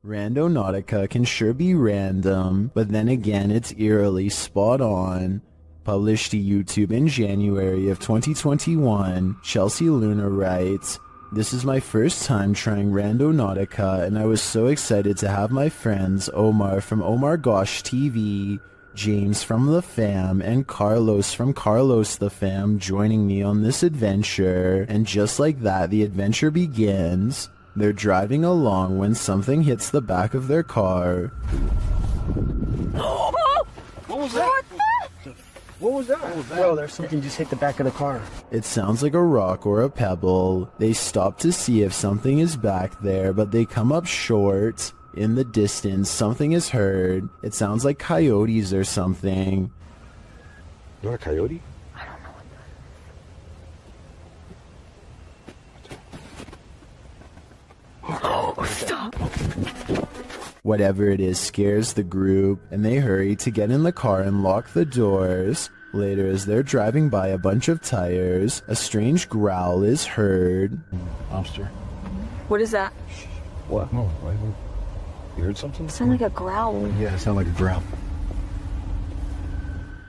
Randonautica can sure be random, but then again it's eerily spot on. Published to YouTube in January of 2021, Chelsea Luna writes, "This is my first time trying Randonautica and I was so excited to have my friends Omar from Omar Gosh TV, James from The Fam, and Carlos from Carlos The Fam joining me on this adventure, and just like that the adventure begins. They're driving along when something hits the back of their car." What was that? What was that? Bro, there's something just hit the back of the car. It sounds like a rock or a pebble. They stop to see if something is back there, but they come up short. In the distance, something is heard. It sounds like coyotes or something. You want a coyote? I don't know what that is. Oh, stop. Whatever it is scares the group, and they hurry to get in the car and lock the doors. Later, as they're driving by a bunch of tires, a strange growl is heard. Lobster. What is that? What? Oh, you heard something? It sounded like a growl. Yeah, it sounded like a growl.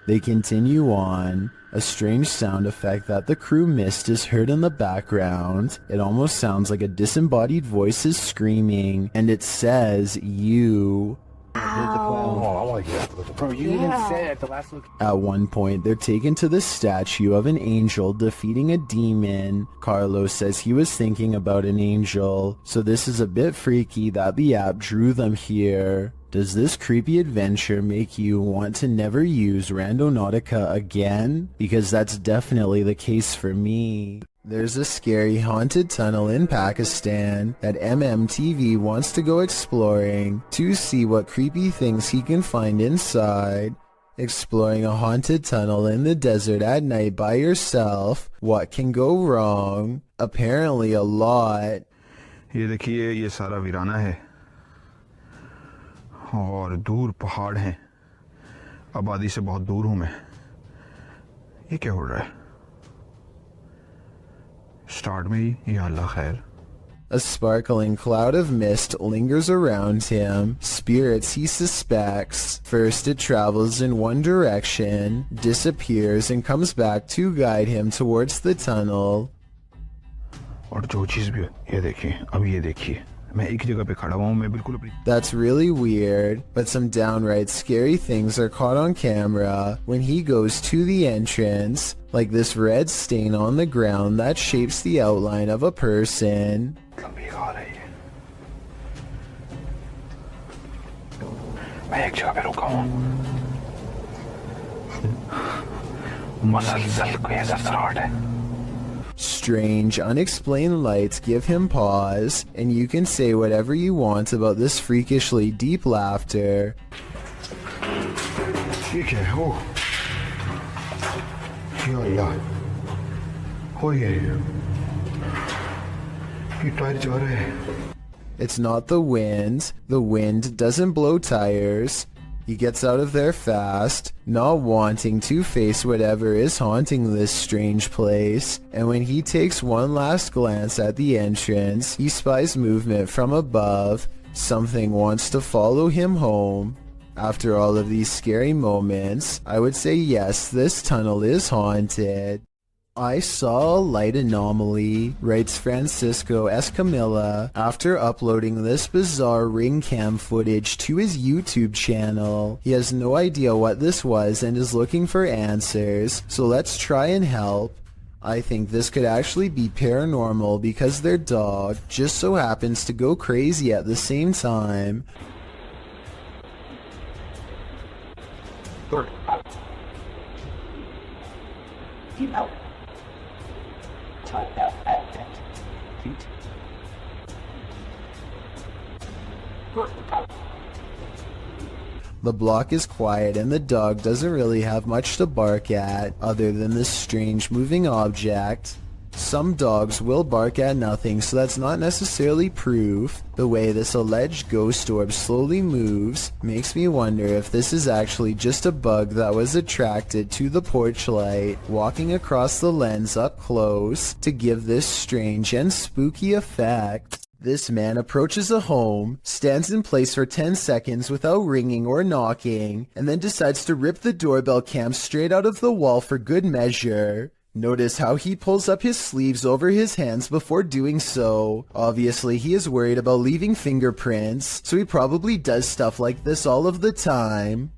They continue on. A strange sound effect that the crew missed is heard in the background. It almost sounds like a disembodied voice is screaming, and it says, "You." Oh, I like that. Bro, you even said at the last look. At one point, they're taken to the statue of an angel defeating a demon. Carlos says he was thinking about an angel, so this is a bit freaky that the app drew them here. Does this creepy adventure make you want to never use Randonautica again? Because that's definitely the case for me. There's a scary haunted tunnel in Pakistan that MMTV wants to go exploring to see what creepy things he can find inside. Exploring a haunted tunnel in the desert at night by yourself, what can go wrong? Apparently a lot. ये देखिए ये सारा वीराना है और दूर पहाड़ हैं आबादी से बहुत दूर हूं मैं ये क्या हो रहा है स्टार्ट में ही या अल्लाह खैर A sparkling cloud of mist lingers around him. Spirits he suspects. First it travels in one direction, disappears, and comes back to guide him towards the tunnel. और जो चीज भी ये देखिए अब ये देखिए मैं एक जगह पे खड़ा हुआ हूं मैं बिल्कुल अपनी That's really weird, but some downright scary things are caught on camera when he goes to the entrance, like this red stain on the ground that shapes the outline of a person. लंबी आ रही है मैं एक जगह पे रुका हूं मसलसल कोई असराहट है Strange, unexplained lights give him pause, and you can say whatever you want about this freakishly deep laughter. ठीक है हो या अल्लाह हो ये टायर जा रहे हैं It's not the wind. The wind doesn't blow tires. He gets out of there fast, not wanting to face whatever is haunting this strange place, and when he takes one last glance at the entrance, he spies movement from above. Something wants to follow him home. After all of these scary moments, I would say yes, this tunnel is haunted. I saw a light anomaly, writes Francisco Escamilla, after uploading this bizarre ring cam footage to his YouTube channel. He has no idea what this was and is looking for answers, so let's try and help. I think this could actually be paranormal because their dog just so happens to go crazy at the same time. Keep out. Feet. The block is quiet and the dog doesn't really have much to bark at other than this strange moving object. Some dogs will bark at nothing, so that's not necessarily proof. The way this alleged ghost orb slowly moves makes me wonder if this is actually just a bug that was attracted to the porch light, walking across the lens up close to give this strange and spooky effect. This man approaches a home, stands in place for 10 seconds without ringing or knocking, and then decides to rip the doorbell cam straight out of the wall for good measure. Notice how he pulls up his sleeves over his hands before doing so. Obviously, he is worried about leaving fingerprints, so he probably does stuff like this all of the time.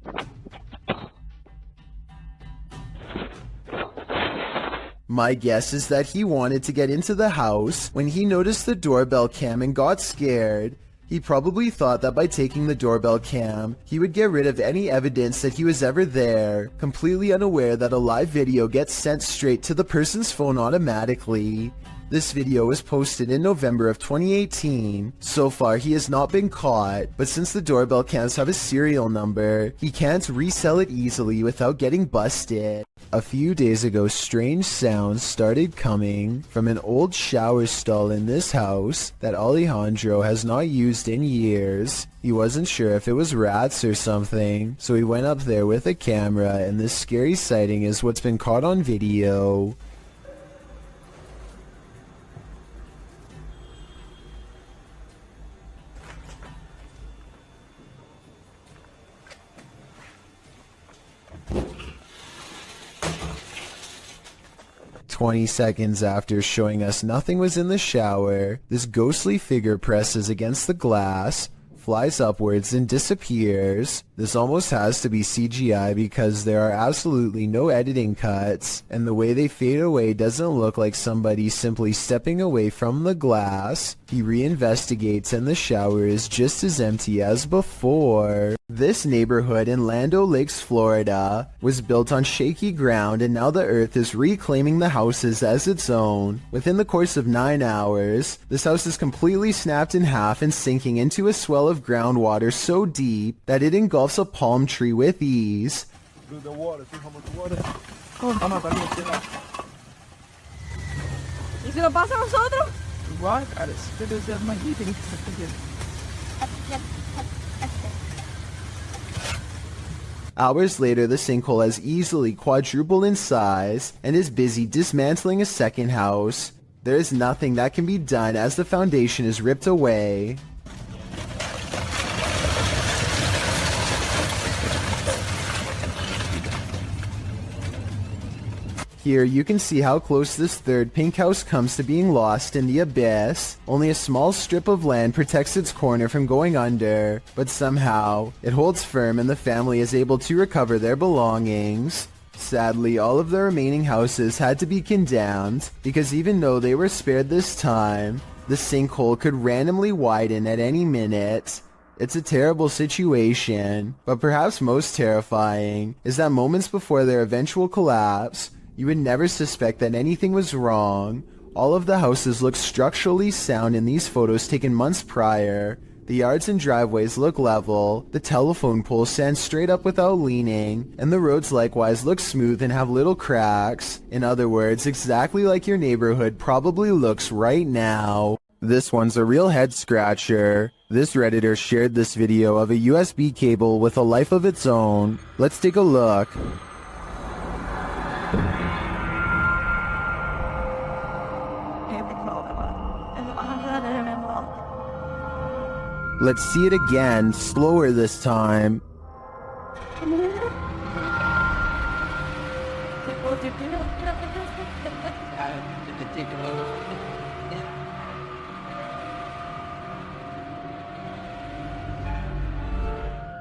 My guess is that he wanted to get into the house when he noticed the doorbell cam and got scared. He probably thought that by taking the doorbell cam, he would get rid of any evidence that he was ever there, completely unaware that a live video gets sent straight to the person's phone automatically. This video was posted in November of 2018. So far, he has not been caught, but since the doorbell cams have a serial number, he can't resell it easily without getting busted. A few days ago, strange sounds started coming from an old shower stall in this house that Alejandro has not used in years. He wasn't sure if it was rats or something, so he went up there with a camera, and this scary sighting is what's been caught on video. "20 seconds after showing us nothing was in the shower, this ghostly figure presses against the glass, flies upwards and disappears. This almost has to be CGI because there are absolutely no editing cuts, and the way they fade away doesn't look like somebody simply stepping away from the glass. He reinvestigates and the shower is just as empty as before." This neighborhood in Land O'Lakes, Florida, was built on shaky ground, and now the earth is reclaiming the houses as its own. Within the course of 9 hours, this house is completely snapped in half and sinking into a swell of groundwater so deep that it engulfs a palm tree with ease. Look at the water. See how much water? Vamos también, tira. ¿Y si lo pasa a nosotros? Igual, cara, ustedes es más difícil. Hours later, the sinkhole has easily quadrupled in size and is busy dismantling a second house. There is nothing that can be done as the foundation is ripped away. Here you can see how close this third pink house comes to being lost in the abyss. Only a small strip of land protects its corner from going under, but somehow it holds firm and the family is able to recover their belongings. Sadly, all of the remaining houses had to be condemned because even though they were spared this time, the sinkhole could randomly widen at any minute. It's a terrible situation, but perhaps most terrifying is that moments before their eventual collapse, you would never suspect that anything was wrong. All of the houses look structurally sound in these photos taken months prior. The yards and driveways look level, the telephone poles stand straight up without leaning, and the roads likewise look smooth and have little cracks. In other words, exactly like your neighborhood probably looks right now. This one's a real head scratcher. This Redditor shared this video of a USB cable with a life of its own. Let's take a look. Let's see it again, slower this time.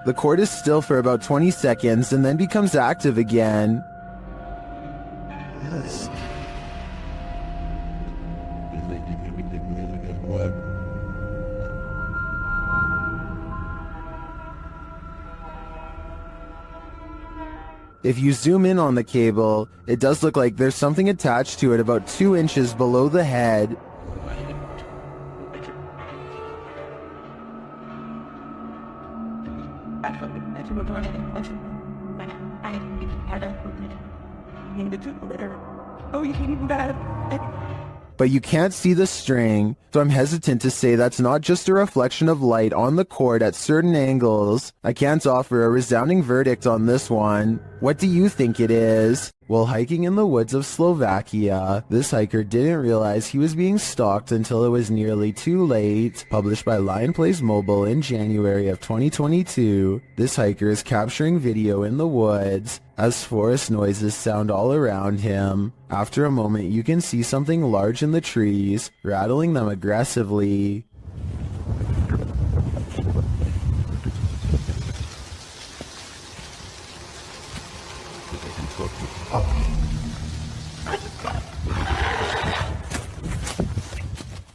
The cord is still for about 20 seconds and then becomes active again. Yes. If you zoom in on the cable, it does look like there's something attached to it about 2 inches below the head. But you can't see the string, so I'm hesitant to say that's not just a reflection of light on the cord at certain angles. I can't offer a resounding verdict on this one. What do you think it is? While hiking in the woods of Slovakia, this hiker didn't realize he was being stalked until it was nearly too late. Published by Lion Plays Mobile in January of 2022, this hiker is capturing video in the woods as forest noises sound all around him. After a moment, you can see something large in the trees, rattling them aggressively.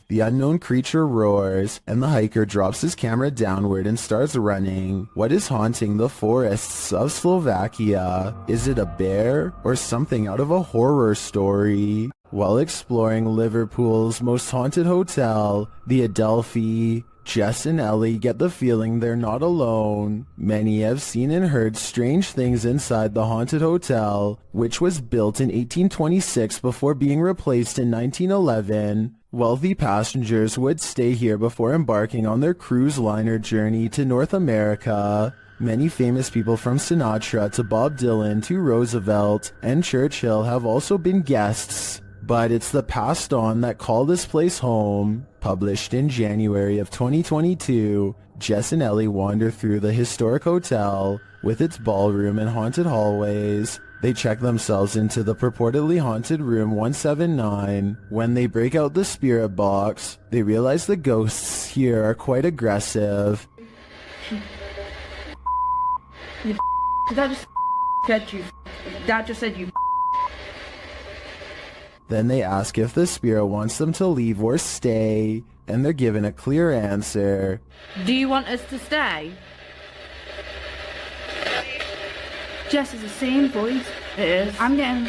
The unknown creature roars, and the hiker drops his camera downward and starts running. What is haunting the forests of Slovakia? Is it a bear or something out of a horror story? While exploring Liverpool's most haunted hotel, the Adelphi, Jess and Ellie get the feeling they're not alone. Many have seen and heard strange things inside the haunted hotel, which was built in 1826 before being replaced in 1911. Wealthy passengers would stay here before embarking on their cruise liner journey to North America. Many famous people from Sinatra to Bob Dylan to Roosevelt and Churchill have also been guests. But it's the passed on that call this place home. Published in January of 2022, Jess and Ellie wander through the historic hotel with its ballroom and haunted hallways. They check themselves into the purportedly haunted room 179. When they break out the spirit box, they realize the ghosts here are quite aggressive. Did that just said you? That just said you. Then they ask if the spirit wants them to leave or stay, and they're given a clear answer. Do you want us to stay? Jess is the same voice. It is. I'm getting...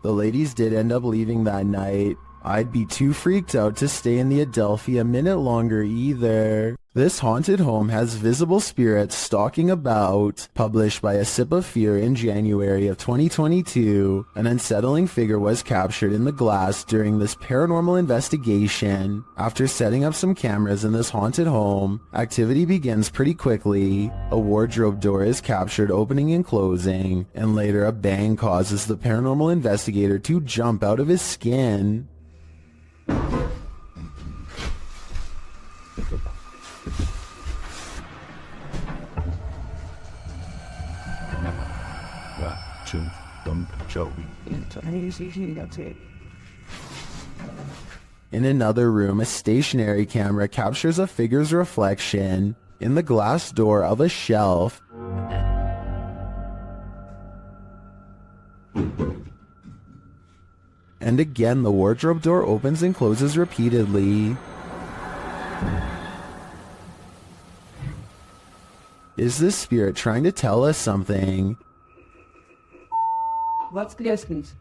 The ladies did end up leaving that night. I'd be too freaked out to stay in the Adelphi a minute longer either. This haunted home has visible spirits stalking about. Published by A Sip of Fear in January of 2022, an unsettling figure was captured in the glass during this paranormal investigation. After setting up some cameras in this haunted home, activity begins pretty quickly. A wardrobe door is captured opening and closing, and later a bang causes the paranormal investigator to jump out of his skin. In another room, a stationary camera captures a figure's reflection in the glass door of a shelf. And again, the wardrobe door opens and closes repeatedly. Is this spirit trying to tell us something? What's the distance?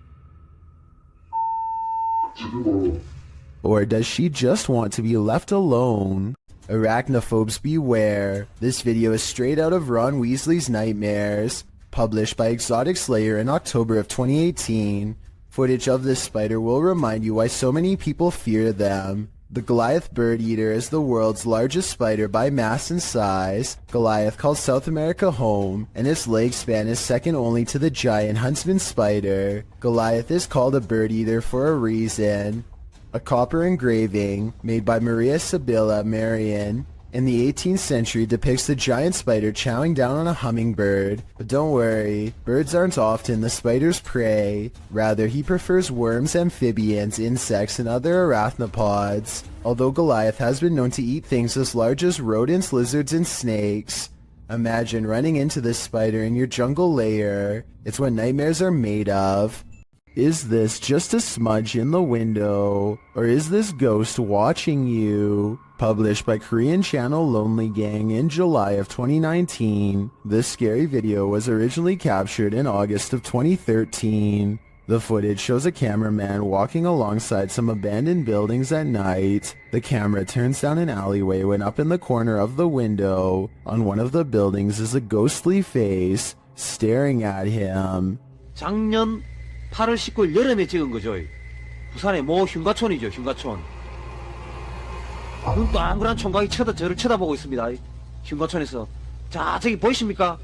Or does she just want to be left alone? Arachnophobes beware. This video is straight out of Ron Weasley's Nightmares. Published by Exotic Slayer in October of 2018. Footage of this spider will remind you why so many people fear them. The Goliath bird eater is the world's largest spider by mass and size. Goliath calls South America home, and its leg span is second only to the giant huntsman spider. Goliath is called a bird eater for a reason. A copper engraving, made by Maria Sibylla Marian, in the 18th century depicts the giant spider chowing down on a hummingbird. But don't worry, birds aren't often the spider's prey. Rather, he prefers worms, amphibians, insects, and other arachnopods. Although Goliath has been known to eat things as large as rodents, lizards, and snakes. Imagine running into this spider in your jungle lair. It's what nightmares are made of. Is this just a smudge in the window? Or is this ghost watching you? Published by Korean channel Lonely Gang in July of 2019, this scary video was originally captured in August of 2013. The footage shows a cameraman walking alongside some abandoned buildings at night. The camera turns down an alleyway when up in the corner of the window, on one of the buildings, is a ghostly face staring at him. 작년 8월 19일 여름에 찍은 거죠. 부산의 모 흉가촌이죠, 흉가촌. 눈 동그란 총각이 저를 쳐다보고 있습니다. 흉가촌에서. 자, 저기 보이십니까?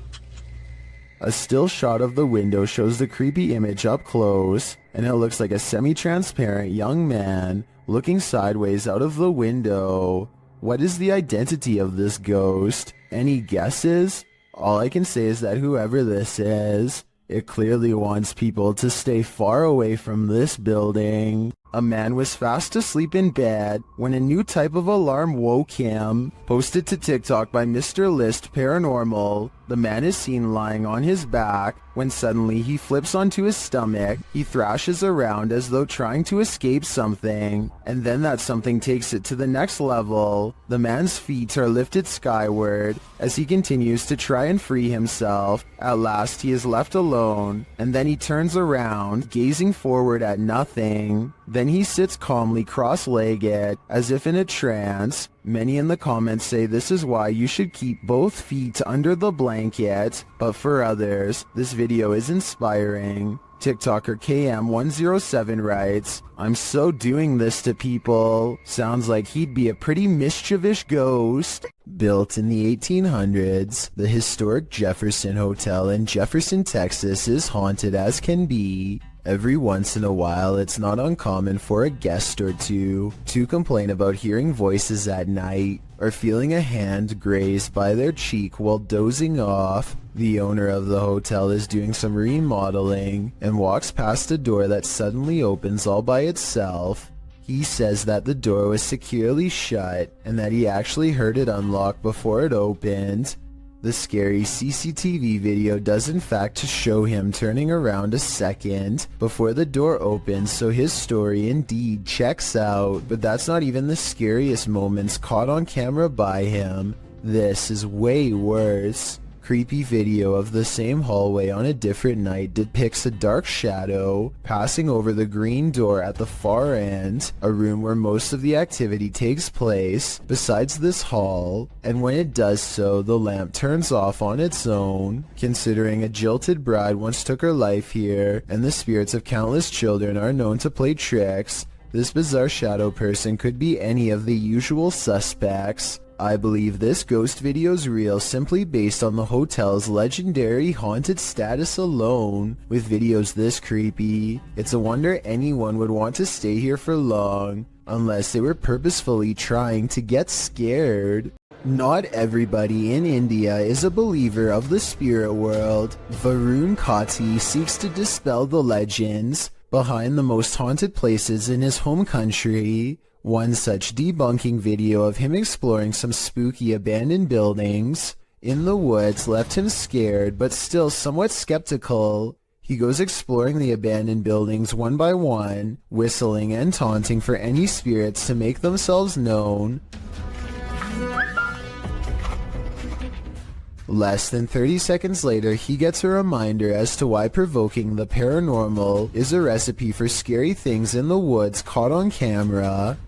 A still shot of the window shows the creepy image up close, and it looks like a semi-transparent young man looking sideways out of the window. What is the identity of this ghost? Any guesses? All I can say is that whoever this is, it clearly wants people to stay far away from this building. A man was fast asleep in bed when a new type of alarm woke him. Posted to TikTok by Mr. List Paranormal, the man is seen lying on his back when suddenly he flips onto his stomach. He thrashes around as though trying to escape something, and then that something takes it to the next level. The man's feet are lifted skyward as he continues to try and free himself. At last he is left alone, and then he turns around, gazing forward at nothing. Then he sits calmly cross-legged, as if in a trance. Many in the comments say this is why you should keep both feet under the blanket, but for others, this video is inspiring. TikToker KM107 writes, "I'm so doing this to people. Sounds like he'd be a pretty mischievous ghost." Built in the 1800s, the historic Jefferson Hotel in Jefferson, Texas is haunted as can be. Every once in a while, it's not uncommon for a guest or two to complain about hearing voices at night or feeling a hand grazed by their cheek while dozing off. The owner of the hotel is doing some remodeling and walks past a door that suddenly opens all by itself. He says that the door was securely shut and that he actually heard it unlock before it opened. The scary CCTV video does in fact show him turning around a second before the door opens, so his story indeed checks out, but that's not even the scariest moments caught on camera by him. This is way worse. Creepy video of the same hallway on a different night depicts a dark shadow passing over the green door at the far end, a room where most of the activity takes place, besides this hall, and when it does so, the lamp turns off on its own. Considering a jilted bride once took her life here, and the spirits of countless children are known to play tricks, this bizarre shadow person could be any of the usual suspects. I believe this ghost video's real simply based on the hotel's legendary haunted status alone. With videos this creepy, it's a wonder anyone would want to stay here for long, unless they were purposefully trying to get scared. Not everybody in India is a believer of the spirit world. Varun Kati seeks to dispel the legends behind the most haunted places in his home country. One such debunking video of him exploring some spooky abandoned buildings in the woods left him scared but still somewhat skeptical. He goes exploring the abandoned buildings one by one, whistling and taunting for any spirits to make themselves known. Less than 30 seconds later, he gets a reminder as to why provoking the paranormal is a recipe for scary things in the woods caught on camera.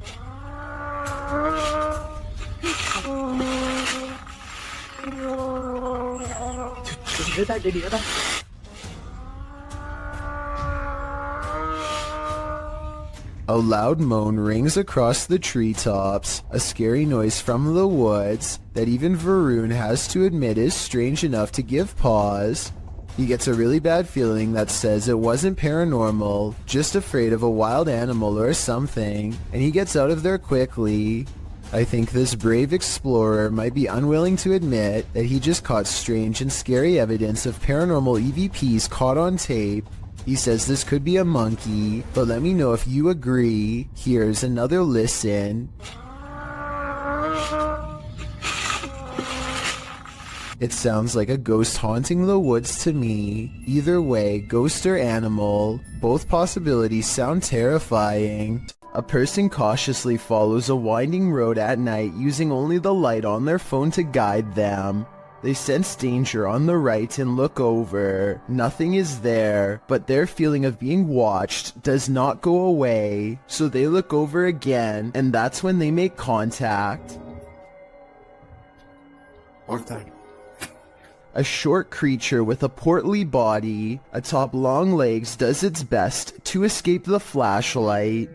A loud moan rings across the treetops, a scary noise from the woods that even Varun has to admit is strange enough to give pause. He gets a really bad feeling that says it wasn't paranormal, just afraid of a wild animal or something, and he gets out of there quickly. I think this brave explorer might be unwilling to admit that he just caught strange and scary evidence of paranormal EVPs caught on tape. He says this could be a monkey, but let me know if you agree. Here's another listen. It sounds like a ghost haunting the woods to me. Either way, ghost or animal, both possibilities sound terrifying. A person cautiously follows a winding road at night using only the light on their phone to guide them. They sense danger on the right and look over. Nothing is there, but their feeling of being watched does not go away. So they look over again, and that's when they make contact. A short creature with a portly body, atop long legs, does its best to escape the flashlight.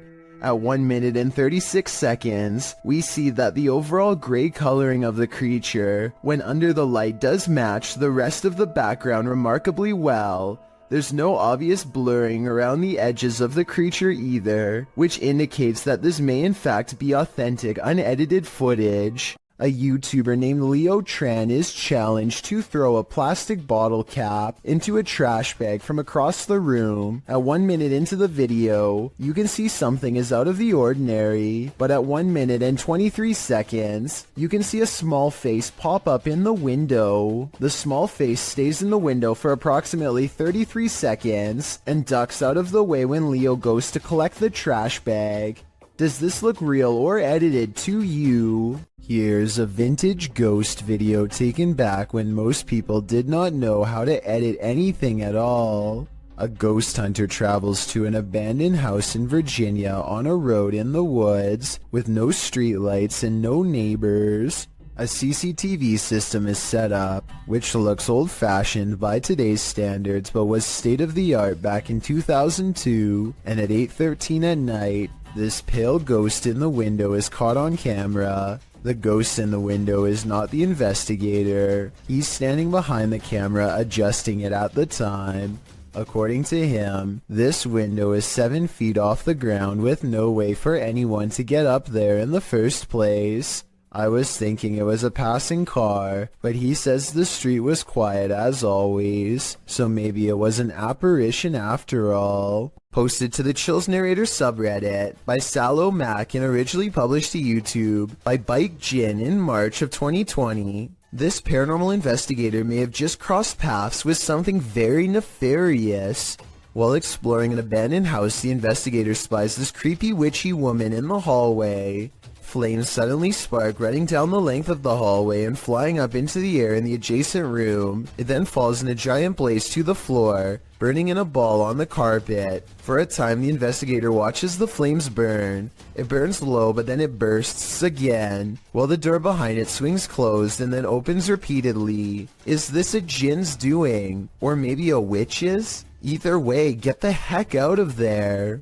At 1 minute and 36 seconds, we see that the overall gray coloring of the creature, when under the light, does match the rest of the background remarkably well. There's no obvious blurring around the edges of the creature either, which indicates that this may in fact be authentic, unedited footage. A YouTuber named Leo Tran is challenged to throw a plastic bottle cap into a trash bag from across the room. At 1 minute into the video, you can see something is out of the ordinary, but at 1 minute and 23 seconds, you can see a small face pop up in the window. The small face stays in the window for approximately 33 seconds and ducks out of the way when Leo goes to collect the trash bag. Does this look real or edited to you? Here's a vintage ghost video taken back when most people did not know how to edit anything at all. A ghost hunter travels to an abandoned house in Virginia on a road in the woods with no streetlights and no neighbors. A CCTV system is set up, which looks old-fashioned by today's standards but was state-of-the-art back in 2002, and at 8:13 at night, this pale ghost in the window is caught on camera. The ghost in the window is not the investigator. He's standing behind the camera adjusting it at the time. According to him, this window is 7 feet off the ground with no way for anyone to get up there in the first place. I was thinking it was a passing car, but he says the street was quiet as always, so maybe it was an apparition after all. Posted to the Chills Narrator subreddit by Sallow Mac and originally published to YouTube by Bike Jin in March of 2020. This paranormal investigator may have just crossed paths with something very nefarious. While exploring an abandoned house, the investigator spies this creepy witchy woman in the hallway. Flames suddenly spark, running down the length of the hallway and flying up into the air in the adjacent room. It then falls in a giant blaze to the floor, burning in a ball on the carpet. For a time, the investigator watches the flames burn. It burns low, but then it bursts again, while the door behind it swings closed and then opens repeatedly. Is this a Jin's doing? Or maybe a witch's? Either way, get the heck out of there.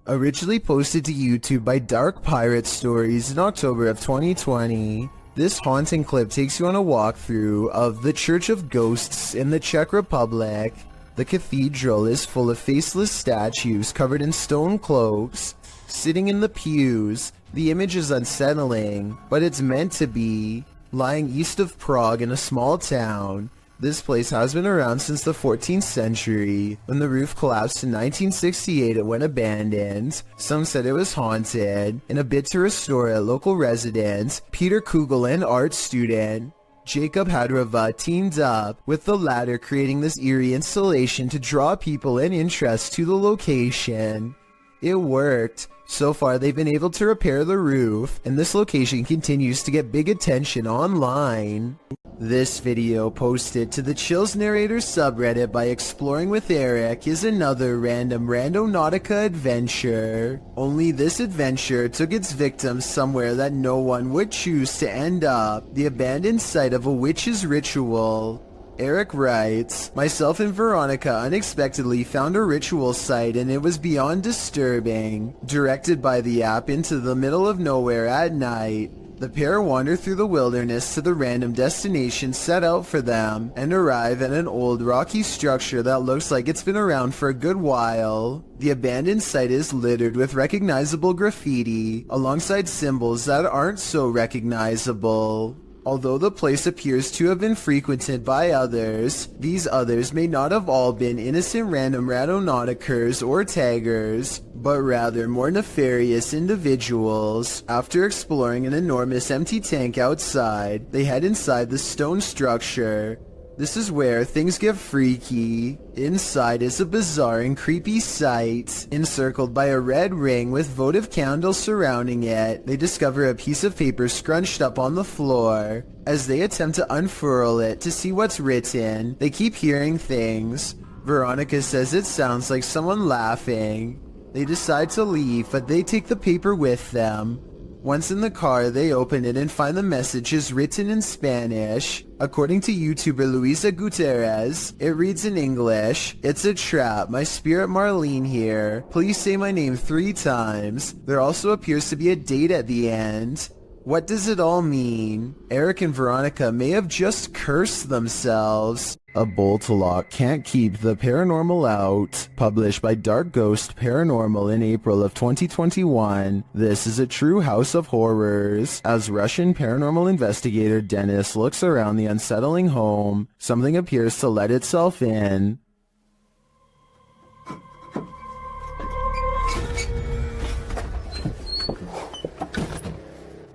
Originally posted to YouTube by Dark Pirate Stories in October of 2020. This haunting clip takes you on a walkthrough of the Church of Ghosts in the Czech Republic. The cathedral is full of faceless statues covered in stone cloaks, sitting in the pews. The image is unsettling, but it's meant to be. Lying east of Prague in a small town, this place has been around since the 14th century. When the roof collapsed in 1968, it went abandoned. Some said it was haunted. In a bid to restore it, local residents, Peter Kugel and art student Jacob Hadrava teamed up with the latter, creating this eerie installation to draw people and interest to the location. It worked. So far, they've been able to repair the roof, and this location continues to get big attention online. This video, posted to the Chills Narrator subreddit by Exploring with Eric, is another random Randonautica adventure. Only this adventure took its victims somewhere that no one would choose to end up, the abandoned site of a witch's ritual. Eric writes, myself and Veronica unexpectedly found a ritual site and it was beyond disturbing. Directed by the app into the middle of nowhere at night, the pair wander through the wilderness to the random destination set out for them and arrive at an old rocky structure that looks like it's been around for a good while. The abandoned site is littered with recognizable graffiti alongside symbols that aren't so recognizable. Although the place appears to have been frequented by others, these others may not have all been innocent random Randonauticers or taggers, but rather more nefarious individuals. After exploring an enormous empty tank outside, they head inside the stone structure. This is where things get freaky. Inside is a bizarre and creepy sight. Encircled by a red ring with votive candles surrounding it, they discover a piece of paper scrunched up on the floor. As they attempt to unfurl it to see what's written, they keep hearing things. Veronica says it sounds like someone laughing. They decide to leave, but they take the paper with them. Once in the car, they open it and find the messages written in Spanish. According to YouTuber Luisa Gutierrez, it reads in English, "It's a trap, my spirit Marlene here. Please say my name 3 times. There also appears to be a date at the end." What does it all mean? Eric and Veronica may have just cursed themselves. A bolt lock can't keep the paranormal out. Published by Dark Ghost Paranormal in April of 2021. This is a true house of horrors. As Russian paranormal investigator Dennis looks around the unsettling home, something appears to let itself in.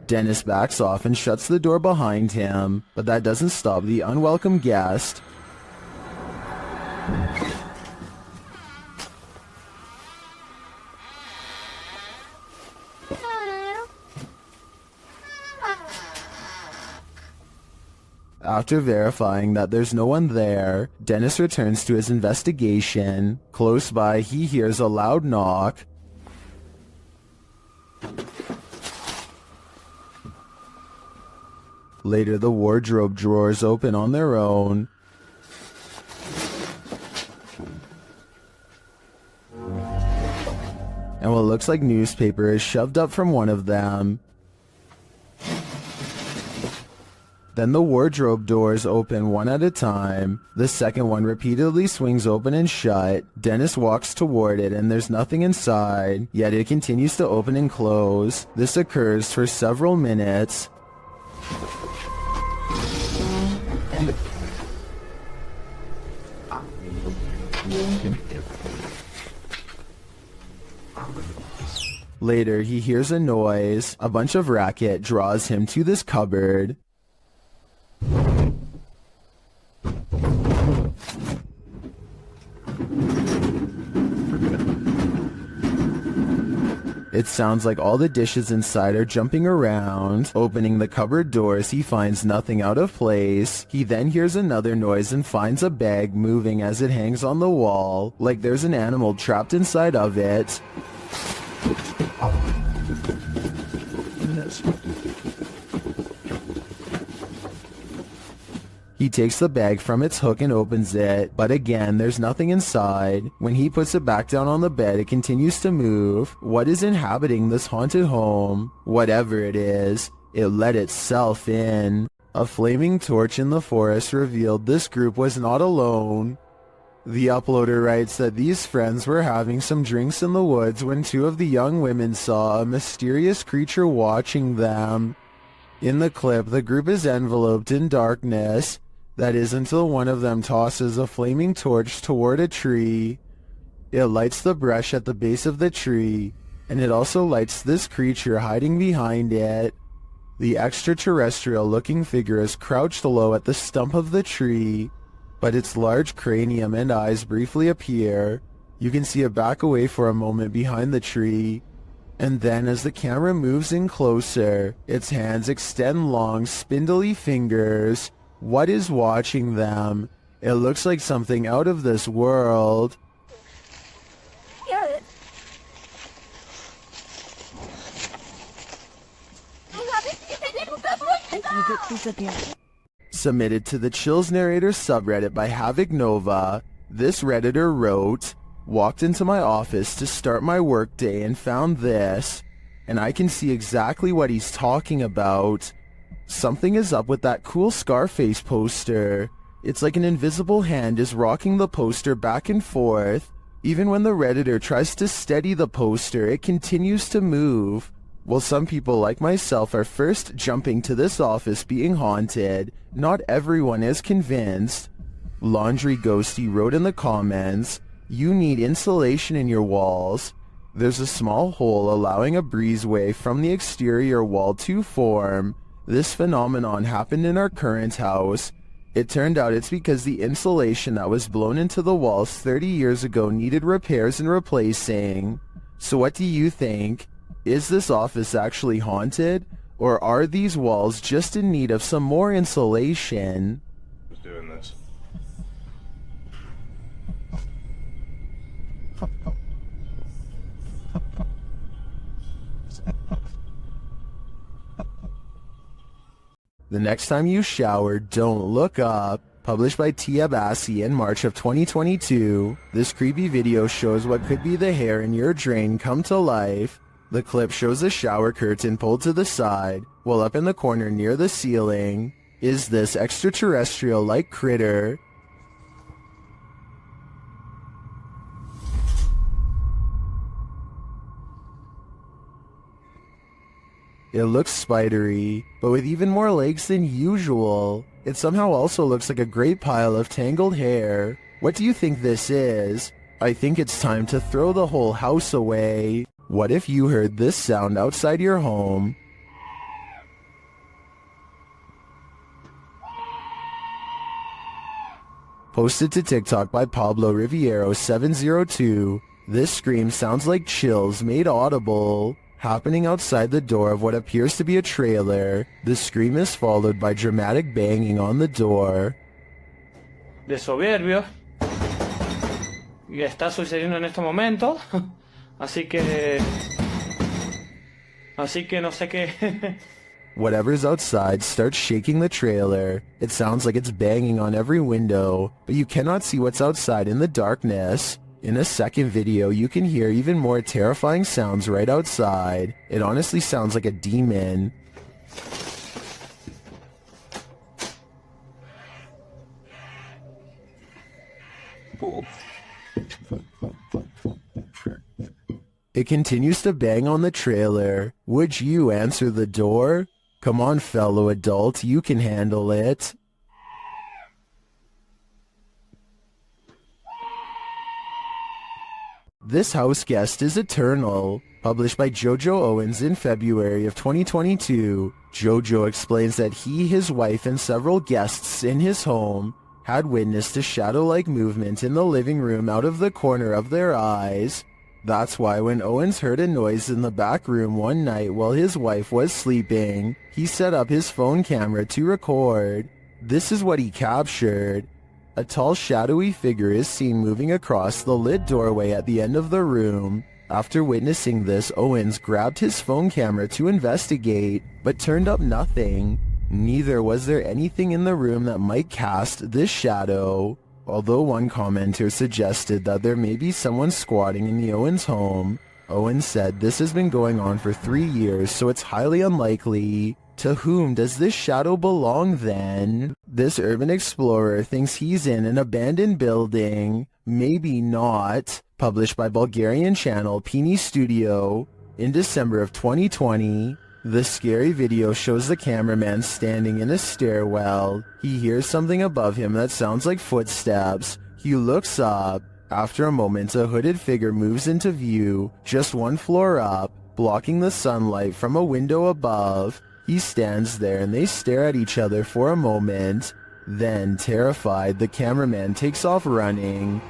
Dennis backs off and shuts the door behind him, but that doesn't stop the unwelcome guest. After verifying that there's no one there, Dennis returns to his investigation. Close by, he hears a loud knock. Later, the wardrobe drawers open on their own. And what looks like newspaper is shoved up from one of them. Then the wardrobe doors open one at a time. The second one repeatedly swings open and shut. Dennis walks toward it and there's nothing inside, yet it continues to open and close. This occurs for several minutes. Later, he hears a noise. A bunch of racket draws him to this cupboard. It sounds like all the dishes inside are jumping around. Opening the cupboard doors, he finds nothing out of place. He then hears another noise and finds a bag moving as it hangs on the wall, like there's an animal trapped inside of it. He takes the bag from its hook and opens it, but again, there's nothing inside. When he puts it back down on the bed, it continues to move. What is inhabiting this haunted home? Whatever it is, it let itself in. A flaming torch in the forest revealed this group was not alone. The uploader writes that these friends were having some drinks in the woods when 2 of the young women saw a mysterious creature watching them. In the clip, the group is enveloped in darkness. That is until one of them tosses a flaming torch toward a tree. It lights the brush at the base of the tree, and it also lights this creature hiding behind it. The extraterrestrial-looking figure is crouched low at the stump of the tree, but its large cranium and eyes briefly appear. You can see it back away for a moment behind the tree, and then as the camera moves in closer, its hands extend long, spindly fingers. What is watching them? It looks like something out of this world. Submitted to the Chills Narrator subreddit by Havoc Nova, this Redditor wrote, "Walked into my office to start my workday and found this, and I can see exactly what he's talking about. Something is up with that cool Scarface poster. It's like an invisible hand is rocking the poster back and forth. Even when the Redditor tries to steady the poster, it continues to move. While some people like myself are first jumping to this office being haunted, not everyone is convinced." Laundry Ghosty wrote in the comments, "You need insulation in your walls. There's a small hole allowing a breezeway from the exterior wall to form. This phenomenon happened in our current house. It turned out it's because the insulation that was blown into the walls 30 years ago needed repairs and replacing. So what do you think? Is this office actually haunted? Or are these walls just in need of some more insulation?" Who's doing this? The next time you shower, don't look up. Published by Tia Bassi in March of 2022, this creepy video shows what could be the hair in your drain come to life. The clip shows a shower curtain pulled to the side, while up in the corner near the ceiling is this extraterrestrial-like critter. It looks spidery, but with even more legs than usual. It somehow also looks like a great pile of tangled hair. What do you think this is? I think it's time to throw the whole house away. What if you heard this sound outside your home? Posted to TikTok by Pablo Riviero 702, this scream sounds like chills made audible. Happening outside the door of what appears to be a trailer, the scream is followed by dramatic banging on the door. De soberbio. Y está sucediendo en este momento. Así que no sé qué. Whatever's outside starts shaking the trailer. It sounds like it's banging on every window, but you cannot see what's outside in the darkness. In a second video, you can hear even more terrifying sounds right outside. It honestly sounds like a demon. It continues to bang on the trailer. Would you answer the door? Come on, fellow adult, you can handle it. This house guest is eternal. Published by Jojo Owens in February of 2022, Jojo explains that he, his wife, and several guests in his home had witnessed a shadow-like movement in the living room out of the corner of their eyes. That's why when Owens heard a noise in the back room one night while his wife was sleeping, he set up his phone camera to record. This is what he captured. A tall shadowy figure is seen moving across the lit doorway at the end of the room. After witnessing this, Owens grabbed his phone camera to investigate, but turned up nothing. Neither was there anything in the room that might cast this shadow. Although one commenter suggested that there may be someone squatting in the Owens home, Owens said this has been going on for 3 years, so it's highly unlikely. To whom does this shadow belong then? This urban explorer thinks he's in an abandoned building. Maybe not. Published by Bulgarian channel Pini Studio in December of 2020. The scary video shows the cameraman standing in a stairwell. He hears something above him that sounds like footsteps. He looks up. After a moment, a hooded figure moves into view, just one floor up, blocking the sunlight from a window above. He stands there and they stare at each other for a moment. Then, terrified, the cameraman takes off running.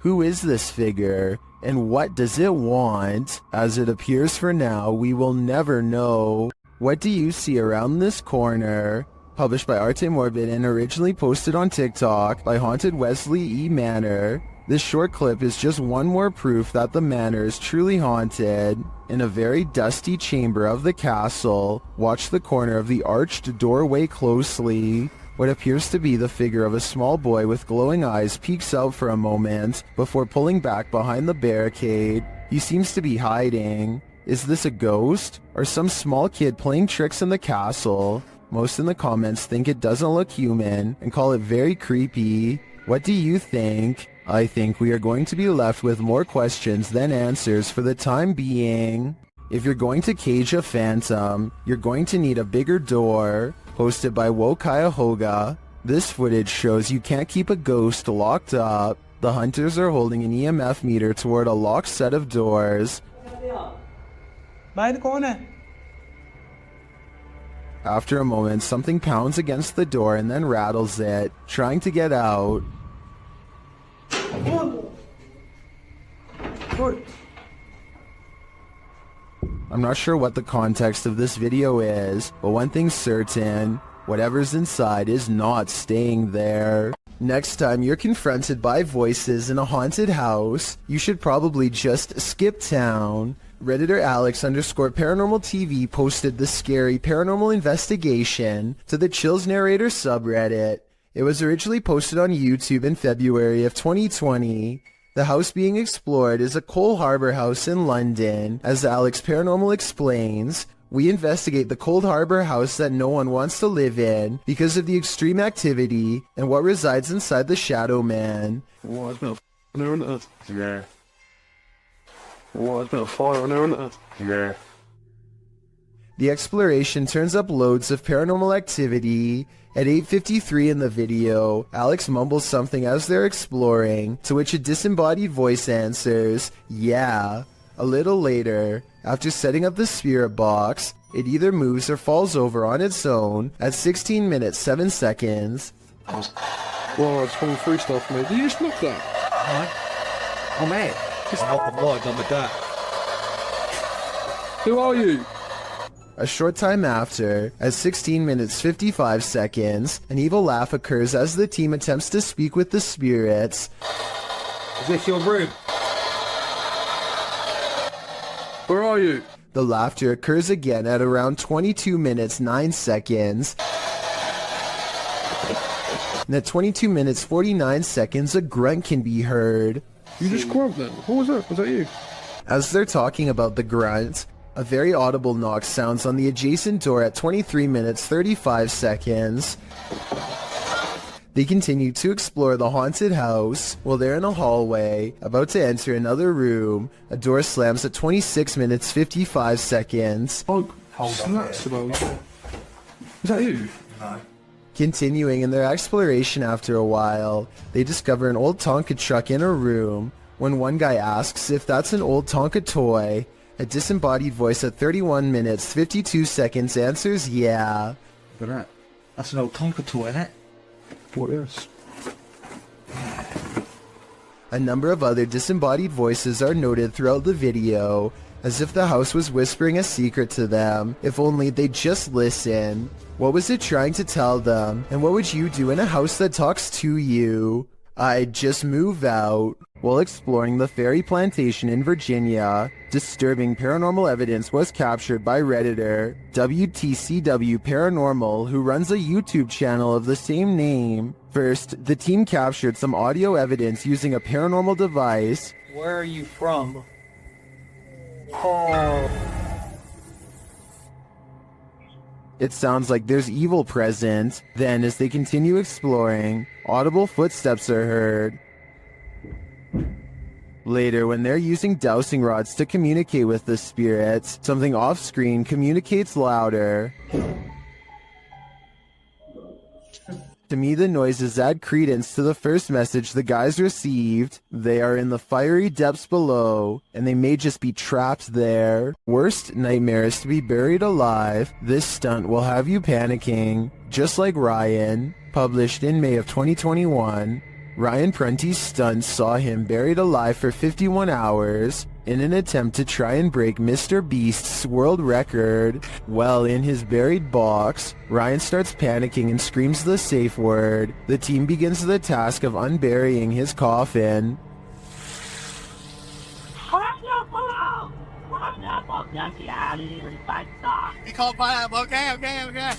Who is this figure, and what does it want? As it appears for now, we will never know. What do you see around this corner? Published by Arte Morbid and originally posted on TikTok by Haunted Wesley E. Manor. This short clip is just one more proof that the manor is truly haunted. In a very dusty chamber of the castle, watch the corner of the arched doorway closely. What appears to be the figure of a small boy with glowing eyes peeks out for a moment before pulling back behind the barricade. He seems to be hiding. Is this a ghost or some small kid playing tricks in the castle? Most in the comments think it doesn't look human and call it very creepy. What do you think? I think we are going to be left with more questions than answers for the time being. If you're going to cage a phantom, you're going to need a bigger door. Posted by Wokaya Hoga. This footage shows you can't keep a ghost locked up. The hunters are holding an EMF meter toward a locked set of doors. After a moment, something pounds against the door and then rattles it, trying to get out. I'm not sure what the context of this video is, but one thing's certain, Whatever's inside is not staying there. Next time you're confronted by voices in a haunted house, you should probably just skip town. Redditor Alex_paranormal TV posted the scary paranormal investigation to the Chills Narrator subreddit. It was originally posted on YouTube in February of 2020. The house being explored is a Cole Harbour house in London. As Alex Paranormal explains, we investigate the Cold Harbour house that no one wants to live in because of the extreme activity and what resides inside the Shadow Man. Why, there's been a f*** in there, isn't it? Yeah. Why, there's been a fire in there, isn't it? Yeah. The exploration turns up loads of paranormal activity. At 8:53 in the video, Alex mumbles something as they're exploring, to which a disembodied voice answers, "Yeah." A little later, after setting up the spirit box, it either moves or falls over on its own at 16 minutes 7 seconds. Well, it's from free stuff, mate. Did you just knock that? Alright. Oh man. Just help the Lord on with that. Who are you? A short time after, at 16 minutes 55 seconds, an evil laugh occurs as the team attempts to speak with the spirits. Is this your room? Where are you? The laughter occurs again at around 22 minutes 9 seconds. And at 22 minutes 49 seconds, a grunt can be heard. You just grunt then? What was that? Was that you? As they're talking about the grunt, a very audible knock sounds on the adjacent door at 23 minutes 35 seconds. They continue to explore the haunted house. While they're in a hallway, about to enter another room, a door slams at 26 minutes 55 seconds. Oh, snaps about. Is that you? No. Continuing in their exploration after a while, they discover an old Tonka truck in a room. When one guy asks if that's an old Tonka toy, a disembodied voice at 31 minutes 52 seconds answers yeah. Look at that. That's an old Tonka toy, isn't it? What is? A number of other disembodied voices are noted throughout the video, as if the house was whispering a secret to them, if only they'd just listen. What was it trying to tell them, and what would you do in a house that talks to you? I'd just move out. While exploring the Ferry Plantation in Virginia, disturbing paranormal evidence was captured by Redditor WTCW Paranormal, who runs a YouTube channel of the same name. First, the team captured some audio evidence using a paranormal device. Where are you from? It sounds like there's evil present. Then, as they continue exploring, audible footsteps are heard. Later, when they're using dowsing rods to communicate with the spirits, something off-screen communicates louder. To me, the noises add credence to the first message the guys received. They are in the fiery depths below, and they may just be trapped there. Worst nightmare is to be buried alive. This stunt will have you panicking. Just like Ryan, published in May of 2021. Ryan Prunty's stunt saw him buried alive for 51 hours in an attempt to try and break Mr. Beast's world record. Well, in his buried box, Ryan starts panicking and screams the safe word. The team begins the task of unburying his coffin. You called pineapple, okay.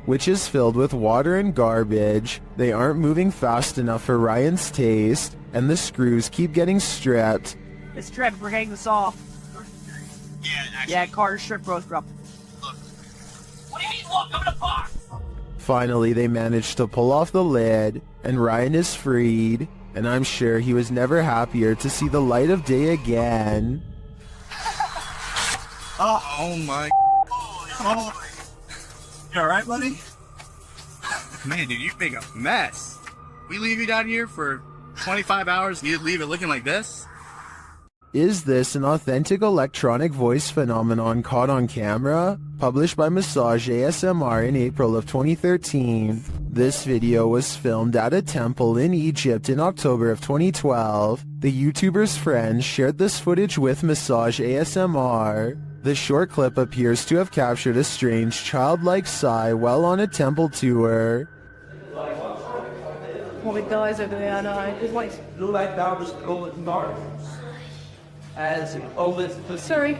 Which is filled with water and garbage. They aren't moving fast enough for Ryan's taste, and the screws keep getting stripped. It's Trevor, we're getting this off. Yeah, Carter's strip broke up. Look. What do you mean, look? I'm in a box! Finally, they manage to pull off the lid, and Ryan is freed, and I'm sure he was never happier to see the light of day again. Oh my. Oh. You alright, buddy? Man, dude, you make a mess. We leave you down here for 25 hours and you leave it looking like this? Is this an authentic electronic voice phenomenon caught on camera? Published by Massage ASMR in April of 2013. This video was filmed at a temple in Egypt in October of 2012. The YouTuber's friends shared this footage with Massage ASMR. The short clip appears to have captured a strange childlike sigh while on a temple tour. What with guys over there, I know. There's like... Like that was going north. As always, Sorry.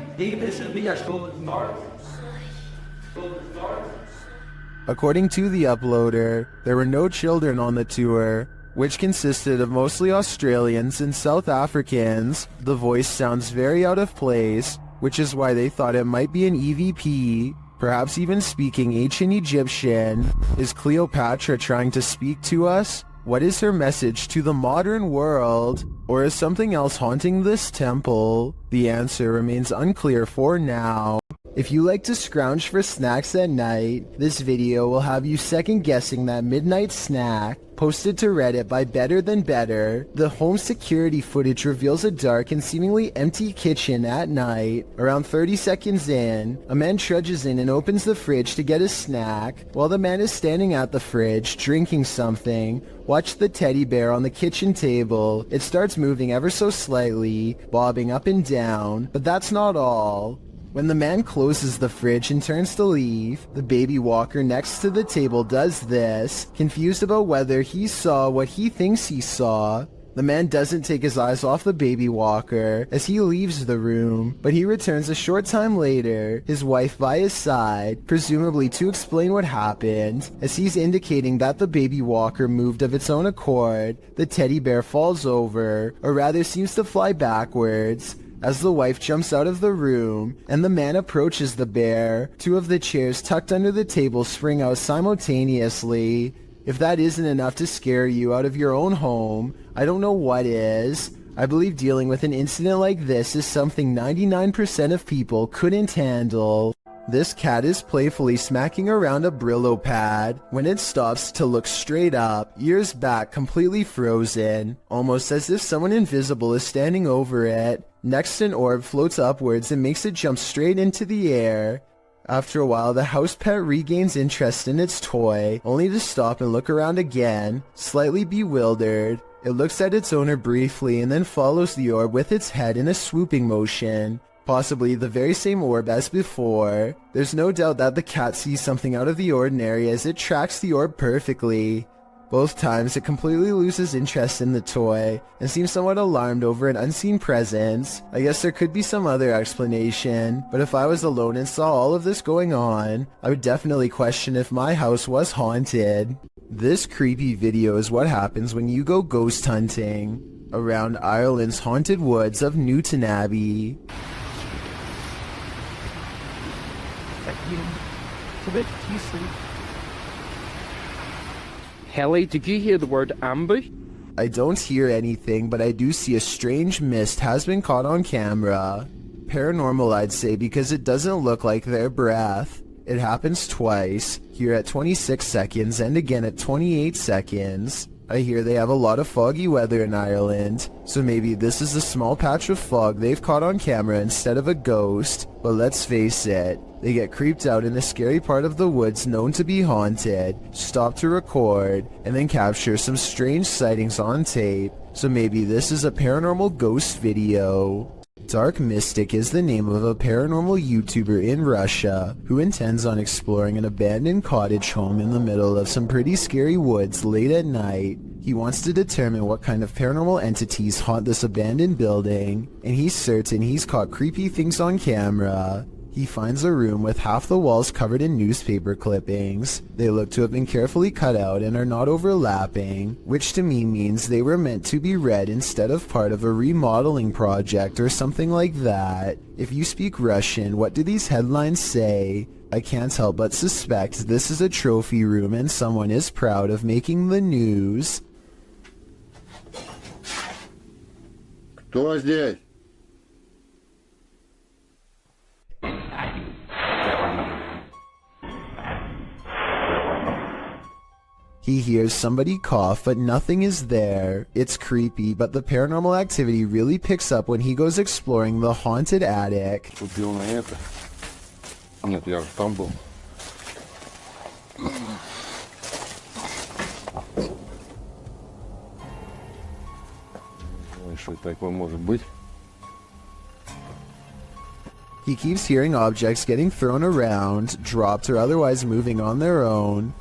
According to the uploader, there were no children on the tour, which consisted of mostly Australians and South Africans. The voice sounds very out of place, which is why they thought it might be an EVP, perhaps even speaking ancient Egyptian. Is Cleopatra trying to speak to us? What is her message to the modern world? Or is something else haunting this temple? The answer remains unclear for now. If you like to scrounge for snacks at night, this video will have you second guessing that midnight snack. Posted to Reddit by Better Than Better, the home security footage reveals a dark and seemingly empty kitchen at night. Around 30 seconds in, a man trudges in and opens the fridge to get a snack. While the man is standing at the fridge, drinking something, watch the teddy bear on the kitchen table. It starts moving ever so slightly, bobbing up and down, but that's not all. When the man closes the fridge and turns to leave, the baby walker next to the table does this, confused about whether he saw what he thinks he saw. The man doesn't take his eyes off the baby walker as he leaves the room, but he returns a short time later, his wife by his side, presumably to explain what happened. As he's indicating that the baby walker moved of its own accord, the teddy bear falls over, or rather seems to fly backwards, as the wife jumps out of the room and the man approaches the bear. Two of the chairs tucked under the table spring out simultaneously. If that isn't enough to scare you out of your own home, I don't know what is. I believe dealing with an incident like this is something 99% of people couldn't handle. This cat is playfully smacking around a Brillo pad when it stops to look straight up, ears back completely frozen, almost as if someone invisible is standing over it. Next, an orb floats upwards and makes it jump straight into the air. After a while, the house pet regains interest in its toy, only to stop and look around again, slightly bewildered. It looks at its owner briefly and then follows the orb with its head in a swooping motion. Possibly the very same orb as before. There's no doubt that the cat sees something out of the ordinary as it tracks the orb perfectly. Both times it completely loses interest in the toy and seems somewhat alarmed over an unseen presence. I guess there could be some other explanation, but if I was alone and saw all of this going on, I would definitely question if my house was haunted. This creepy video is what happens when you go ghost hunting around Ireland's haunted woods of Newton Abbey. Helly, did you hear the word ambush? I don't hear anything, but I do see a strange mist has been caught on camera. Paranormal, I'd say, because it doesn't look like their breath. It happens twice, here at 26 seconds and again at 28 seconds. I hear they have a lot of foggy weather in Ireland, so maybe this is a small patch of fog they've caught on camera instead of a ghost. But let's face it, they get creeped out in a scary part of the woods known to be haunted, stop to record, and then capture some strange sightings on tape. So maybe this is a paranormal ghost video. Dark Mystic is the name of a paranormal YouTuber in Russia who intends on exploring an abandoned cottage home in the middle of some pretty scary woods late at night. He wants to determine what kind of paranormal entities haunt this abandoned building, and he's certain he's caught creepy things on camera. He finds a room with half the walls covered in newspaper clippings. They look to have been carefully cut out and are not overlapping, which to me means they were meant to be read instead of part of a remodeling project or something like that. If you speak Russian, what do these headlines say? I can't help but suspect this is a trophy room and someone is proud of making the news. Кто здесь? He hears somebody cough, but nothing is there. It's creepy, but the paranormal activity really picks up when he goes exploring the haunted attic. Купил на это. Нет, я там был. Что такое может быть? He keeps hearing objects getting thrown around, dropped, or otherwise moving on their own.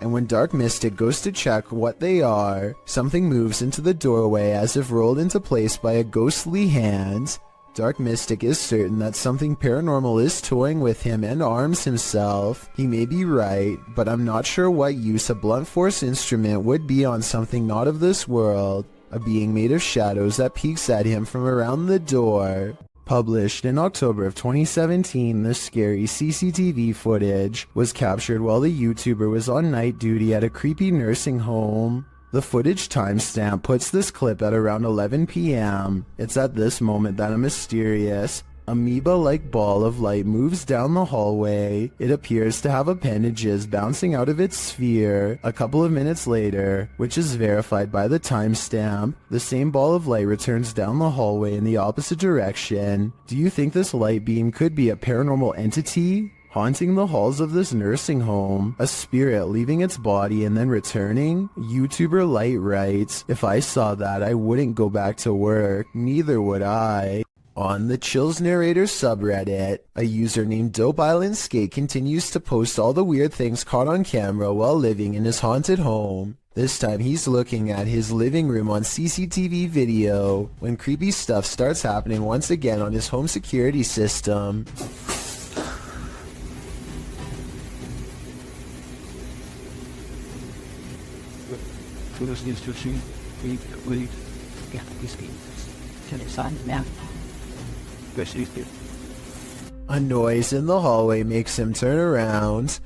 And when Dark Mystic goes to check what they are, something moves into the doorway as if rolled into place by a ghostly hand. Dark Mystic is certain that something paranormal is toying with him and arms himself. He may be right, but I'm not sure what use a blunt force instrument would be on something not of this world. A being made of shadows that peeks at him from around the door. Published in October of 2017, this scary CCTV footage was captured while the YouTuber was on night duty at a creepy nursing home. The footage timestamp puts this clip at around 11 p.m. It's at this moment that a mysterious, amoeba-like ball of light moves down the hallway. It appears to have appendages bouncing out of its sphere. A couple of minutes later, which is verified by the timestamp, the same ball of light returns down the hallway in the opposite direction. Do you think this light beam could be a paranormal entity haunting the halls of this nursing home? A spirit leaving its body and then returning? YouTuber Light writes, "If I saw that, I wouldn't go back to work. Neither would I." On the Chills Narrator subreddit, a user named Dope Island Skate continues to post all the weird things caught on camera while living in his haunted home. This time he's looking at his living room on CCTV video when creepy stuff starts happening once again on his home security system. A noise in the hallway makes him turn around.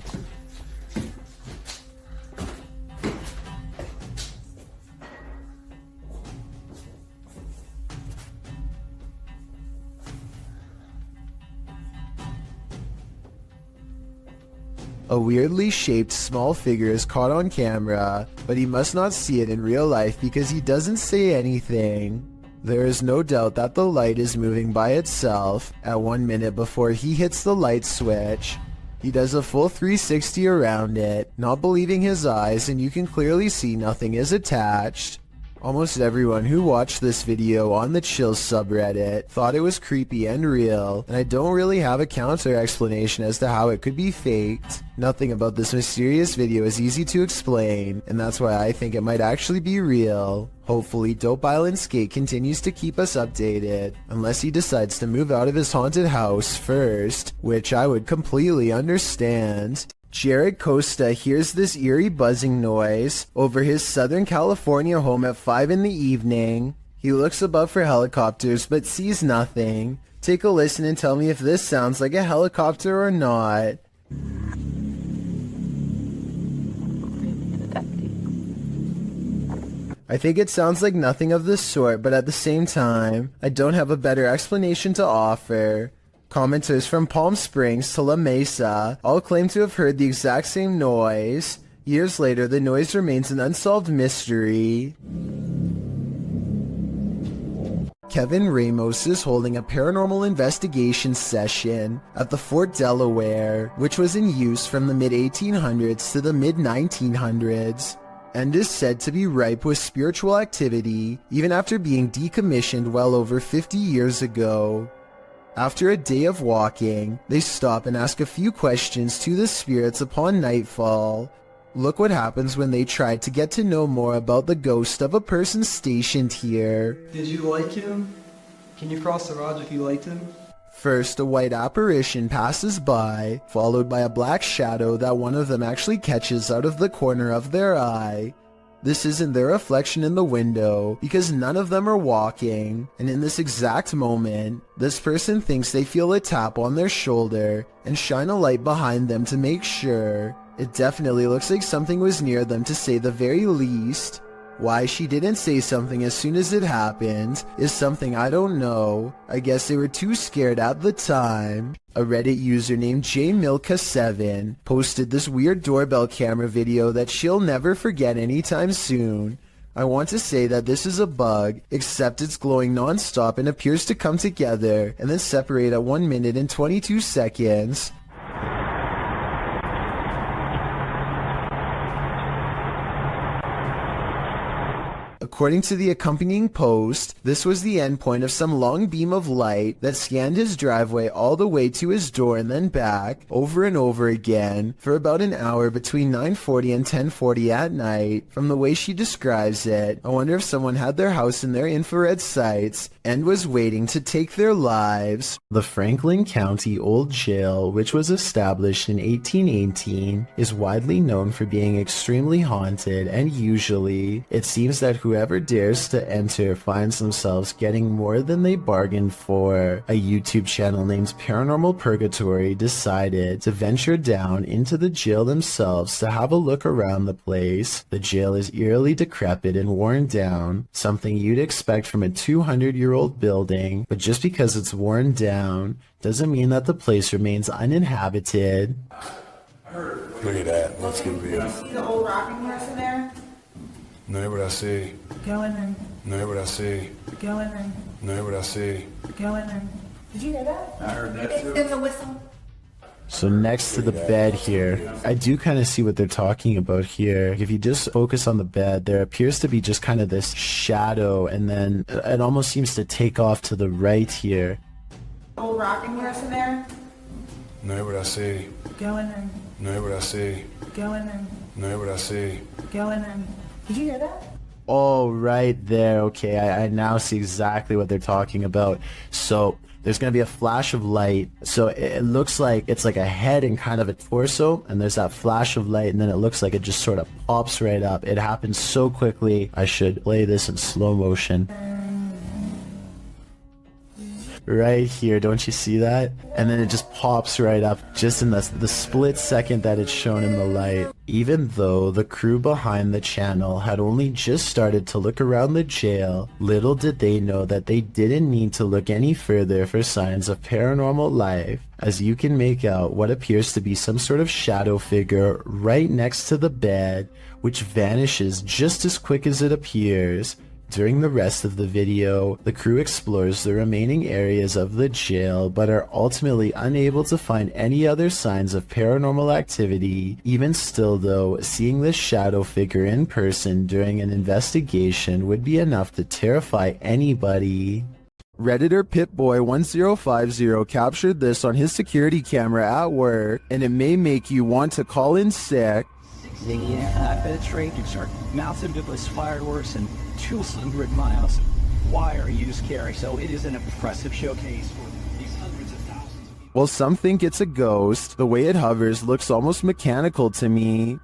A weirdly shaped small figure is caught on camera, but he must not see it in real life because he doesn't say anything. There is no doubt that the light is moving by itself at 1 minute before he hits the light switch. He does a full 360 around it, not believing his eyes, and you can clearly see nothing is attached. Almost everyone who watched this video on the Chills subreddit thought it was creepy and real, and I don't really have a counter explanation as to how it could be faked. Nothing about this mysterious video is easy to explain, and that's why I think it might actually be real. Hopefully Dope Island Skate continues to keep us updated, unless he decides to move out of his haunted house first, which I would completely understand. Jared Costa hears this eerie buzzing noise over his Southern California home at 5 in the evening. He looks above for helicopters but sees nothing. Take a listen and tell me if this sounds like a helicopter or not. I think it sounds like nothing of the sort, but at the same time, I don't have a better explanation to offer. Commenters from Palm Springs to La Mesa all claim to have heard the exact same noise. Years later, the noise remains an unsolved mystery. Kevin Ramos is holding a paranormal investigation session at the Fort Delaware, which was in use from the mid-1800s to the mid-1900s, and is said to be ripe with spiritual activity even after being decommissioned well over 50 years ago. After a day of walking, they stop and ask a few questions to the spirits upon nightfall. Look what happens when they try to get to know more about the ghost of a person stationed here. Did you like him? Can you cross the rods if you liked him? First, a white apparition passes by, followed by a black shadow that one of them actually catches out of the corner of their eye. This isn't their reflection in the window, because none of them are walking, and in this exact moment, this person thinks they feel a tap on their shoulder and shine a light behind them to make sure. It definitely looks like something was near them to say the very least. Why she didn't say something as soon as it happened is something I don't know. I guess they were too scared at the time. A Reddit user named jmilka7 posted this weird doorbell camera video that she'll never forget anytime soon. I want to say that this is a bug, except it's glowing non-stop and appears to come together and then separate at 1 minute and 22 seconds. According to the accompanying post, this was the endpoint of some long beam of light that scanned his driveway all the way to his door and then back, over and over again, for about an hour between 9:40 and 10:40 at night. From the way she describes it, I wonder if someone had their house in their infrared sights and was waiting to take their lives. The Franklin County Old Jail, which was established in 1818, is widely known for being extremely haunted, and usually, it seems that whoever dares to enter finds themselves getting more than they bargained for. A YouTube channel named Paranormal Purgatory decided to venture down into the jail themselves to have a look around the place. The jail is eerily decrepit and worn down, something you'd expect from a 200-year-old building, but just because it's worn down doesn't mean that the place remains uninhabited. Look at that. Let's get real. See the old rocking horse in there? No, what I see. Go in there. No, what I see. Go in there. No, what I see. Go in there. Did you hear that? I heard that too. There's a whistle. So next to the bed here, I do kind of see what they're talking about here. If you just focus on the bed, there appears to be just kind of this shadow, and then it almost seems to take off to the right here. Old rocking horse in there? No, what I see. Go in there. No, what I see. Go in there. No, what I see. Go in there. Did you hear that? Oh, right there. Okay, I now see exactly what they're talking about. So there's going to be a flash of light. So it looks like it's like a head and kind of a torso, and there's that flash of light, and then it looks like it just sort of pops right up. It happens so quickly. I should play this in slow motion. Right here, don't you see that? And then it just pops right up just in the split second that it's shown in the light. Even though the crew behind the channel had only just started to look around the jail, little did they know that they didn't need to look any further for signs of paranormal life, as you can make out what appears to be some sort of shadow figure right next to the bed, which vanishes just as quick as it appears. During the rest of the video, the crew explores the remaining areas of the jail, but are ultimately unable to find any other signs of paranormal activity. Even still though, seeing this shadow figure in person during an investigation would be enough to terrify anybody. Redditor Pitboy1050 captured this on his security camera at work, and it may make you want to call in sick. Yeah, I bet it's ranges are mountain bibless fireworks and 200 miles. Why are you scary? So it is an impressive showcase for these hundreds of thousands of people. Well, some think it's a ghost. The way it hovers looks almost mechanical to me.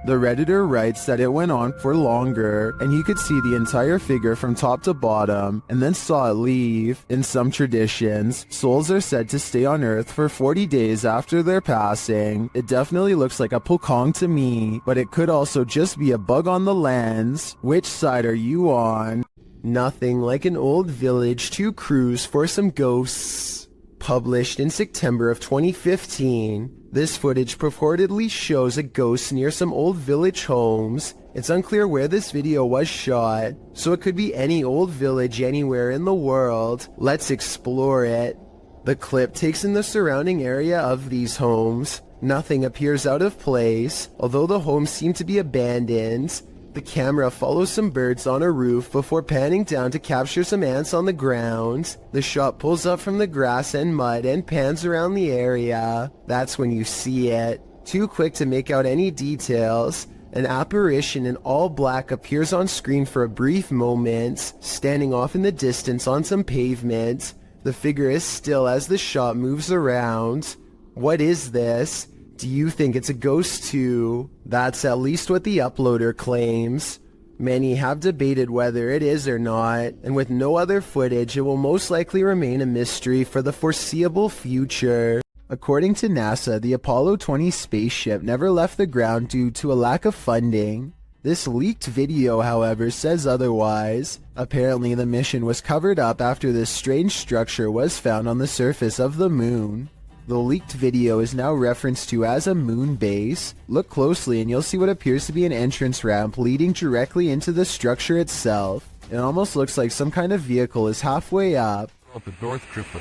The Redditor writes that it went on for longer, and you could see the entire figure from top to bottom, and then saw it leave. In some traditions, souls are said to stay on Earth for 40 days after their passing. It definitely looks like a pokong to me, but it could also just be a bug on the lens. Which side are you on? Nothing like an old village to cruise for some ghosts. Published in September of 2015. This footage purportedly shows a ghost near some old village homes. It's unclear where this video was shot, so it could be any old village anywhere in the world. Let's explore it. The clip takes in the surrounding area of these homes. Nothing appears out of place, although the homes seem to be abandoned. The camera follows some birds on a roof before panning down to capture some ants on the ground. The shot pulls up from the grass and mud and pans around the area. That's when you see it. Too quick to make out any details. An apparition in all black appears on screen for a brief moment, standing off in the distance on some pavement. The figure is still as the shot moves around. What is this? Do you think it's a ghost too? That's at least what the uploader claims. Many have debated whether it is or not, and with no other footage, it will most likely remain a mystery for the foreseeable future. According to NASA, the Apollo 20 spaceship never left the ground due to a lack of funding. This leaked video, however, says otherwise. Apparently the mission was covered up after this strange structure was found on the surface of the moon. The leaked video is now referenced to as a moon base. Look closely and you'll see what appears to be an entrance ramp leading directly into the structure itself. It almost looks like some kind of vehicle is halfway up. The door stripper.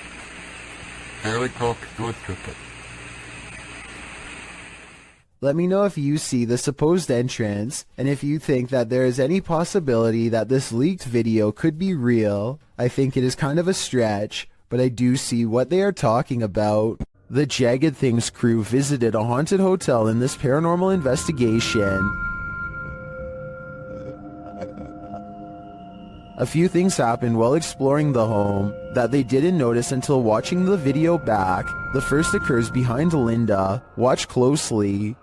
Fairly cocked door stripper. Let me know if you see the supposed entrance, and if you think that there is any possibility that this leaked video could be real. I think it is kind of a stretch, but I do see what they are talking about. The Jagged Things crew visited a haunted hotel in this paranormal investigation. A few things happened while exploring the home that they didn't notice until watching the video back. The first occurs behind Linda. Watch closely.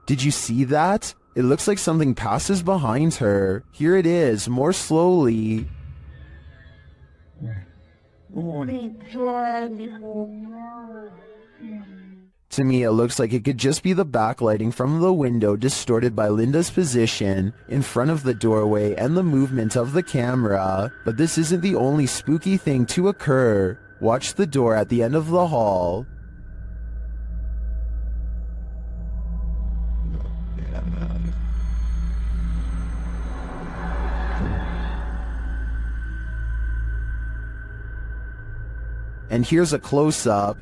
Did you see that? It looks like something passes behind her. Here it is, more slowly. To me, it looks like it could just be the backlighting from the window distorted by Linda's position in front of the doorway and the movement of the camera. But this isn't the only spooky thing to occur. Watch the door at the end of the hall. And here's a close-up.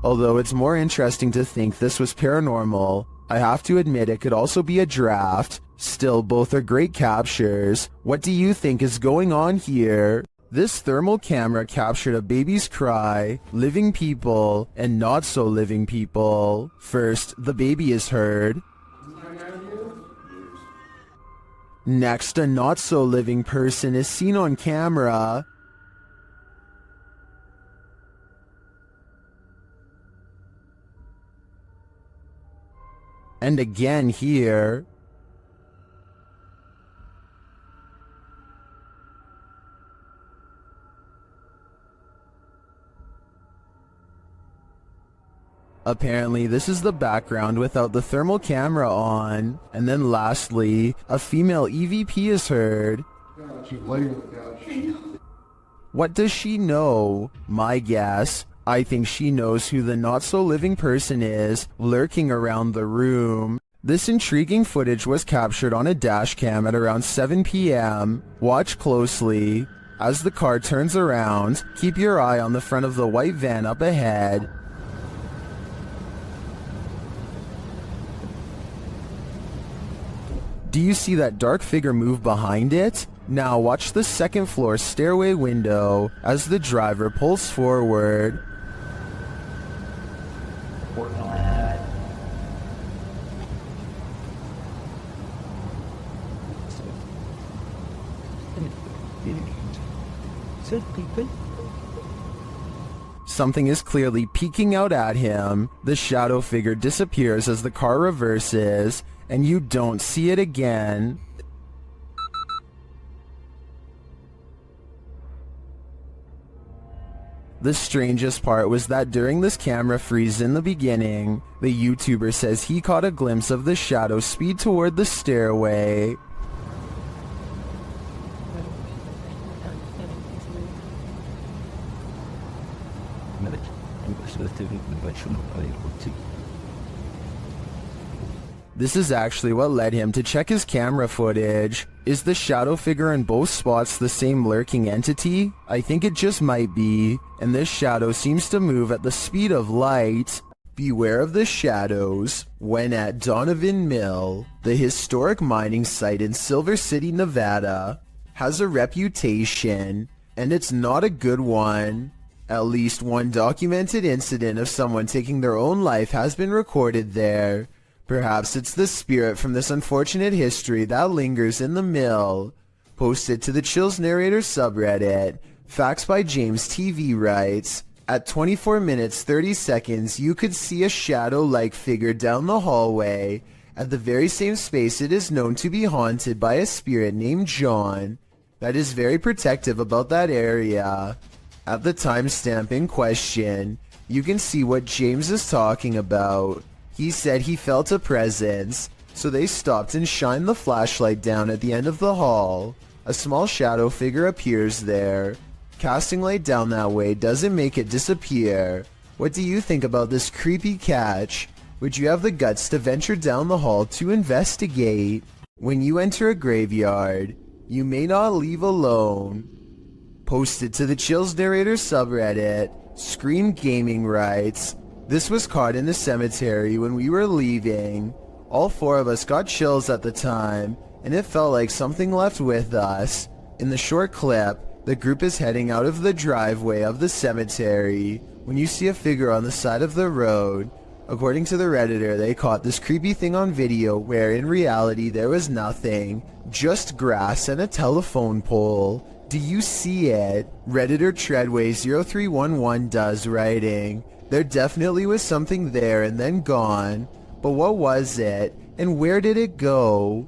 Although it's more interesting to think this was paranormal, I have to admit it could also be a draft. Still, both are great captures. What do you think is going on here? This thermal camera captured a baby's cry, living people, and not so living people. First, the baby is heard. Next, a not so living person is seen on camera. And again here. Apparently, this is the background without the thermal camera on. And then lastly, a female EVP is heard. What does she know? My guess, I think she knows who the not-so-living person is lurking around the room. This intriguing footage was captured on a dash cam at around 7 p.m. Watch closely. As the car turns around, keep your eye on the front of the white van up ahead. Do you see that dark figure move behind it? Now watch the second floor stairway window as the driver pulls forward. Something is clearly peeking out at him. The shadow figure disappears as the car reverses, and you don't see it again. The strangest part was that during this camera freeze in the beginning, the YouTuber says he caught a glimpse of the shadow speed toward the stairway. This is actually what led him to check his camera footage. Is the shadow figure in both spots the same lurking entity? I think it just might be, and this shadow seems to move at the speed of light. Beware of the shadows when at Donovan Mill. The historic mining site in Silver City, Nevada, has a reputation, and it's not a good one. At least one documented incident of someone taking their own life has been recorded there. Perhaps it's the spirit from this unfortunate history that lingers in the mill. Posted to the Chills Narrator subreddit, Facts by James TV writes, at 24 minutes 30 seconds you could see a shadow-like figure down the hallway, At the very same space, it is known to be haunted by a spirit named John that is very protective about that area. At the timestamp in question, you can see what James is talking about. He said he felt a presence, so they stopped and shined the flashlight down at the end of the hall. A small shadow figure appears there. Casting light down that way doesn't make it disappear. What do you think about this creepy catch? Would you have the guts to venture down the hall to investigate? When you enter a graveyard, you may not leave alone. Posted to the Chills Narrator subreddit, Scream Gaming writes, "This was caught in a cemetery when we were leaving. All four of us got chills at the time, and it felt like something left with us. In the short clip, the group is heading out of the driveway of the cemetery when you see a figure on the side of the road. According to the Redditor, they caught this creepy thing on video where in reality there was nothing, just grass and a telephone pole. Do you see it?" Redditor Treadway0311 does, writing, "There definitely was something there and then gone. But what was it? And where did it go?"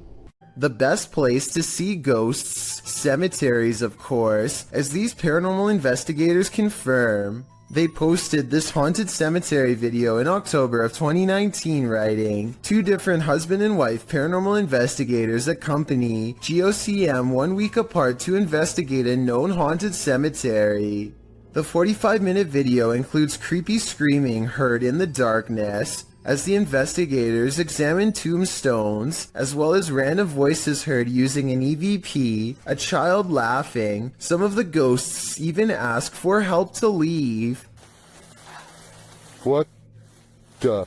The best place to see ghosts, cemeteries of course, as these paranormal investigators confirm. They posted this haunted cemetery video in October of 2019, writing, "Two different husband and wife paranormal investigators accompany GOCM 1 week apart to investigate a known haunted cemetery." The 45-minute video includes creepy screaming heard in the darkness as the investigators examine tombstones, as well as random voices heard using an EVP, a child laughing. Some of the ghosts even ask for help to leave. What the?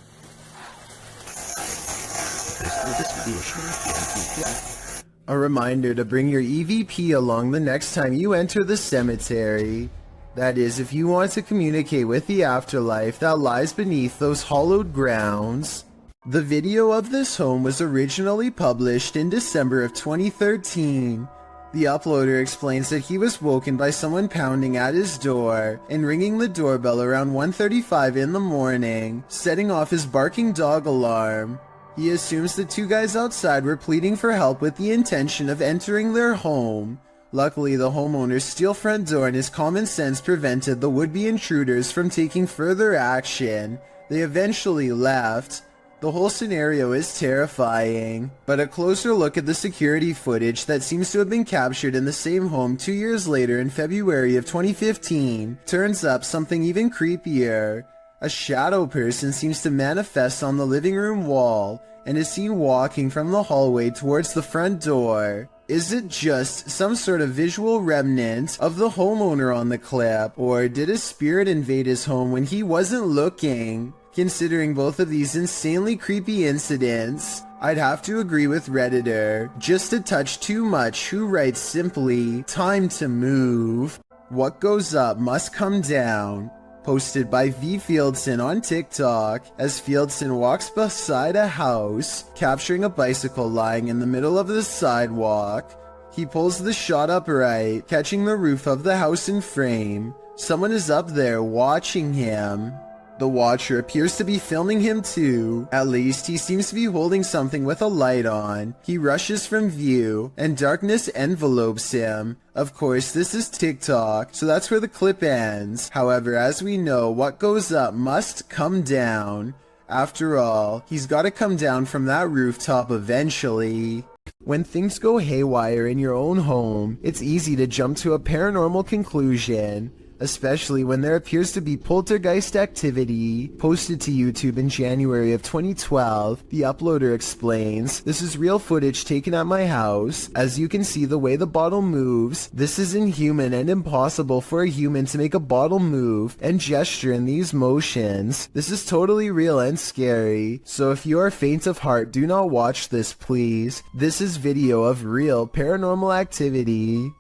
A reminder to bring your EVP along the next time you enter the cemetery. That is, if you want to communicate with the afterlife that lies beneath those hollowed grounds. The video of this home was originally published in December of 2013. The uploader explains that he was woken by someone pounding at his door and ringing the doorbell around 1:35 in the morning, setting off his barking dog alarm. He assumes the two guys outside were pleading for help with the intention of entering their home. Luckily, the homeowner's steel front door and his common sense prevented the would-be intruders from taking further action. They eventually left. The whole scenario is terrifying, but a closer look at the security footage that seems to have been captured in the same home 2 years later in February of 2015 turns up something even creepier. A shadow person seems to manifest on the living room wall and is seen walking from the hallway towards the front door. Is it just some sort of visual remnant of the homeowner on the clip, or did a spirit invade his home when he wasn't looking? Considering both of these insanely creepy incidents, I'd have to agree with Redditor, just a touch too much, who writes simply, "Time to move. What goes up must come down." Posted by V. Fieldson on TikTok, as Fieldson walks beside a house, capturing a bicycle lying in the middle of the sidewalk. He pulls the shot upright, catching the roof of the house in frame. Someone is up there watching him. The watcher appears to be filming him too. At least he seems to be holding something with a light on. He rushes from view, and darkness envelopes him. Of course, this is TikTok, so that's where the clip ends. However, as we know, what goes up must come down. After all, he's gotta come down from that rooftop eventually. When things go haywire in your own home, it's easy to jump to a paranormal conclusion, especially when there appears to be poltergeist activity. Posted to YouTube in January of 2012, the uploader explains, "This is real footage taken at my house. As you can see the way the bottle moves, this is inhuman and impossible for a human to make a bottle move and gesture in these motions. This is totally real and scary. So if you are faint of heart, do not watch this please. This is video of real paranormal activity."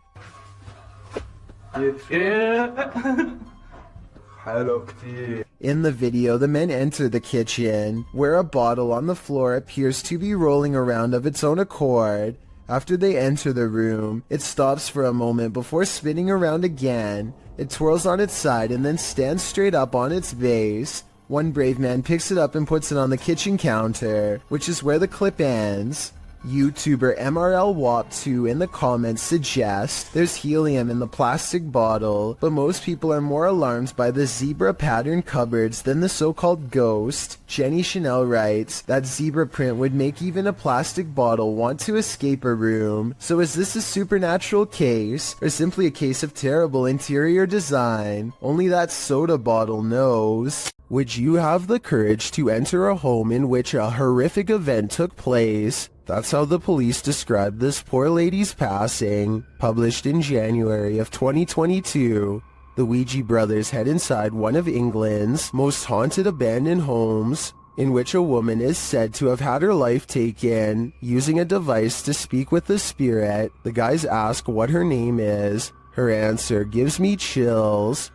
In the video, the men enter the kitchen, where a bottle on the floor appears to be rolling around of its own accord. After they enter the room, it stops for a moment before spinning around again. It twirls on its side and then stands straight up on its base. One brave man picks it up and puts it on the kitchen counter, which is where the clip ends. YouTuber MRLWAP2 in the comments suggests there's helium in the plastic bottle, but most people are more alarmed by the zebra pattern cupboards than the so-called ghost. Jenny Chanel writes that zebra print would make even a plastic bottle want to escape a room. So is this a supernatural case, or simply a case of terrible interior design? Only that soda bottle knows. Would you have the courage to enter a home in which a horrific event took place? That's how the police described this poor lady's passing. Published in January of 2022, the Ouija brothers head inside one of England's most haunted abandoned homes, in which a woman is said to have had her life taken using a device to speak with the spirit. The guys ask what her name is. Her answer gives me chills.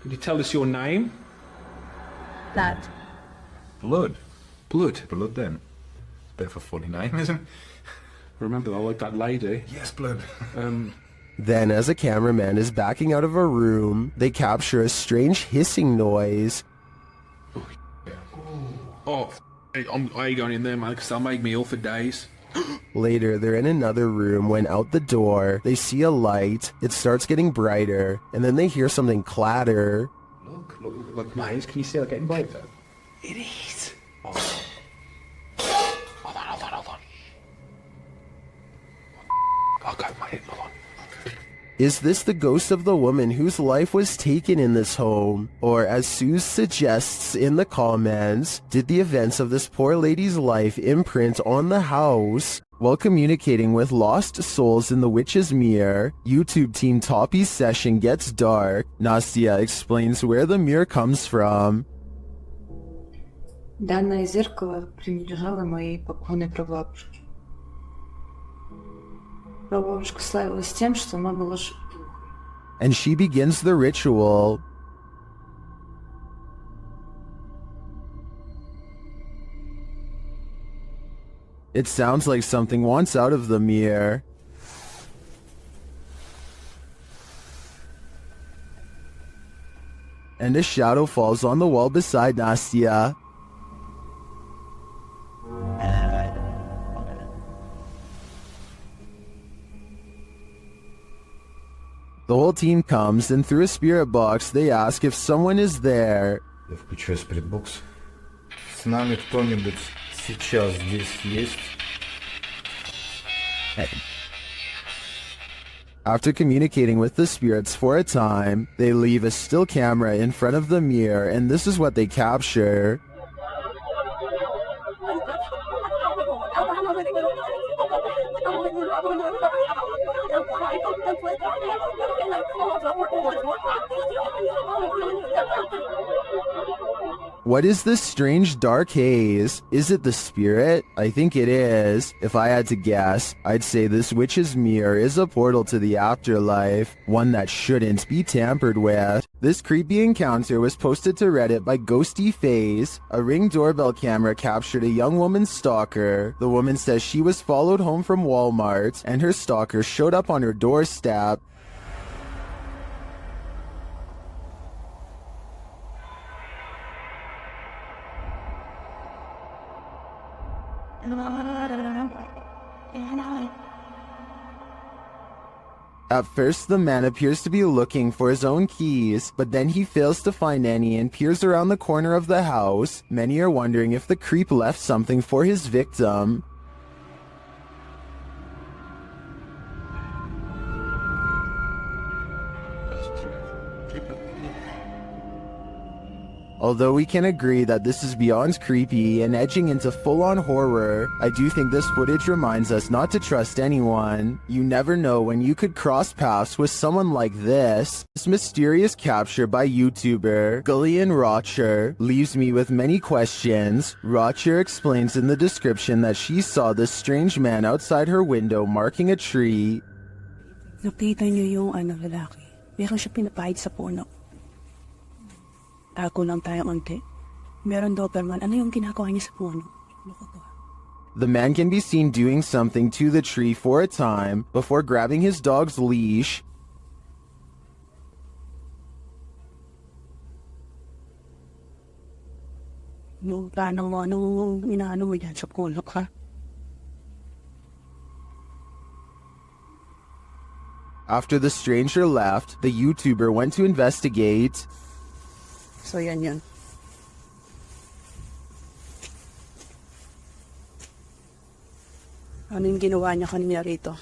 Could you tell us your name? Blood. Blood. Blood. Blood then. Bit of a funny name, isn't it? Remember, I like that lady. Yes, blood. Then, as a cameraman is backing out of a room, they capture a strange hissing noise. I ain't going in there, mate, because they'll make me ill for days. Later, they're in another room when out the door, they see a light. It starts getting brighter, and then they hear something clatter. Look, mate, can you see it getting brighter? It is. Hold on. Okay, mate, hold on. Is this the ghost of the woman whose life was taken in this home? Or, as Suze suggests in the comments, did the events of this poor lady's life imprint on the house? While communicating with lost souls in the witch's mirror, YouTube team Toppy's session gets dark. Nastia explains where the mirror comes from. Данное зеркало принадлежало моей покойной прабабушке. Прабабушка славилась тем, что она была... And she begins the ritual. It sounds like something wants out of the mirror. And a shadow falls on the wall beside Nastia. The whole team comes, and through a spirit box, they ask if someone is there. Я включаю спиритбокс. С нами кто-нибудь сейчас здесь есть? After communicating with the spirits for a time, they leave a still camera in front of the mirror, and this is what they capture. What is this strange dark haze? Is it the spirit? I think it is. If I had to guess, I'd say this witch's mirror is a portal to the afterlife, one that shouldn't be tampered with. This creepy encounter was posted to Reddit by Ghosty Phase. A Ring doorbell camera captured a young woman's stalker. The woman says she was followed home from Walmart, and her stalker showed up on her doorstep. At first, the man appears to be looking for his own keys, but then he fails to find any and peers around the corner of the house. Many are wondering if the creep left something for his victim. Although we can agree that this is beyond creepy and edging into full-on horror, I do think this footage reminds us not to trust anyone. You never know when you could cross paths with someone like this. This mysterious capture by YouTuber Gillian Rocher leaves me with many questions. Rocher explains in the description that she saw this strange man outside her window marking a tree. Nakita niyo yung lalaki. Meron siya pinapahid sa puno. Tago lang tayo konti. Meron Doberman. Ano yung ginagawa niya sa puno? The man can be seen doing something to the tree for a time before grabbing his dog's leash. Yung plano mo, anong inaano mo yan sa puno ka? After the stranger left, the YouTuber went to investigate. So yan yan. Ano yung ginawa niya kanina rito?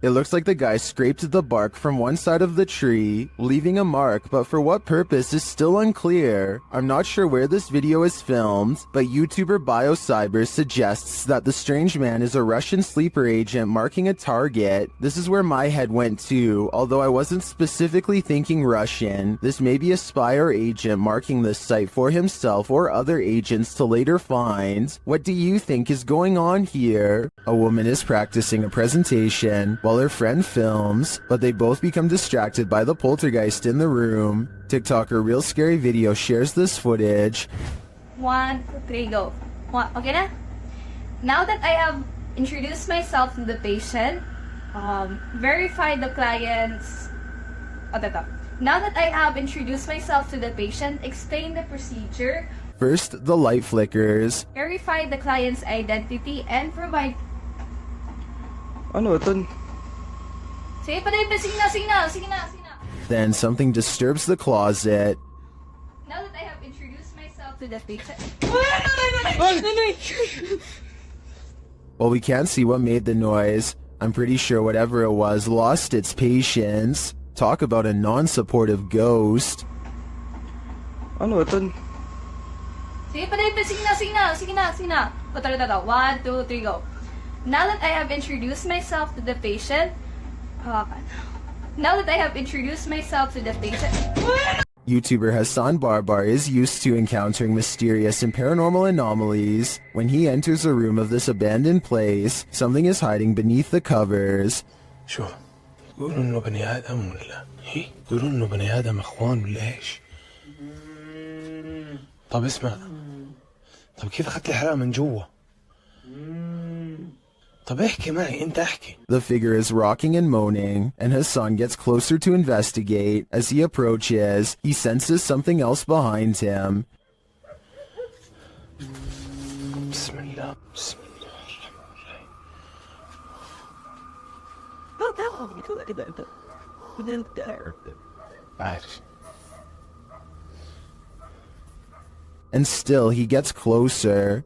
It looks like the guy scraped the bark from one side of the tree, leaving a mark, but for what purpose is still unclear. I'm not sure where this video is filmed, but YouTuber BioCyber suggests that the strange man is a Russian sleeper agent marking a target. This is where my head went to, although I wasn't specifically thinking Russian. This may be a spy or agent marking this site for himself or other agents to later find. What do you think is going on here? A woman is practicing a presentation while her friend films, but they both become distracted by the poltergeist in the room. TikToker Real Scary Video shares this footage. 1, 2, 3, go. Okay na? Now that I have introduced myself to the patient, verified the client's... Now that I have introduced myself to the patient, explain the procedure. First, the light flickers. Verify the client's identity and provide... Ano ito? Sige pa din, sige na. Then something disturbs the closet. Now that I have introduced myself to the patient... While we can't see what made the noise, I'm pretty sure whatever it was lost its patience. Talk about a non-supportive ghost. Ano ito? Sige pa din, sige na. 1, 2, 3, go. Now that I have introduced myself to the patient... Now that I have introduced myself to the patient... YouTuber Hassan Barbar is used to encountering mysterious and paranormal anomalies. When he enters a room of this abandoned place, something is hiding beneath the covers. شو يقولوا انه بني ادم ولا ايه؟ يقولوا انه بني ادم اخوان ولا ايش؟ طب اسمع، طب كيف اخذت الحرام من جوا؟ طب احكي معي، انت احكي. The figure is rocking and moaning, and Hassan gets closer to investigate. As he approaches, he senses something else behind him. بسم الله بسم الله. And still he gets closer.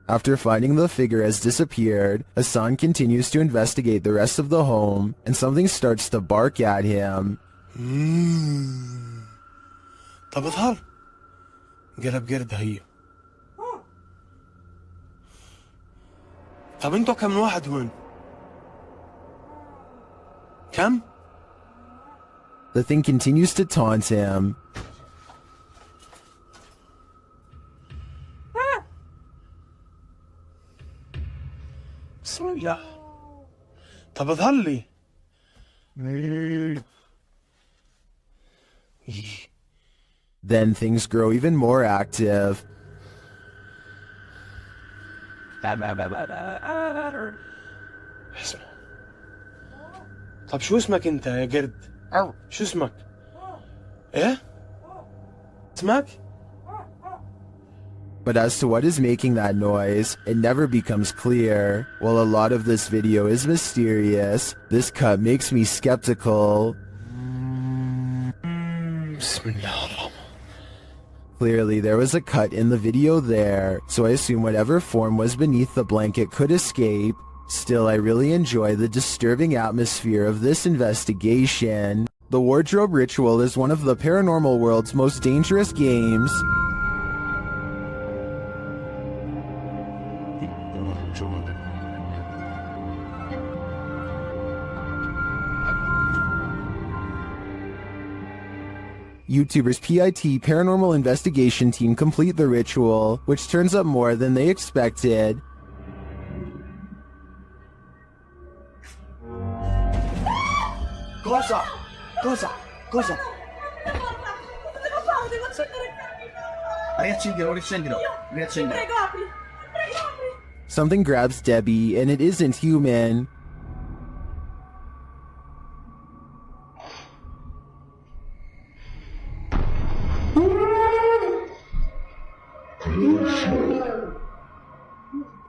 After finding the figure has disappeared, Hassan continues to investigate the rest of the home, and something starts to bark at him. طب اظهر قلب قردة هي. طب انتوا كم واحد هون؟ كم؟ The thing continues to taunt him. بسم الله. طب اظهر لي. Then things grow even more active. اسمع. طب شو اسمك انت يا قرد؟ شو اسمك؟ ايه؟ اسمك؟ But as to what is making that noise, it never becomes clear. While a lot of this video is mysterious, this cut makes me skeptical. Clearly, there was a cut in the video there, so I assume whatever form was beneath the blanket could escape. Still, I really enjoy the disturbing atmosphere of this investigation. The wardrobe ritual is one of the paranormal world's most dangerous games. YouTuber's PIT paranormal investigation team complete the ritual, which turns up more than they expected. Close up! Cosa? Cosa? Riaccendilo. Something grabs Debbie, and it isn't human.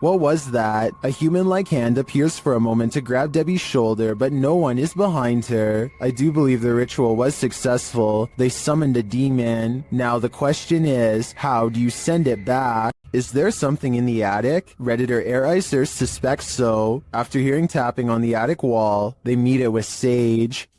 What was that? A human-like hand appears for a moment to grab Debbie's shoulder, but no one is behind her. I do believe the ritual was successful. They summoned a demon. Now the question is, how do you send it back? Is there something in the attic? Redditor Air Icer suspects so. After hearing tapping on the attic wall, they meet it with Sage.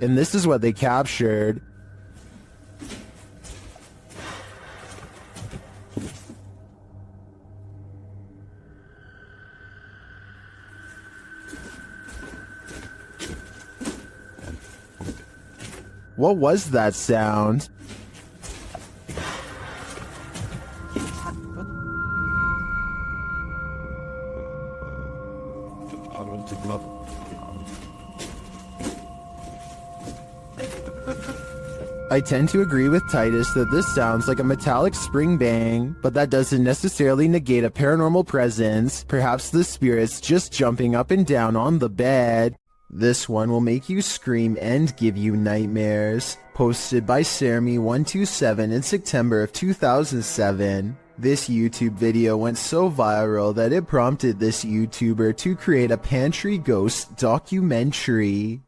And this is what they captured. What was that sound? I tend to agree with Titus that this sounds like a metallic spring bang, but that doesn't necessarily negate a paranormal presence. Perhaps the spirit's just jumping up and down on the bed. This one will make you scream and give you nightmares. Posted by Sermi127 in September of 2007. This YouTube video went so viral that it prompted this YouTuber to create a pantry ghost documentary.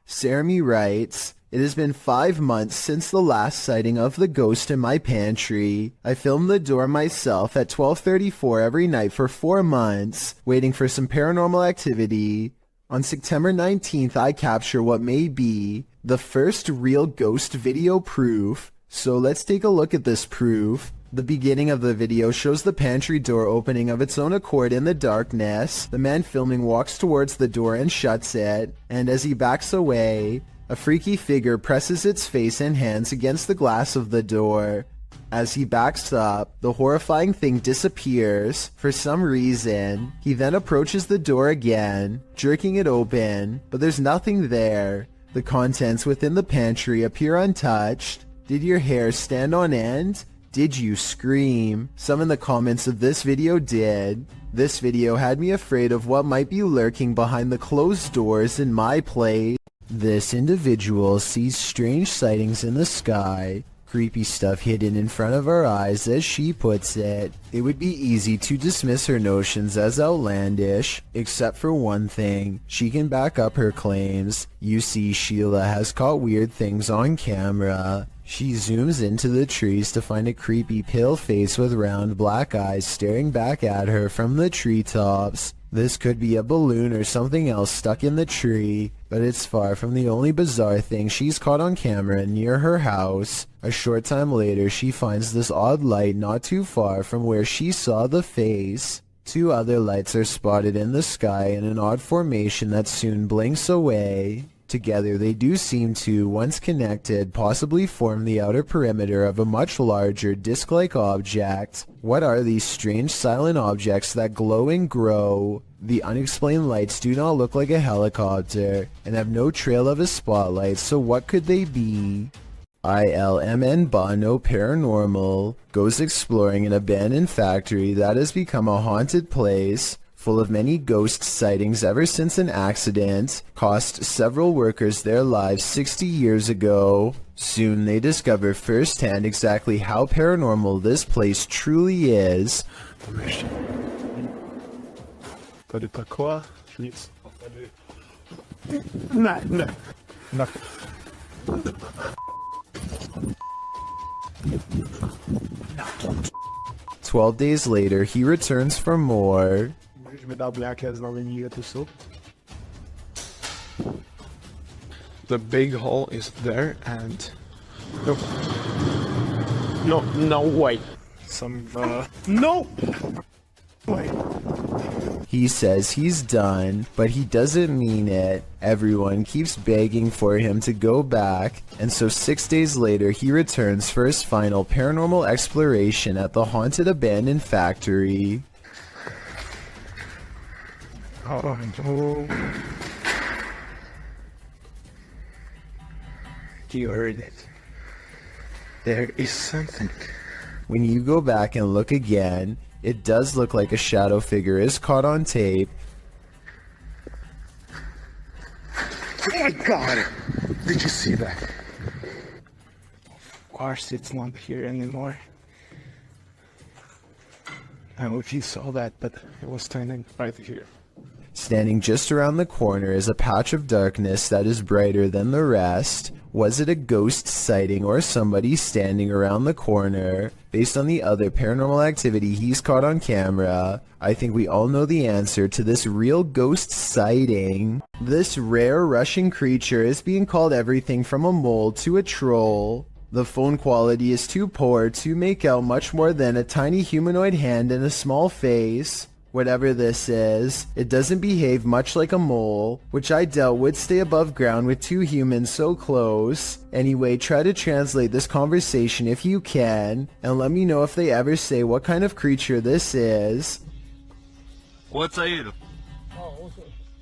Sermi writes, "It has been 5 months since the last sighting of the ghost in my pantry. I filmed the door myself at 12:34 every night for 4 months, waiting for some paranormal activity. On September 19th, I capture what may be the first real ghost video proof. So let's take a look at this proof. The beginning of the video shows the pantry door opening of its own accord in the darkness. The man filming walks towards the door and shuts it, and as he backs away, a freaky figure presses its face and hands against the glass of the door. As he backs up, the horrifying thing disappears for some reason. He then approaches the door again, jerking it open, but there's nothing there. The contents within the pantry appear untouched. Did your hair stand on end? Did you scream? Some in the comments of this video did. This video had me afraid of what might be lurking behind the closed doors in my place. This individual sees strange sightings in the sky. Creepy stuff hidden in front of our eyes, as she puts it. It would be easy to dismiss her notions as outlandish, except for one thing. She can back up her claims. You see, Sheila has caught weird things on camera. She zooms into the trees to find a creepy pale face with round black eyes staring back at her from the treetops. This could be a balloon or something else stuck in the tree, but it's far from the only bizarre thing she's caught on camera near her house. A short time later, she finds this odd light not too far from where she saw the face. 2 other lights are spotted in the sky in an odd formation that soon blinks away. Together, they do seem to, once connected, possibly form the outer perimeter of a much larger disc-like object. What are these strange silent objects that glow and grow? The unexplained lights do not look like a helicopter, and have no trail of a spotlight, so what could they be? ILMN Bono Paranormal goes exploring an abandoned factory that has become a haunted place, full of many ghost sightings ever since an accident cost several workers their lives 60 years ago. Soon they discover firsthand exactly how paranormal this place truly is. Tady taková, nic. Ne, ne. 12 days later, he returns for more. The big hole is there and... No, wait. Some, No! Wait. He says he's done, but he doesn't mean it. Everyone keeps begging for him to go back, and so 6 days later he returns for his final paranormal exploration at the haunted abandoned factory. Oh no. You heard it. There is something. When you go back and look again, it does look like a shadow figure is caught on tape. Oh my god! Did you see that? Of course it's not here anymore. I don't know if you saw that, but it was standing right here. Standing just around the corner is a patch of darkness that is brighter than the rest. Was it a ghost sighting or somebody standing around the corner? Based on the other paranormal activity he's caught on camera, I think we all know the answer to this real ghost sighting. This rare Russian creature is being called everything from a mole to a troll. The phone quality is too poor to make out much more than a tiny humanoid hand and a small face. Whatever this is, it doesn't behave much like a mole, which I doubt would stay above ground with two humans so close. Anyway, try to translate this conversation if you can, and let me know if they ever say what kind of creature this is. Quantos saíram?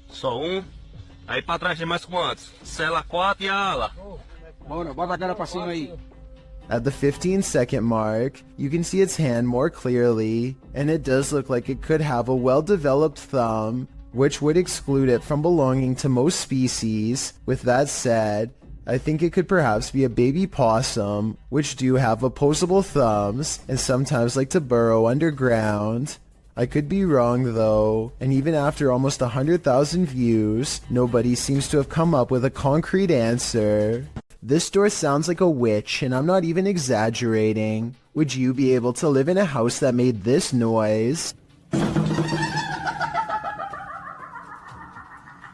Só Aí pra trás tem mais quantos? Cela 4 e a ala. Bora, bota a cara pra cima aí. At the 15-second mark, you can see its hand more clearly, and it does look like it could have a well-developed thumb, which would exclude it from belonging to most species. With that said, I think it could perhaps be a baby possum, which do have opposable thumbs, and sometimes like to burrow underground. I could be wrong though, and even after almost 100,000 views, nobody seems to have come up with a concrete answer. This door sounds like a witch, and I'm not even exaggerating. Would you be able to live in a house that made this noise?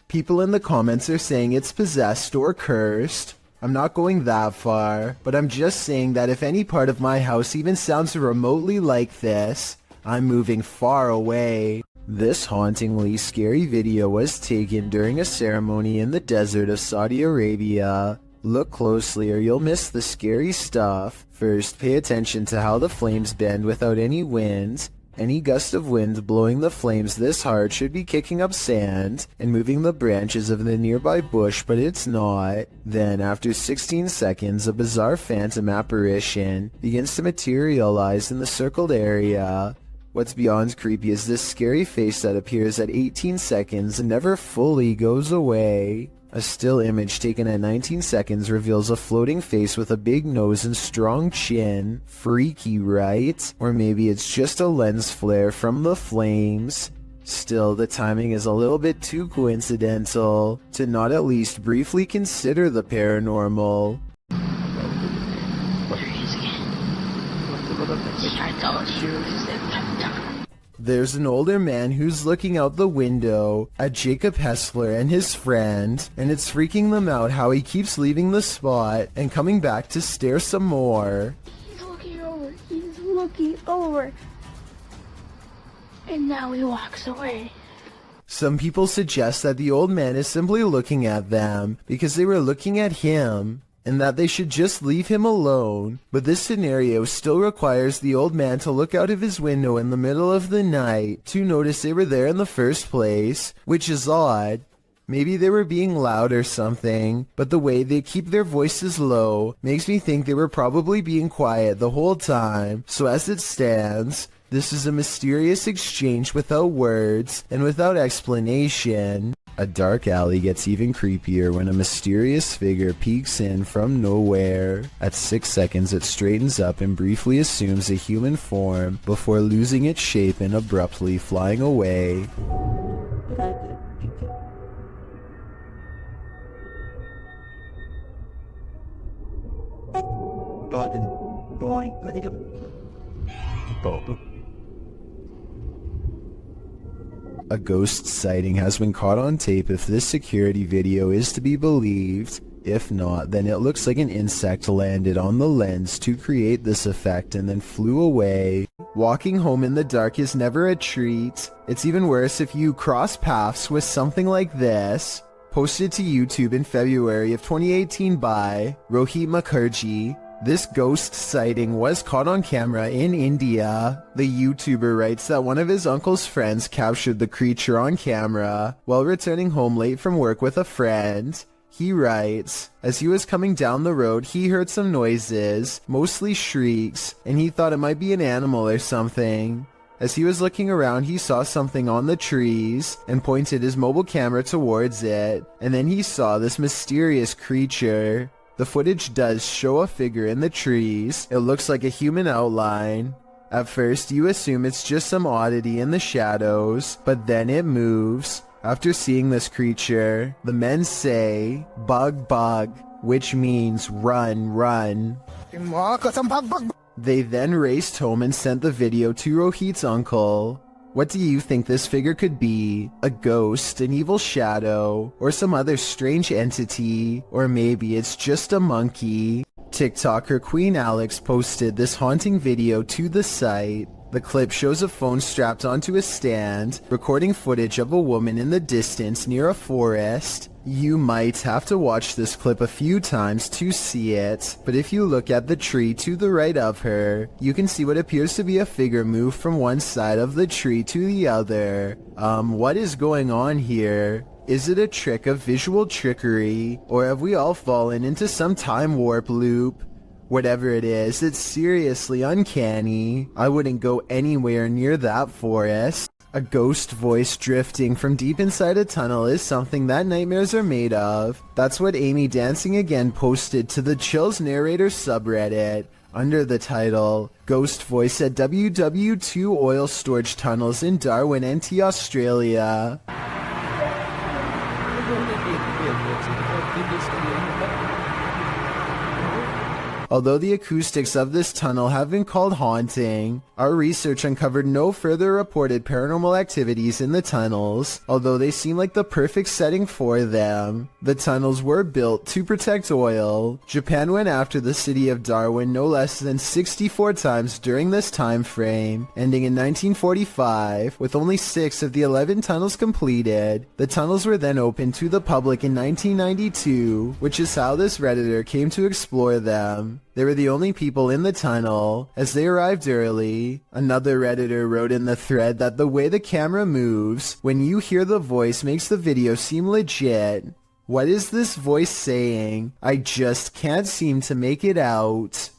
People in the comments are saying it's possessed or cursed. I'm not going that far, but I'm just saying that if any part of my house even sounds remotely like this, I'm moving far away. This hauntingly scary video was taken during a ceremony in the desert of Saudi Arabia. Look closely or you'll miss the scary stuff. First, pay attention to how the flames bend without any wind. Any gust of wind blowing the flames this hard should be kicking up sand and moving the branches of the nearby bush, but it's not. Then, after 16 seconds, a bizarre phantom apparition begins to materialize in the circled area. What's beyond creepy is this scary face that appears at 18 seconds and never fully goes away. A still image taken at 19 seconds reveals a floating face with a big nose and strong chin. Freaky, right? Or maybe it's just a lens flare from the flames. Still, the timing is a little bit too coincidental to not at least briefly consider the paranormal. There's an older man who's looking out the window at Jacob Hessler and his friend, and it's freaking them out how he keeps leaving the spot and coming back to stare some more. He's looking over. He's looking over. And now he walks away. Some people suggest that the old man is simply looking at them because they were looking at him, and that they should just leave him alone, but this scenario still requires the old man to look out of his window in the middle of the night to notice they were there in the first place, which is odd. Maybe they were being loud or something, but the way they keep their voices low makes me think they were probably being quiet the whole time. So as it stands, this is a mysterious exchange without words and without explanation. A dark alley gets even creepier when a mysterious figure peeks in from nowhere. At 6 seconds, it straightens up and briefly assumes a human form before losing its shape and abruptly flying away. A ghost sighting has been caught on tape if this security video is to be believed. If not, then it looks like an insect landed on the lens to create this effect and then flew away. Walking home in the dark is never a treat. It's even worse if you cross paths with something like this. Posted to YouTube in February of 2018 by Rohit Mukherjee. This ghost sighting was caught on camera in India. The YouTuber writes that one of his uncle's friends captured the creature on camera while returning home late from work with a friend. He writes, as he was coming down the road, he heard some noises, mostly shrieks, and he thought it might be an animal or something. As he was looking around, he saw something on the trees and pointed his mobile camera towards it, and then he saw this mysterious creature. The footage does show a figure in the trees. It looks like a human outline. At first, you assume it's just some oddity in the shadows, but then it moves. After seeing this creature, the men say, "Bug, bug," which means run, run. They then raced home and sent the video to Rohit's uncle. What do you think this figure could be? A ghost, an evil shadow, or some other strange entity? Or maybe it's just a monkey? TikToker Queen Alex posted this haunting video to the site. The clip shows a phone strapped onto a stand, recording footage of a woman in the distance near a forest. You might have to watch this clip a few times to see it, but if you look at the tree to the right of her, you can see what appears to be a figure move from one side of the tree to the other. What is going on here? Is it a trick of visual trickery, or have we all fallen into some time warp loop? Whatever it is, it's seriously uncanny. I wouldn't go anywhere near that forest. A ghost voice drifting from deep inside a tunnel is something that nightmares are made of. That's what Amy Dancing Again posted to the Chills Narrator subreddit under the title, Ghost Voice at WW2 Oil Storage Tunnels in Darwin, NT, Australia. Although the acoustics of this tunnel have been called haunting, our research uncovered no further reported paranormal activities in the tunnels, although they seem like the perfect setting for them. The tunnels were built to protect oil. Japan went after the city of Darwin no less than 64 times during this time frame, ending in 1945, with only 6 of the 11 tunnels completed. The tunnels were then opened to the public in 1992, which is how this Redditor came to explore them. They were the only people in the tunnel, as they arrived early. Another Redditor wrote in the thread that the way the camera moves when you hear the voice makes the video seem legit. What is this voice saying? I just can't seem to make it out.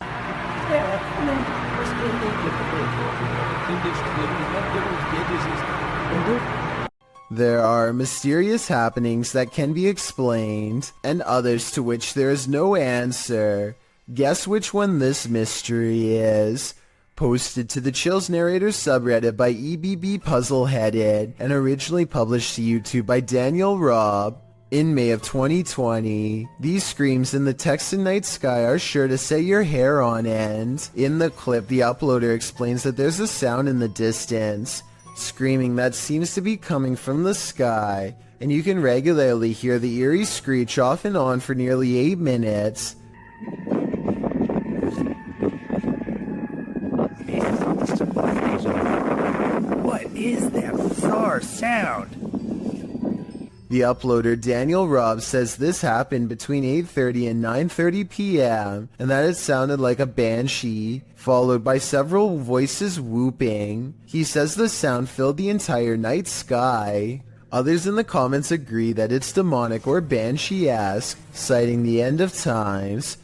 There are mysterious happenings that can be explained, and others to which there is no answer. Guess which one this mystery is? Posted to the Chills Narrator subreddit by EBB Puzzleheaded and originally published to YouTube by Daniel Robb in May of 2020. These screams in the Texan night sky are sure to set your hair on end. In the clip, the uploader explains that there's a sound in the distance, screaming that seems to be coming from the sky, and you can regularly hear the eerie screech off and on for nearly 8 minutes. What is that bizarre sound? The uploader Daniel Robb says this happened between 8:30 and 9:30 p.m. and that it sounded like a banshee, followed by several voices whooping. He says the sound filled the entire night sky. Others in the comments agree that it's demonic or banshee-esque, citing the end of times.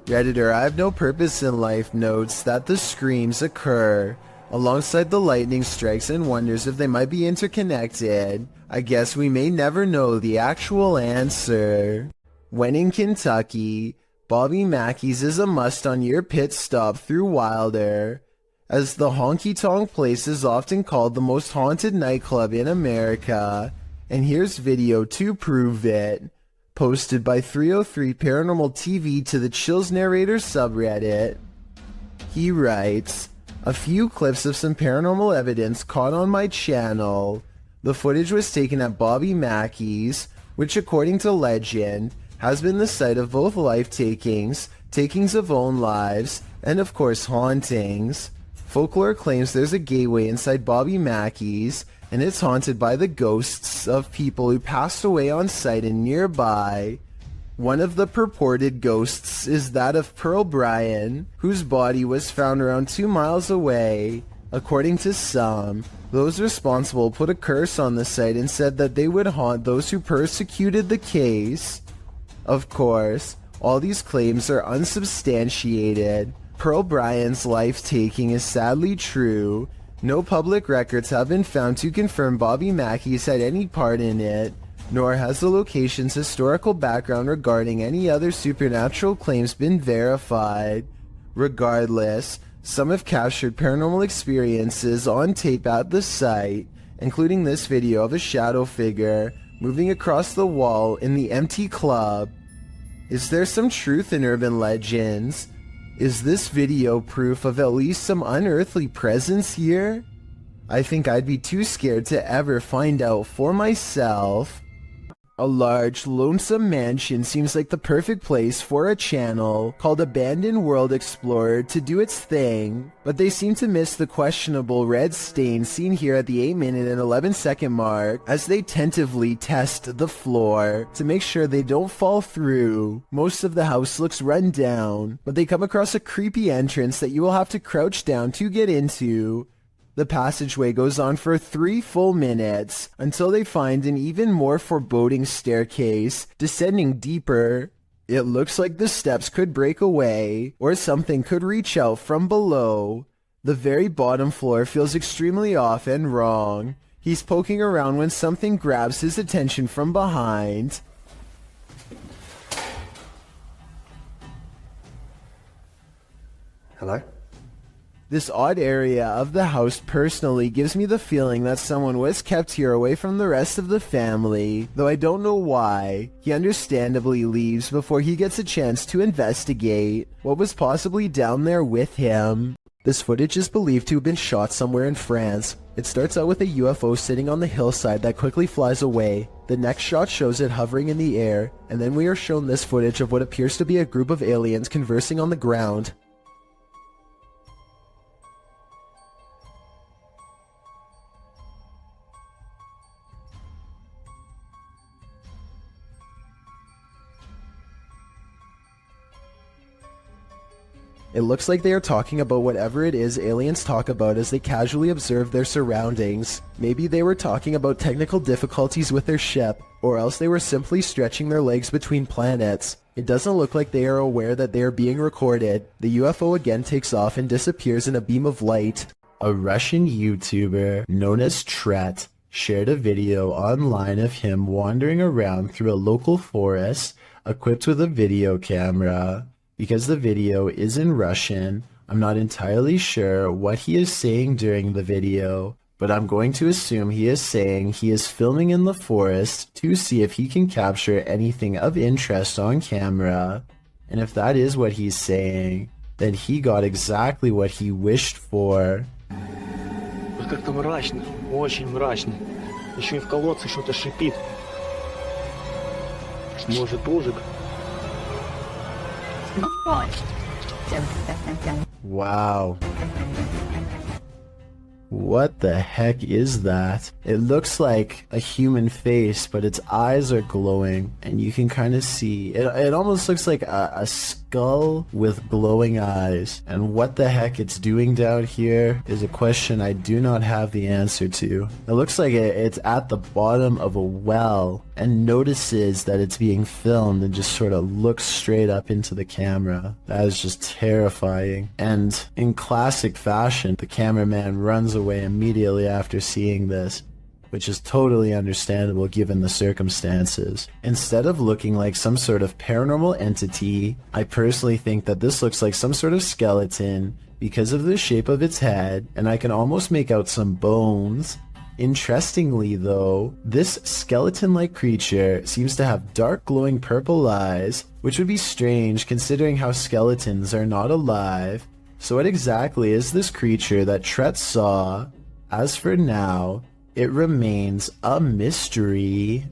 Redditor I Have No Purpose in Life notes that the screams occur alongside the lightning strikes and wonders if they might be interconnected. I guess we may never know the actual answer. When in Kentucky, Bobby Mackey's is a must on your pit stop through Wilder, as the honky tonk place is often called the most haunted nightclub in America, and here's video to prove it. Posted by 303 Paranormal TV to the Chills Narrator subreddit. He writes, a few clips of some paranormal evidence caught on my channel. The footage was taken at Bobby Mackey's, which according to legend, has been the site of both life takings, takings of own lives, and of course hauntings. Folklore claims there's a gateway inside Bobby Mackey's, and it's haunted by the ghosts of people who passed away on site and nearby. One of the purported ghosts is that of Pearl Bryan, whose body was found around 2 miles away. According to some, those responsible put a curse on the site and said that they would haunt those who persecuted the case. Of course, all these claims are unsubstantiated. Pearl Bryan's life-taking is sadly true. No public records have been found to confirm Bobby Mackey's had any part in it, nor has the location's historical background regarding any other supernatural claims been verified. Regardless, some have captured paranormal experiences on tape at the site, including this video of a shadow figure moving across the wall in the empty club. Is there some truth in urban legends? Is this video proof of at least some unearthly presence here? I think I'd be too scared to ever find out for myself. A large, lonesome mansion seems like the perfect place for a channel called Abandoned World Explorer to do its thing, but they seem to miss the questionable red stain seen here at the 8-minute and 11-second mark as they tentatively test the floor to make sure they don't fall through. Most of the house looks run down, but they come across a creepy entrance that you will have to crouch down to get into. The passageway goes on for 3 full minutes until they find an even more foreboding staircase descending deeper. It looks like the steps could break away or something could reach out from below. The very bottom floor feels extremely off and wrong. He's poking around when something grabs his attention from behind. Hello? This odd area of the house personally gives me the feeling that someone was kept here away from the rest of the family, though I don't know why. He understandably leaves before he gets a chance to investigate what was possibly down there with him. This footage is believed to have been shot somewhere in France. It starts out with a UFO sitting on the hillside that quickly flies away. The next shot shows it hovering in the air, and then we are shown this footage of what appears to be a group of aliens conversing on the ground. It looks like they are talking about whatever it is aliens talk about as they casually observe their surroundings. Maybe they were talking about technical difficulties with their ship, or else they were simply stretching their legs between planets. It doesn't look like they are aware that they are being recorded. The UFO again takes off and disappears in a beam of light. A Russian YouTuber known as Tret shared a video online of him wandering around through a local forest equipped with a video camera. Because the video is in Russian, I'm not entirely sure what he is saying during the video, but I'm going to assume he is saying he is filming in the forest to see if he can capture anything of interest on camera. And if that is what he's saying, then he got exactly what he wished for. Как-то мрачно, очень мрачно. Еще и в колодце что-то шипит. Может, ужик? Wow. What the heck is that? It looks like a human face, but its eyes are glowing, and you can kind of see it almost looks like a skull with glowing eyes. And what the heck it's doing down here is a question I do not have the answer to. It looks like it's at the bottom of a well and notices that it's being filmed and just sort of looks straight up into the camera. That is just terrifying. And in classic fashion, the cameraman runs away immediately after seeing this, which is totally understandable given the circumstances. Instead of looking like some sort of paranormal entity, I personally think that this looks like some sort of skeleton because of the shape of its head, and I can almost make out some bones. Interestingly though, this skeleton-like creature seems to have dark glowing purple eyes, which would be strange considering how skeletons are not alive. So what exactly is this creature that Tret saw? As for now, it remains a mystery.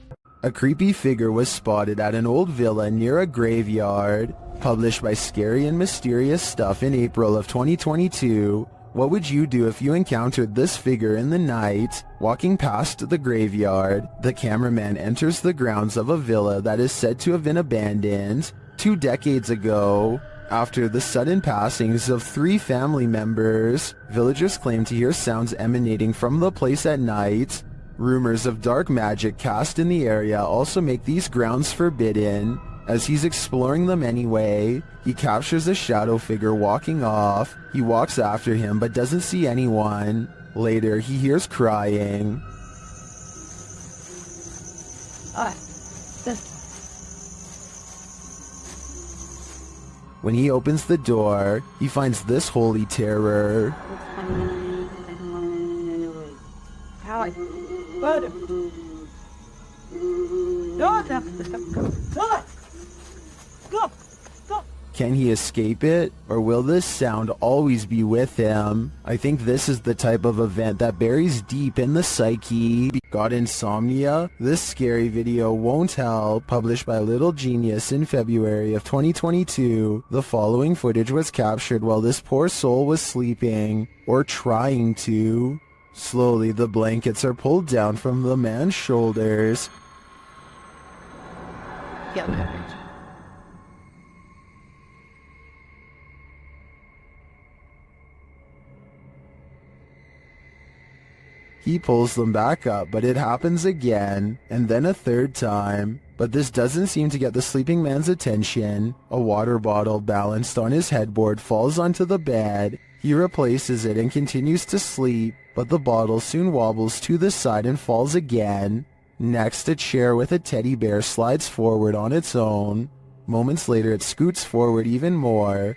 A creepy figure was spotted at an old villa near a graveyard. Published by Scary and Mysterious Stuff in April of 2022. What would you do if you encountered this figure in the night, walking past the graveyard? The cameraman enters the grounds of a villa that is said to have been abandoned 2 decades ago. After the sudden passings of 3 family members, villagers claim to hear sounds emanating from the place at night. Rumors of dark magic cast in the area also make these grounds forbidden. As he's exploring them anyway, he captures a shadow figure walking off. He walks after him but doesn't see anyone. Later, he hears crying. When he opens the door, he finds this holy terror. Can he escape it, or will this sound always be with him? I think this is the type of event that buries deep in the psyche. Got insomnia? This scary video won't help. Published by Little Genius in February of 2022, the following footage was captured while this poor soul was sleeping, or trying to. Slowly, the blankets are pulled down from the man's shoulders. He pulls them back up, but it happens again, and then a 3rd time. But this doesn't seem to get the sleeping man's attention. A water bottle balanced on his headboard falls onto the bed. He replaces it and continues to sleep, but the bottle soon wobbles to the side and falls again. Next, a chair with a teddy bear slides forward on its own. Moments later, it scoots forward even more.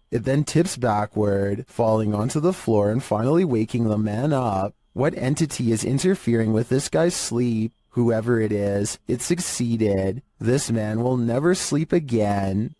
It then tips backward, falling onto the floor and finally waking the man up. What entity is interfering with this guy's sleep? Whoever it is, it succeeded. This man will never sleep again.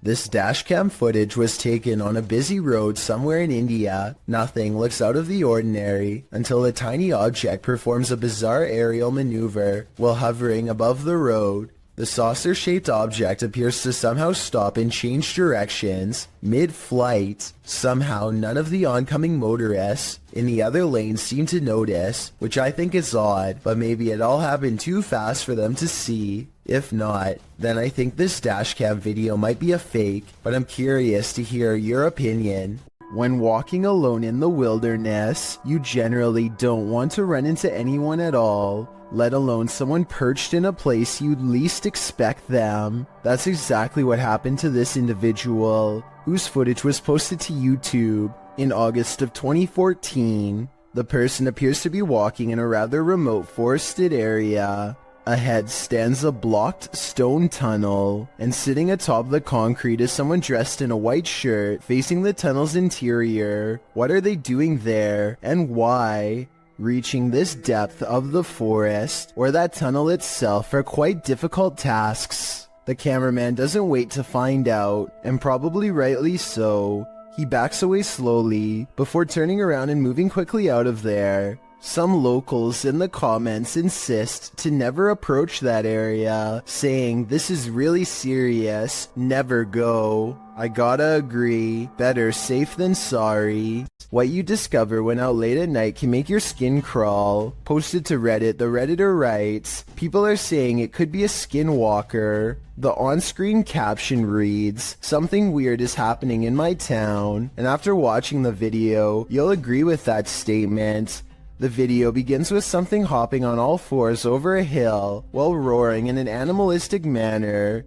This dashcam footage was taken on a busy road somewhere in India. Nothing looks out of the ordinary until a tiny object performs a bizarre aerial maneuver while hovering above the road. The saucer-shaped object appears to somehow stop and change directions mid-flight. Somehow, none of the oncoming motorists in the other lane seem to notice, which I think is odd, but maybe it all happened too fast for them to see. If not, then I think this dashcam video might be a fake, but I'm curious to hear your opinion. When walking alone in the wilderness, you generally don't want to run into anyone at all, let alone someone perched in a place you'd least expect them. That's exactly what happened to this individual, whose footage was posted to YouTube in August of 2014. The person appears to be walking in a rather remote forested area. Ahead stands a blocked stone tunnel, and sitting atop the concrete is someone dressed in a white shirt facing the tunnel's interior. What are they doing there, and why? Reaching this depth of the forest, or that tunnel itself, are quite difficult tasks. The cameraman doesn't wait to find out, and probably rightly so. He backs away slowly, before turning around and moving quickly out of there. Some locals in the comments insist to never approach that area, saying this is really serious, never go. I gotta agree, better safe than sorry. What you discover when out late at night can make your skin crawl. Posted to Reddit, the Redditor writes, people are saying it could be a skinwalker. The on-screen caption reads, something weird is happening in my town, and after watching the video, you'll agree with that statement. The video begins with something hopping on all fours over a hill while roaring in an animalistic manner.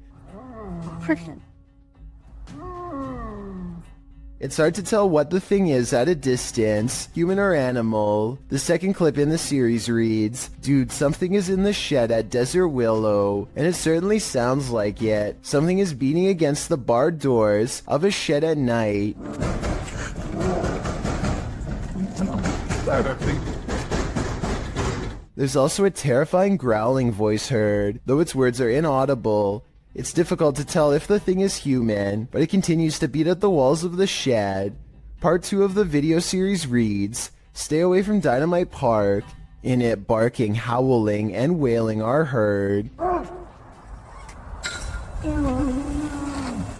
It's hard to tell what the thing is at a distance, human or animal. The second clip in the series reads, dude, something is in the shed at Desert Willow, and it certainly sounds like it. Something is beating against the barred doors of a shed at night. There's also a terrifying growling voice heard. Though its words are inaudible, it's difficult to tell if the thing is human, but it continues to beat at the walls of the shed. Part 2 of the video series reads, "Stay away from Dynamite Park." In it, barking, howling, and wailing are heard.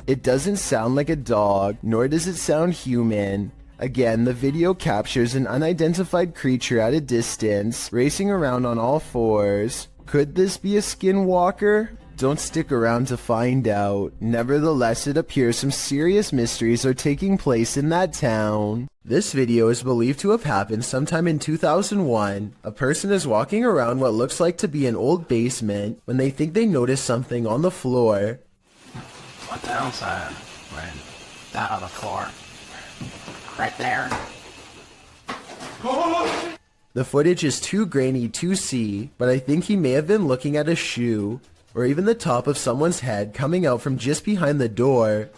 It doesn't sound like a dog, nor does it sound human. Again, the video captures an unidentified creature at a distance, racing around on all fours. Could this be a skinwalker? Don't stick around to find out. Nevertheless, it appears some serious mysteries are taking place in that town. This video is believed to have happened sometime in 2001. A person is walking around what looks like to be an old basement when they think they notice something on the floor. What the hell's that? Right down on the floor. Right there. The footage is too grainy to see, but I think he may have been looking at a shoe, or even the top of someone's head coming out from just behind the door.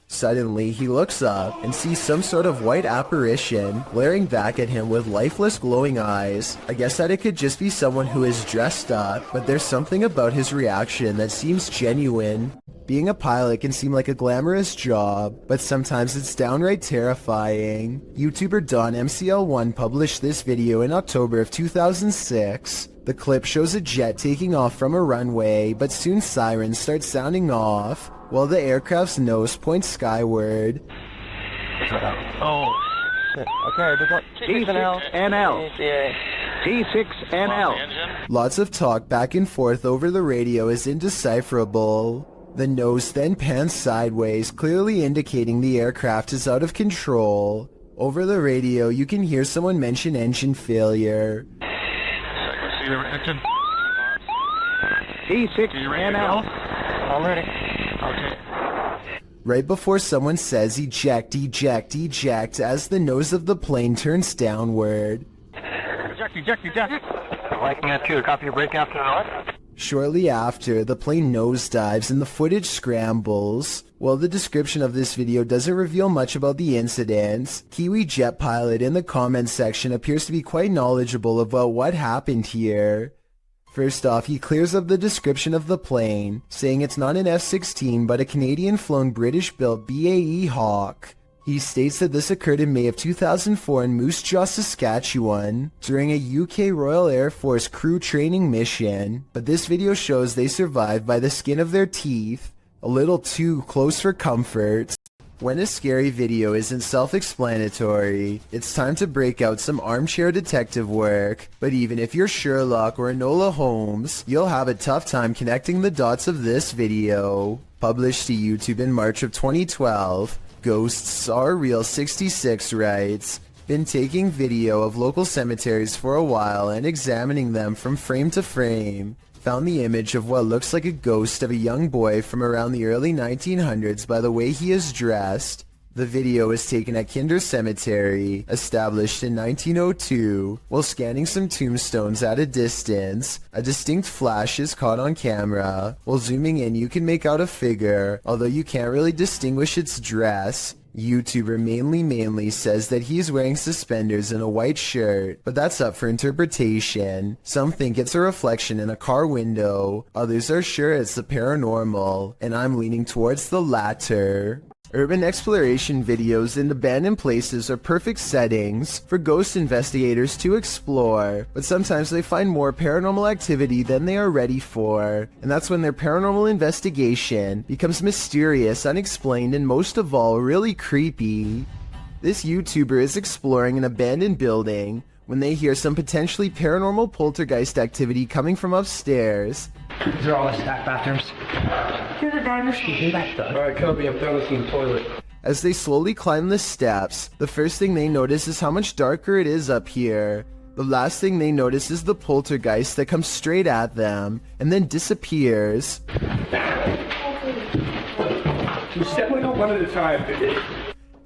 Suddenly, he looks up and sees some sort of white apparition glaring back at him with lifeless glowing eyes. I guess that it could just be someone who is dressed up, but there's something about his reaction that seems genuine. Being a pilot can seem like a glamorous job, but sometimes it's downright terrifying. YouTuber DonMCL1 published this video in October of 2006. The clip shows a jet taking off from a runway, but soon sirens start sounding off, while the aircraft's nose points skyward. Oh. Okay, T6NL. T6NL. Lots of talk back and forth over the radio is indecipherable. The nose then pans sideways, clearly indicating the aircraft is out of control. Over the radio, you can hear someone mention engine failure. T6NL. I'm ready. Okay. Right before someone says eject, eject, eject, as the nose of the plane turns downward. Eject. Liking that too. Copy your break after the Shortly after, the plane nosedives and the footage scrambles. While the description of this video doesn't reveal much about the incident, Kiwi Jet Pilot in the comments section appears to be quite knowledgeable about what happened here. First off, he clears up the description of the plane, saying it's not an F-16 but a Canadian-flown British-built BAE Hawk. He states that this occurred in May of 2004 in Moose Jaw, Saskatchewan, during a UK Royal Air Force crew training mission, but this video shows they survived by the skin of their teeth, a little too close for comfort. When a scary video isn't self-explanatory, it's time to break out some armchair detective work, but even if you're Sherlock or Enola Holmes, you'll have a tough time connecting the dots of this video. Published to YouTube in March of 2012, Ghosts Are Real 66 writes, "Been taking video of local cemeteries for a while and examining them from frame to frame. Found the image of what looks like a ghost of a young boy from around the early 1900s by the way he is dressed. The video was taken at Kinder Cemetery, established in 1902. While scanning some tombstones at a distance, a distinct flash is caught on camera. While zooming in, you can make out a figure, although you can't really distinguish its dress. YouTuber mainly says that he's wearing suspenders and a white shirt, but that's up for interpretation. Some think it's a reflection in a car window, others are sure it's the paranormal, and I'm leaning towards the latter." Urban exploration videos in abandoned places are perfect settings for ghost investigators to explore, but sometimes they find more paranormal activity than they are ready for, and that's when their paranormal investigation becomes mysterious, unexplained, and most of all, really creepy. This YouTuber is exploring an abandoned building when they hear some potentially paranormal poltergeist activity coming from upstairs. These are all the stack bathrooms. Here's the driver's seat. Alright, Kobe, I'm done with the toilet. As they slowly climb the steps, the first thing they notice is how much darker it is up here. The last thing they notice is the poltergeist that comes straight at them, and then disappears. Just step like one at a time.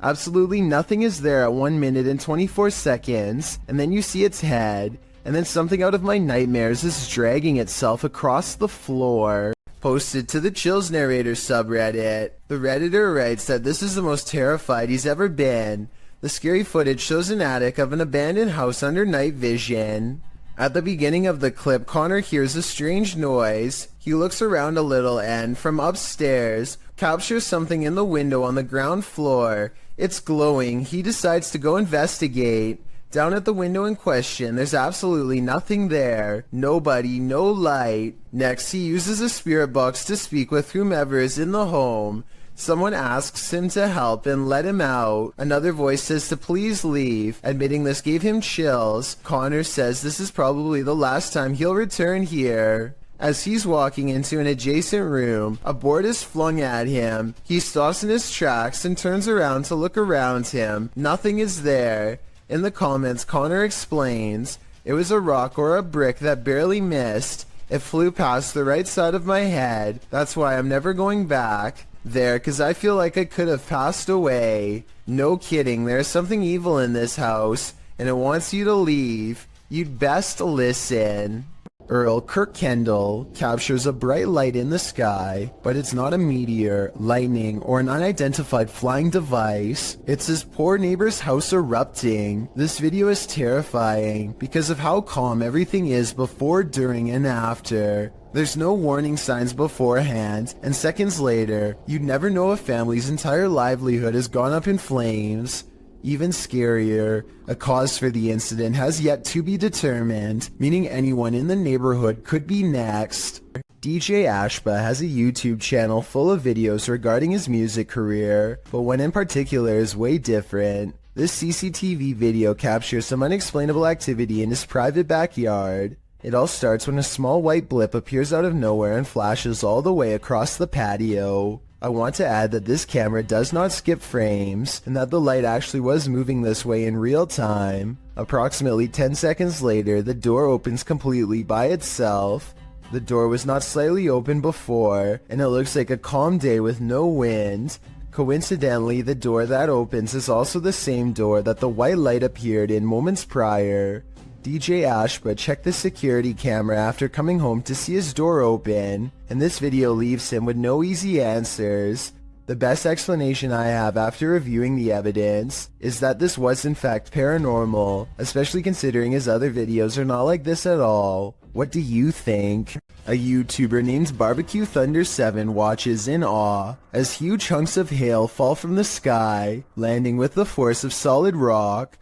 Absolutely nothing is there at 1 minute and 24 seconds, and then you see its head, and then something out of my nightmares is dragging itself across the floor. Posted to the Chills Narrator subreddit, the Redditor writes that this is the most terrified he's ever been. The scary footage shows an attic of an abandoned house under night vision. At the beginning of the clip, Connor hears a strange noise. He looks around a little and, from upstairs, captures something in the window on the ground floor. It's glowing. He decides to go investigate. Down at the window in question, there's absolutely nothing there. Nobody, no light. Next, he uses a spirit box to speak with whomever is in the home. Someone asks him to help and let him out. Another voice says to please leave. Admitting this gave him chills. Connor says this is probably the last time he'll return here. As he's walking into an adjacent room, a board is flung at him. He stops in his tracks and turns around to look around him. Nothing is there. In the comments, Connor explains, it was a rock or a brick that barely missed. It flew past the right side of my head. That's why I'm never going back there, cause I feel like I could have passed away. No kidding, there's something evil in this house, and it wants you to leave. You'd best listen. Earl Kirkendall captures a bright light in the sky, but it's not a meteor, lightning, or an unidentified flying device. It's his poor neighbor's house erupting. This video is terrifying because of how calm everything is before, during, and after. There's no warning signs beforehand, and seconds later, you'd never know a family's entire livelihood has gone up in flames. Even scarier, a cause for the incident has yet to be determined, meaning anyone in the neighborhood could be next. DJ Ashba has a YouTube channel full of videos regarding his music career, but one in particular is way different. This CCTV video captures some unexplainable activity in his private backyard. It all starts when a small white blip appears out of nowhere and flashes all the way across the patio. I want to add that this camera does not skip frames, and that the light actually was moving this way in real time. Approximately 10 seconds later, the door opens completely by itself. The door was not slightly open before, and it looks like a calm day with no wind. Coincidentally, the door that opens is also the same door that the white light appeared in moments prior. DJ Ashba checked the security camera after coming home to see his door open, and this video leaves him with no easy answers. The best explanation I have after reviewing the evidence is that this was in fact paranormal, especially considering his other videos are not like this at all. What do you think? A YouTuber named Barbecue Thunder 7 watches in awe as huge chunks of hail fall from the sky, landing with the force of solid rock.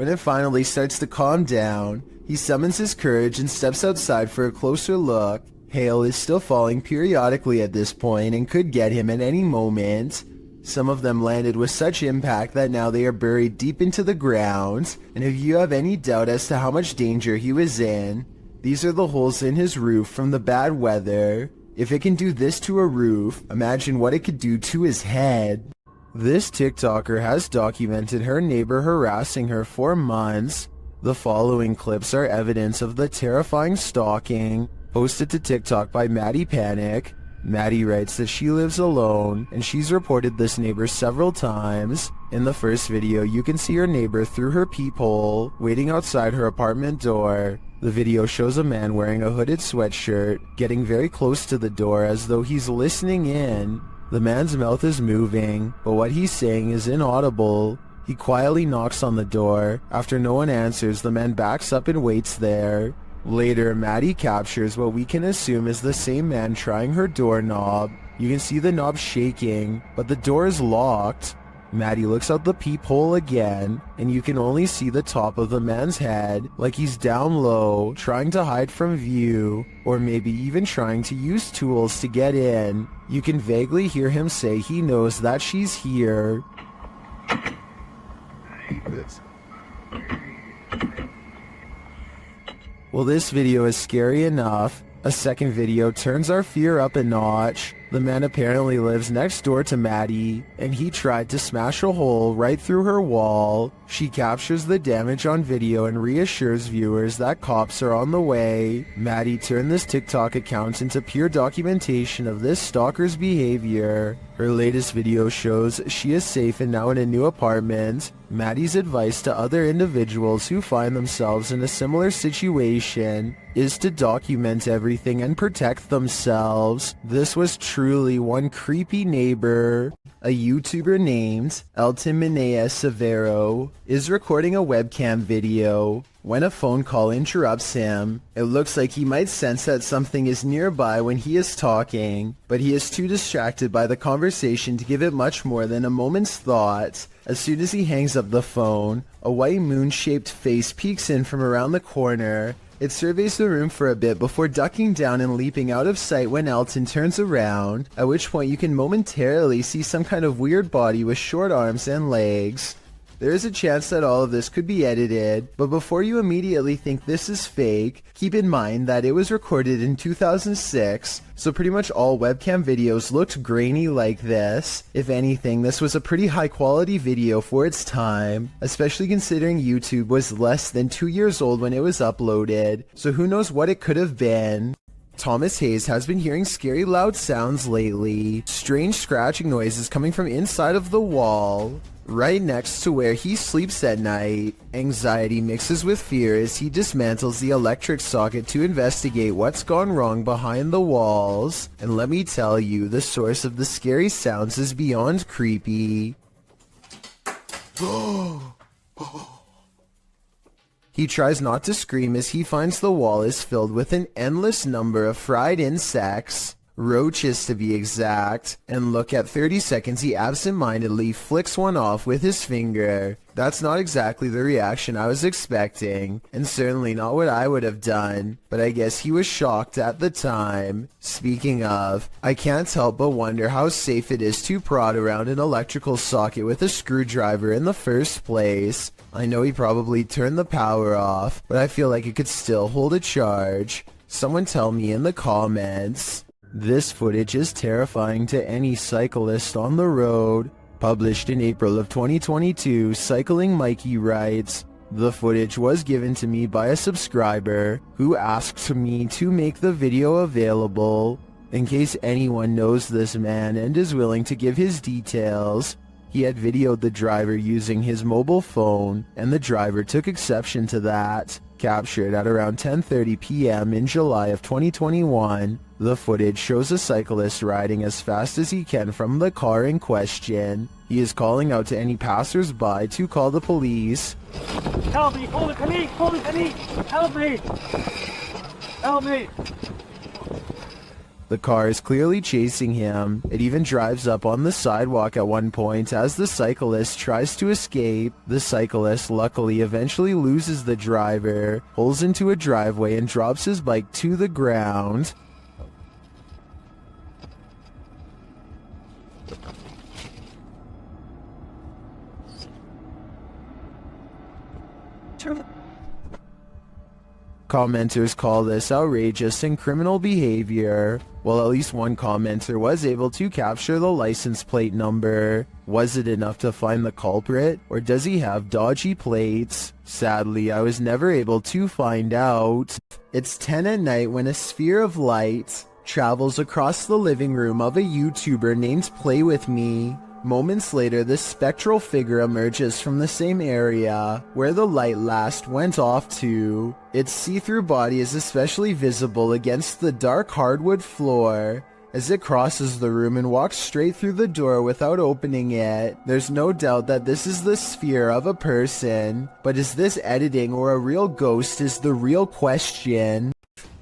When it finally starts to calm down, he summons his courage and steps outside for a closer look. Hail is still falling periodically at this point and could get him at any moment. Some of them landed with such impact that now they are buried deep into the ground, and if you have any doubt as to how much danger he was in, these are the holes in his roof from the bad weather. If it can do this to a roof, imagine what it could do to his head. This TikToker has documented her neighbor harassing her for months. The following clips are evidence of the terrifying stalking, posted to TikTok by Maddie Panic. Maddie writes that she lives alone, and she's reported this neighbor several times. In the first video, you can see her neighbor through her peephole, waiting outside her apartment door. The video shows a man wearing a hooded sweatshirt, getting very close to the door as though he's listening in. The man's mouth is moving, but what he's saying is inaudible. He quietly knocks on the door. After no one answers, the man backs up and waits there. Later, Maddie captures what we can assume is the same man trying her doorknob. You can see the knob shaking, but the door is locked. Maddie looks out the peephole again, and you can only see the top of the man's head, like he's down low, trying to hide from view, or maybe even trying to use tools to get in. You can vaguely hear him say he knows that she's here. Well, this video is scary enough. A second video turns our fear up a notch. The man apparently lives next door to Maddie, and he tried to smash a hole right through her wall. She captures the damage on video and reassures viewers that cops are on the way. Maddie turned this TikTok account into pure documentation of this stalker's behavior. Her latest video shows she is safe and now in a new apartment. Maddie's advice to other individuals who find themselves in a similar situation is to document everything and protect themselves. This was truly one creepy neighbor. A YouTuber named Elton Minea Severo is recording a webcam video. When a phone call interrupts him, it looks like he might sense that something is nearby when he is talking, but he is too distracted by the conversation to give it much more than a moment's thought. As soon as he hangs up the phone, a white moon-shaped face peeks in from around the corner. It surveys the room for a bit before ducking down and leaping out of sight when Elton turns around, at which point you can momentarily see some kind of weird body with short arms and legs. There is a chance that all of this could be edited, but before you immediately think this is fake, keep in mind that it was recorded in 2006, so pretty much all webcam videos looked grainy like this. If anything, this was a pretty high quality video for its time, especially considering YouTube was less than 2 years old when it was uploaded, so who knows what it could have been. Thomas Hayes has been hearing scary loud sounds lately. Strange scratching noises coming from inside of the wall, right next to where he sleeps at night. Anxiety mixes with fear as he dismantles the electric socket to investigate what's gone wrong behind the walls. And let me tell you, the source of the scary sounds is beyond creepy. He tries not to scream as he finds the wall is filled with an endless number of fried insects, roaches to be exact, and look, at 30 seconds he absent-mindedly flicks one off with his finger. That's not exactly the reaction I was expecting, and certainly not what I would have done, but I guess he was shocked at the time. Speaking of, I can't help but wonder how safe it is to prod around an electrical socket with a screwdriver in the first place. I know he probably turned the power off, but I feel like it could still hold a charge. Someone tell me in the comments. This footage is terrifying to any cyclist on the road. Published in April of 2022, Cycling Mikey writes, "The footage was given to me by a subscriber who asked me to make the video available in case anyone knows this man and is willing to give his details." He had videoed the driver using his mobile phone, and the driver took exception to that. Captured at around 10:30 p.m. in July of 2021, the footage shows a cyclist riding as fast as he can from the car in question. He is calling out to any passers-by to call the police. Help me! Hold the knee! Hold the knee! Help me! Help me! The car is clearly chasing him. It even drives up on the sidewalk at one point as the cyclist tries to escape. The cyclist luckily eventually loses the driver, pulls into a driveway and drops his bike to the ground. Commenters call this outrageous and criminal behavior. Well, at least one commenter was able to capture the license plate number. Was it enough to find the culprit, or does he have dodgy plates? Sadly, I was never able to find out. It's 10 at night when a sphere of light travels across the living room of a YouTuber named Play With Me. Moments later, this spectral figure emerges from the same area where the light last went off to. Its see-through body is especially visible against the dark hardwood floor. As it crosses the room and walks straight through the door without opening it, there's no doubt that this is the sphere of a person. But is this editing or a real ghost is the real question.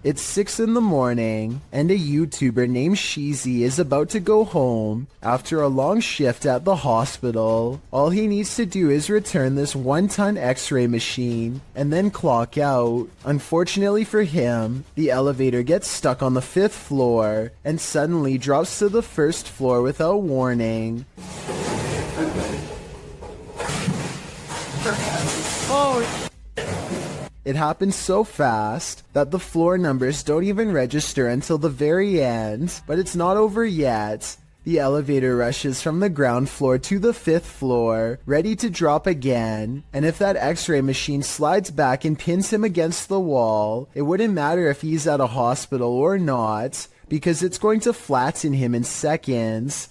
It's 6 in the morning, and a YouTuber named Sheezy is about to go home after a long shift at the hospital. All he needs to do is return this 1-ton x-ray machine and then clock out. Unfortunately for him, the elevator gets stuck on the 5th floor and suddenly drops to the 1st floor without warning. Oh! It happens so fast that the floor numbers don't even register until the very end. But it's not over yet. The elevator rushes from the ground floor to the 5th floor, ready to drop again. And if that x-ray machine slides back and pins him against the wall, it wouldn't matter if he's at a hospital or not, because it's going to flatten him in seconds.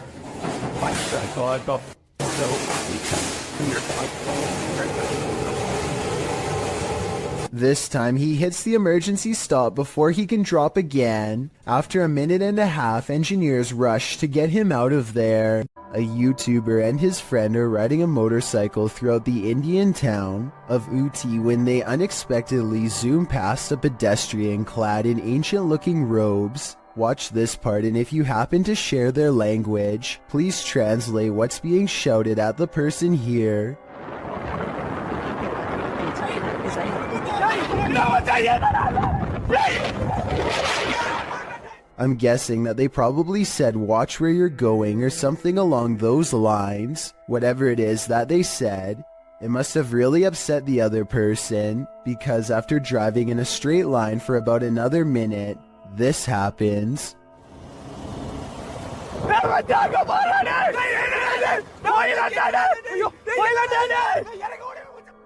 This time he hits the emergency stop before he can drop again. After a minute and a half, engineers rush to get him out of there. A YouTuber and his friend are riding a motorcycle throughout the Indian town of Uti when they unexpectedly zoom past a pedestrian clad in ancient-looking robes. Watch this part, and if you happen to share their language, please translate what's being shouted at the person here. I'm guessing that they probably said watch where you're going or something along those lines. Whatever it is that they said, it must have really upset the other person, because after driving in a straight line for about another minute, this happens.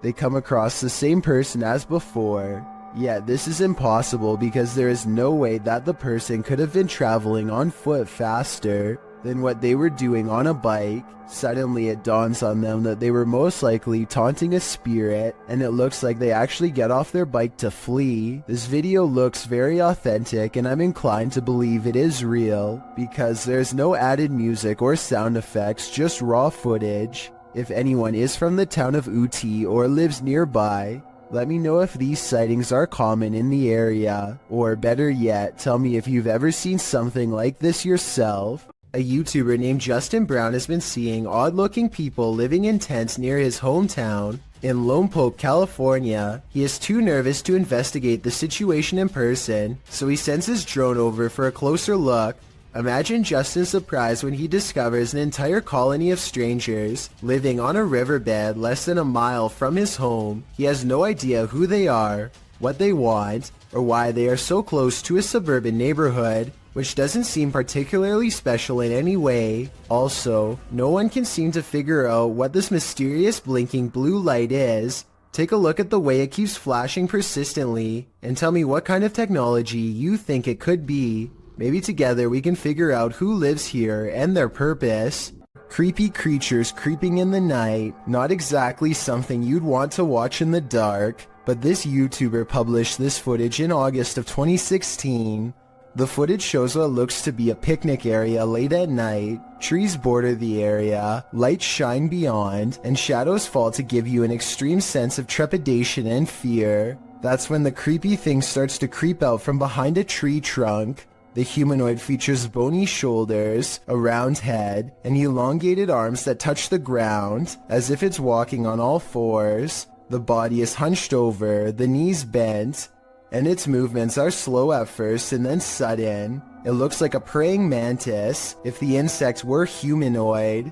They come across the same person as before. Yet this is impossible because there is no way that the person could have been traveling on foot faster than what they were doing on a bike. Suddenly it dawns on them that they were most likely taunting a spirit, and it looks like they actually get off their bike to flee. This video looks very authentic, and I'm inclined to believe it is real because there's no added music or sound effects, just raw footage. If anyone is from the town of Uti or lives nearby, let me know if these sightings are common in the area, or better yet, tell me if you've ever seen something like this yourself. A YouTuber named Justin Brown has been seeing odd-looking people living in tents near his hometown in Lompoc, California. He is too nervous to investigate the situation in person, so he sends his drone over for a closer look. Imagine Justin's surprise when he discovers an entire colony of strangers living on a riverbed less than a mile from his home. He has no idea who they are, what they want, or why they are so close to a suburban neighborhood, which doesn't seem particularly special in any way. Also, no one can seem to figure out what this mysterious blinking blue light is. Take a look at the way it keeps flashing persistently, and tell me what kind of technology you think it could be. Maybe together we can figure out who lives here and their purpose. Creepy creatures creeping in the night, not exactly something you'd want to watch in the dark, but this YouTuber published this footage in August of 2016. The footage shows what looks to be a picnic area late at night. Trees border the area, lights shine beyond, and shadows fall to give you an extreme sense of trepidation and fear. That's when the creepy thing starts to creep out from behind a tree trunk. The humanoid features bony shoulders, a round head, and elongated arms that touch the ground, as if it's walking on all fours. The body is hunched over, the knees bent, and its movements are slow at first and then sudden. It looks like a praying mantis if the insect were humanoid.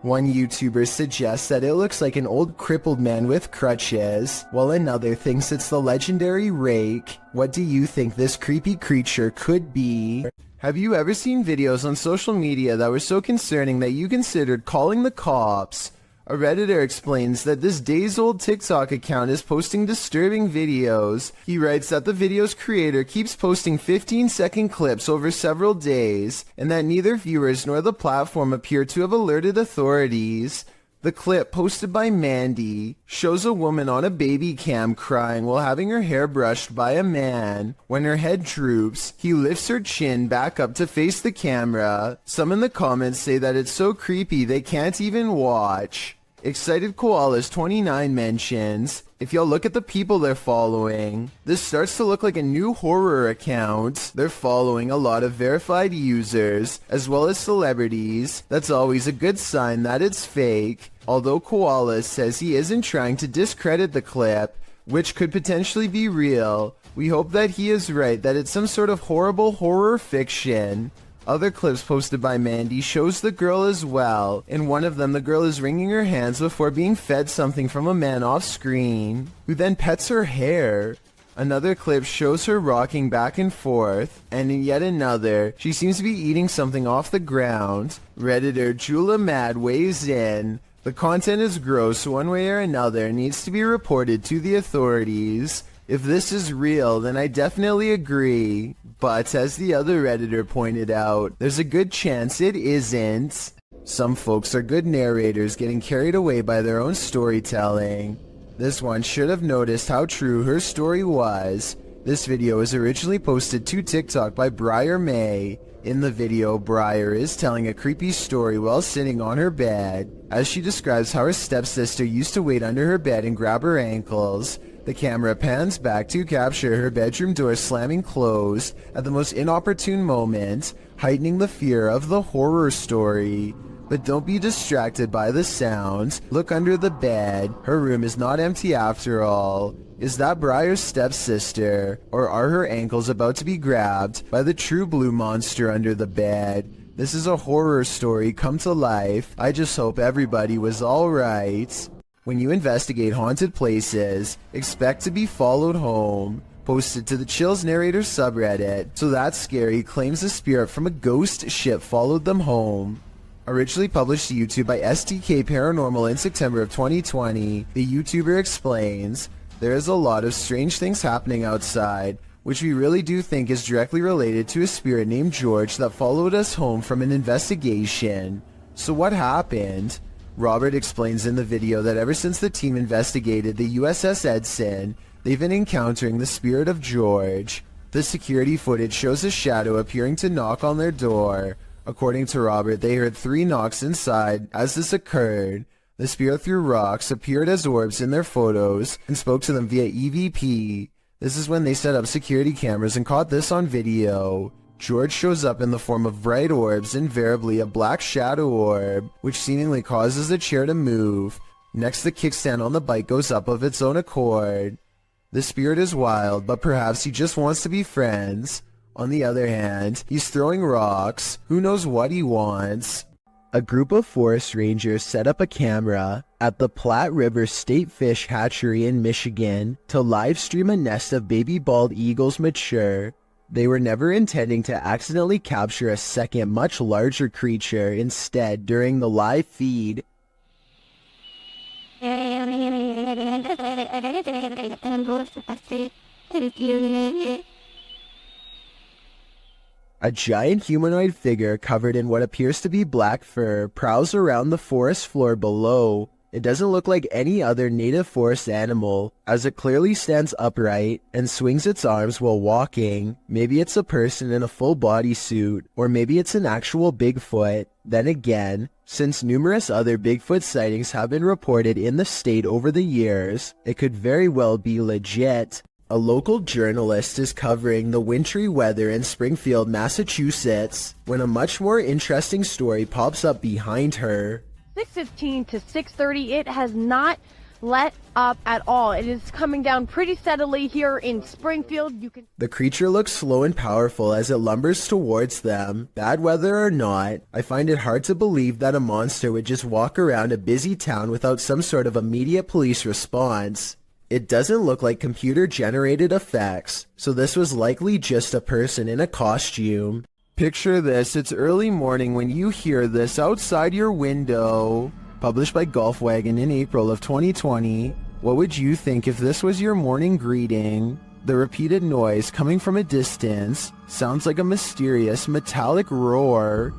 One YouTuber suggests that it looks like an old crippled man with crutches, while another thinks it's the legendary rake. What do you think this creepy creature could be? Have you ever seen videos on social media that were so concerning that you considered calling the cops? A Redditor explains that this days-old TikTok account is posting disturbing videos. He writes that the video's creator keeps posting 15-second clips over several days, and that neither viewers nor the platform appear to have alerted authorities. The clip, posted by Mandy, shows a woman on a baby cam crying while having her hair brushed by a man. When her head droops, he lifts her chin back up to face the camera. Some in the comments say that it's so creepy they can't even watch. Excited Koalas 29 mentions, if y'all look at the people they're following, this starts to look like a new horror account. They're following a lot of verified users, as well as celebrities. That's always a good sign that it's fake. Although Koalas says he isn't trying to discredit the clip, which could potentially be real, we hope that he is right, that it's some sort of horrible horror fiction. Other clips posted by Mandy shows the girl as well. In one of them, the girl is wringing her hands before being fed something from a man off screen, who then pets her hair. Another clip shows her rocking back and forth, and in yet another, she seems to be eating something off the ground. Redditor Jula Mad weighs in. The content is gross one way or another and needs to be reported to the authorities. If this is real, then I definitely agree. But as the other Redditor pointed out, there's a good chance it isn't. Some folks are good narrators getting carried away by their own storytelling. This one should have noticed how true her story was. This video was originally posted to TikTok by Briar May. In the video, Briar is telling a creepy story while sitting on her bed, as she describes how her stepsister used to wait under her bed and grab her ankles. The camera pans back to capture her bedroom door slamming closed at the most inopportune moment, heightening the fear of the horror story. But don't be distracted by the sounds. Look under the bed. Her room is not empty after all. Is that Briar's stepsister? Or are her ankles about to be grabbed by the true blue monster under the bed? This is a horror story come to life. I just hope everybody was alright. When you investigate haunted places, expect to be followed home. Posted to the Chills Narrator subreddit. So That's Scary claims a spirit from a ghost ship followed them home. Originally published to YouTube by STK Paranormal in September of 2020, the YouTuber explains, "There is a lot of strange things happening outside, which we really do think is directly related to a spirit named George that followed us home from an investigation." So what happened? Robert explains in the video that ever since the team investigated the USS Edson, they've been encountering the spirit of George. The security footage shows a shadow appearing to knock on their door. According to Robert, they heard 3 knocks inside as this occurred. The spirit threw rocks, appeared as orbs in their photos, and spoke to them via EVP. This is when they set up security cameras and caught this on video. George shows up in the form of bright orbs, invariably a black shadow orb, which seemingly causes the chair to move. Next, the kickstand on the bike goes up of its own accord. The spirit is wild, but perhaps he just wants to be friends. On the other hand, he's throwing rocks. Who knows what he wants? A group of forest rangers set up a camera at the Platte River State Fish Hatchery in Michigan to live stream a nest of baby bald eagles mature. They were never intending to accidentally capture a second, much larger creature instead during the live feed. A giant humanoid figure covered in what appears to be black fur prowls around the forest floor below. It doesn't look like any other native forest animal, as it clearly stands upright and swings its arms while walking. Maybe it's a person in a full bodysuit, or maybe it's an actual Bigfoot. Then again, since numerous other Bigfoot sightings have been reported in the state over the years, it could very well be legit. A local journalist is covering the wintry weather in Springfield, Massachusetts, when a much more interesting story pops up behind her. 6:15 to 6:30, it has not let up at all. It is coming down pretty steadily here in Springfield. The creature looks slow and powerful as it lumbers towards them. Bad weather or not, I find it hard to believe that a monster would just walk around a busy town without some sort of immediate police response. It doesn't look like computer-generated effects, so this was likely just a person in a costume. Picture this, it's early morning when you hear this outside your window. Published by Golfwagon in April of 2020. What would you think if this was your morning greeting? The repeated noise coming from a distance sounds like a mysterious metallic roar.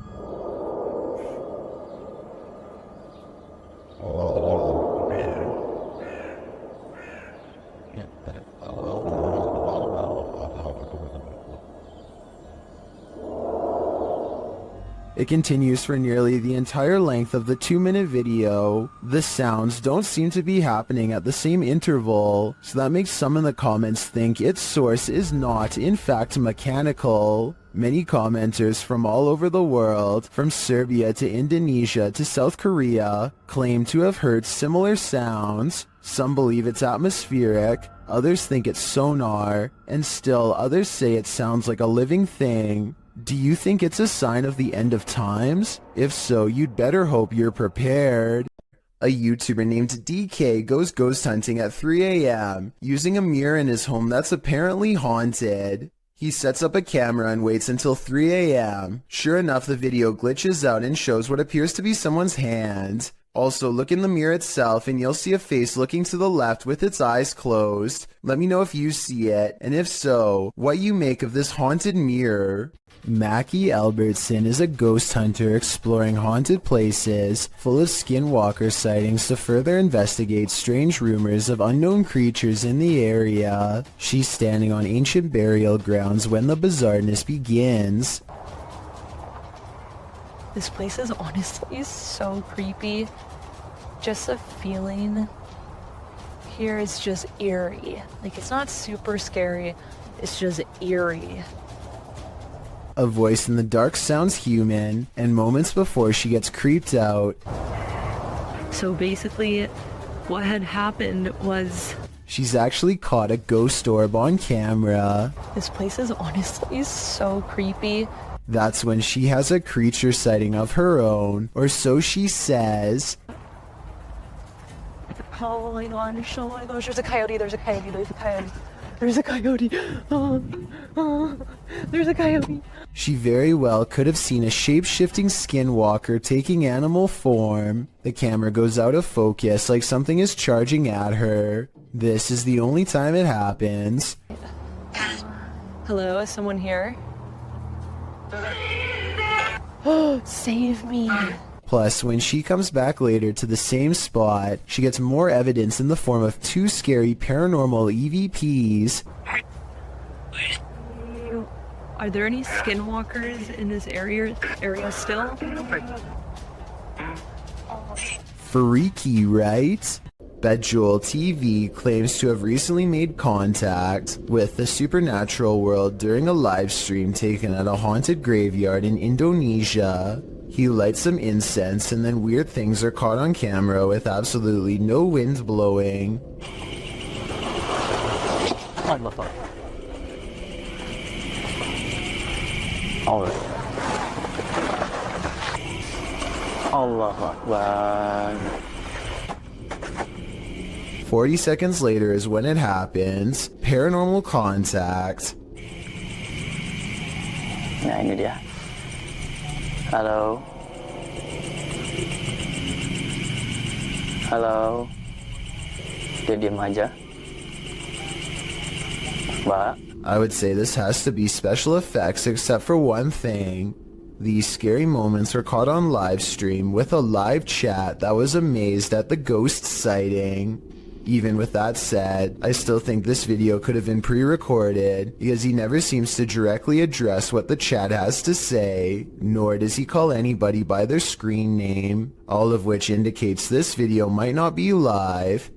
It continues for nearly the entire length of the 2-minute video. The sounds don't seem to be happening at the same interval, so that makes some in the comments think its source is not in fact mechanical. Many commenters from all over the world, from Serbia to Indonesia to South Korea, claim to have heard similar sounds. Some believe it's atmospheric, others think it's sonar, and still others say it sounds like a living thing. Do you think it's a sign of the end of times? If so, you'd better hope you're prepared. A YouTuber named DK goes ghost hunting at 3 a.m. using a mirror in his home that's apparently haunted. He sets up a camera and waits until 3 a.m. Sure enough, the video glitches out and shows what appears to be someone's hand. Also, look in the mirror itself and you'll see a face looking to the left with its eyes closed. Let me know if you see it, and if so, what you make of this haunted mirror. Mackie Albertson is a ghost hunter exploring haunted places full of skinwalker sightings to further investigate strange rumors of unknown creatures in the area. She's standing on ancient burial grounds when the bizarreness begins. This place is honestly so creepy. Just the feeling here is just eerie. Like, it's not super scary, it's just eerie. A voice in the dark sounds human, and moments before she gets creeped out. So basically, what had happened was... She's actually caught a ghost orb on camera. This place is honestly so creepy. That's when she has a creature sighting of her own, or so she says. Oh my gosh, there's a coyote, there's a coyote, there's a coyote. There's a coyote. There's a coyote. She very well could have seen a shape-shifting skinwalker taking animal form. The camera goes out of focus like something is charging at her. This is the only time it happens. Hello, is someone here? Oh, save me. Plus, when she comes back later to the same spot, she gets more evidence in the form of two scary paranormal EVPs. Are there any skinwalkers in this area still? Freaky, right? Bejewel TV claims to have recently made contact with the supernatural world during a live stream taken at a haunted graveyard in Indonesia. He lights some incense and then weird things are caught on camera with absolutely no wind blowing. Allah. Alright. Allahu Akbar. 40 seconds later is when it happens. Paranormal contact. Nah, ini dia. Halo. Halo. Dia diam aja. Mbak. I would say this has to be special effects except for one thing. These scary moments were caught on live stream with a live chat that was amazed at the ghost sighting. Even with that said, I still think this video could have been pre-recorded because he never seems to directly address what the chat has to say, nor does he call anybody by their screen name, all of which indicates this video might not be live.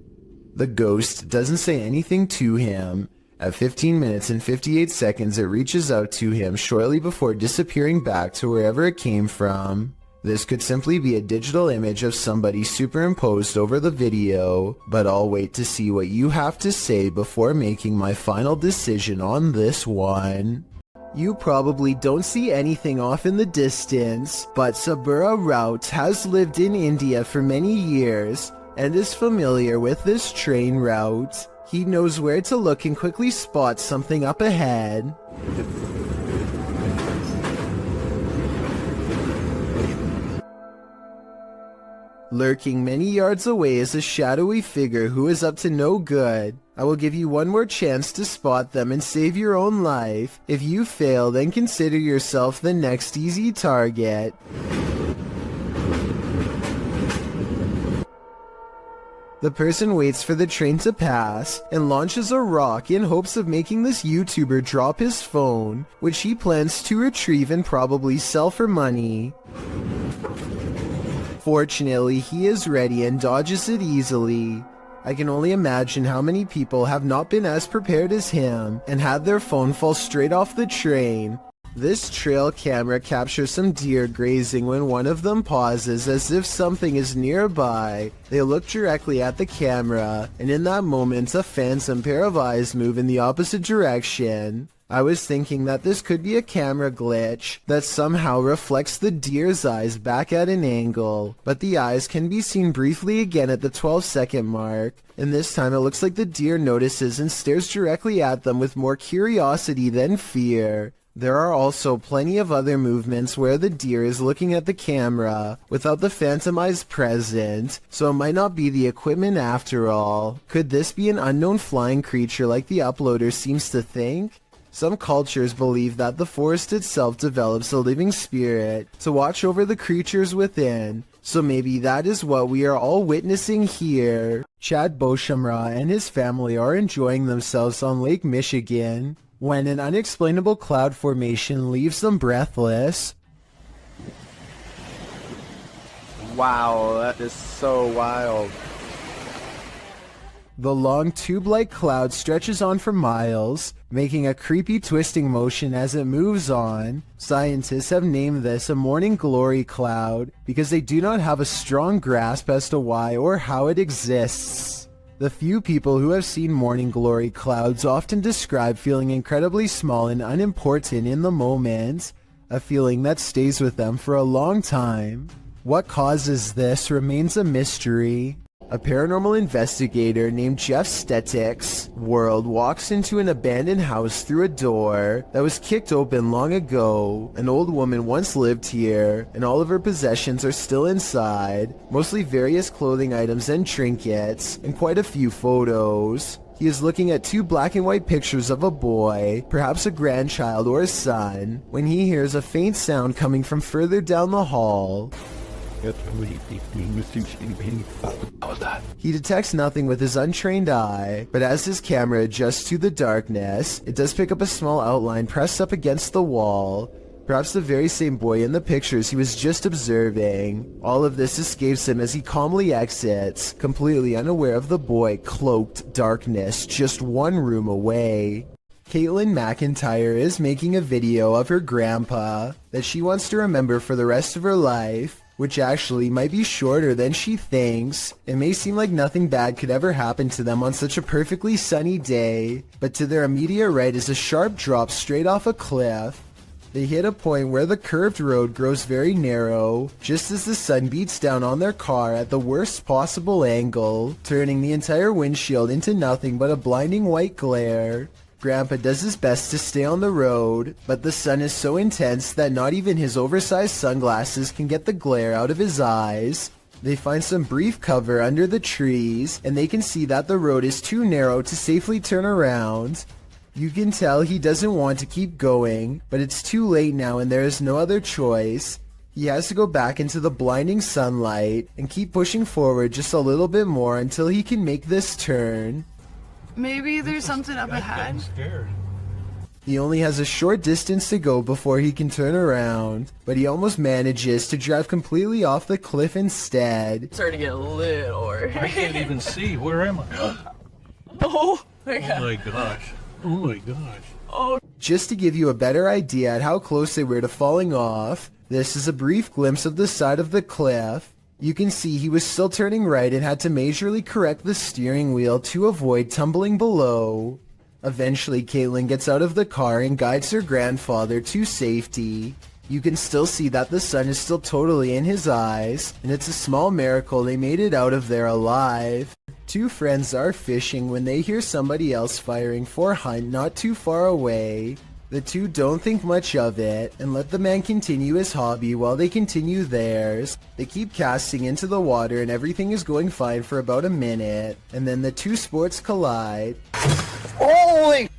The ghost doesn't say anything to him. At 15 minutes and 58 seconds it reaches out to him shortly before disappearing back to wherever it came from. This could simply be a digital image of somebody superimposed over the video, but I'll wait to see what you have to say before making my final decision on this one. You probably don't see anything off in the distance, but Sabura Rout has lived in India for many years and is familiar with this train route. He knows where to look and quickly spots something up ahead. Lurking many yards away is a shadowy figure who is up to no good. I will give you one more chance to spot them and save your own life. If you fail, then consider yourself the next easy target. The person waits for the train to pass and launches a rock in hopes of making this YouTuber drop his phone, which he plans to retrieve and probably sell for money. Fortunately, he is ready and dodges it easily. I can only imagine how many people have not been as prepared as him and had their phone fall straight off the train. This trail camera captures some deer grazing when one of them pauses as if something is nearby. They look directly at the camera, and in that moment a phantom pair of eyes move in the opposite direction. I was thinking that this could be a camera glitch that somehow reflects the deer's eyes back at an angle, but the eyes can be seen briefly again at the 12-second mark, and this time it looks like the deer notices and stares directly at them with more curiosity than fear. There are also plenty of other movements where the deer is looking at the camera without the phantom eyes present, so it might not be the equipment after all. Could this be an unknown flying creature like the uploader seems to think? Some cultures believe that the forest itself develops a living spirit to watch over the creatures within, so maybe that is what we are all witnessing here. Chad Beauchamra and his family are enjoying themselves on Lake Michigan when an unexplainable cloud formation leaves them breathless. Wow, that is so wild. The long tube-like cloud stretches on for miles, making a creepy twisting motion as it moves on. Scientists have named this a morning glory cloud because they do not have a strong grasp as to why or how it exists. The few people who have seen morning glory clouds often describe feeling incredibly small and unimportant in the moment, a feeling that stays with them for a long time. What causes this remains a mystery. A paranormal investigator named Jeff Stetik's world walks into an abandoned house through a door that was kicked open long ago. An old woman once lived here, and all of her possessions are still inside, mostly various clothing items and trinkets, and quite a few photos. He is looking at two black and white pictures of a boy, perhaps a grandchild or a son, when he hears a faint sound coming from further down the hall. He detects nothing with his untrained eye, but as his camera adjusts to the darkness, it does pick up a small outline pressed up against the wall, perhaps the very same boy in the pictures he was just observing. All of this escapes him as he calmly exits, completely unaware of the boy cloaked darkness just one room away. Caitlin McIntyre is making a video of her grandpa that she wants to remember for the rest of her life, which actually might be shorter than she thinks. It may seem like nothing bad could ever happen to them on such a perfectly sunny day, but to their immediate right is a sharp drop straight off a cliff. They hit a point where the curved road grows very narrow, just as the sun beats down on their car at the worst possible angle, turning the entire windshield into nothing but a blinding white glare. Grandpa does his best to stay on the road, but the sun is so intense that not even his oversized sunglasses can get the glare out of his eyes. They find some brief cover under the trees, and they can see that the road is too narrow to safely turn around. You can tell he doesn't want to keep going, but it's too late now and there is no other choice. He has to go back into the blinding sunlight and keep pushing forward just a little bit more until he can make this turn. Maybe there's something up ahead. He only has a short distance to go before he can turn around, but he almost manages to drive completely off the cliff instead. Starting to get a little. I can't even see. Where am I? Oh my god. Oh my gosh. Oh my gosh. Oh. Just to give you a better idea at how close they were to falling off, this is a brief glimpse of the side of the cliff. You can see he was still turning right and had to majorly correct the steering wheel to avoid tumbling below. Eventually, Caitlin gets out of the car and guides her grandfather to safety. You can still see that the sun is still totally in his eyes, and it's a small miracle they made it out of there alive. Two friends are fishing when they hear somebody else firing for a hunt not too far away. The two don't think much of it and let the man continue his hobby while they continue theirs. They keep casting into the water and everything is going fine for about a minute, and then the two sports collide. Holy!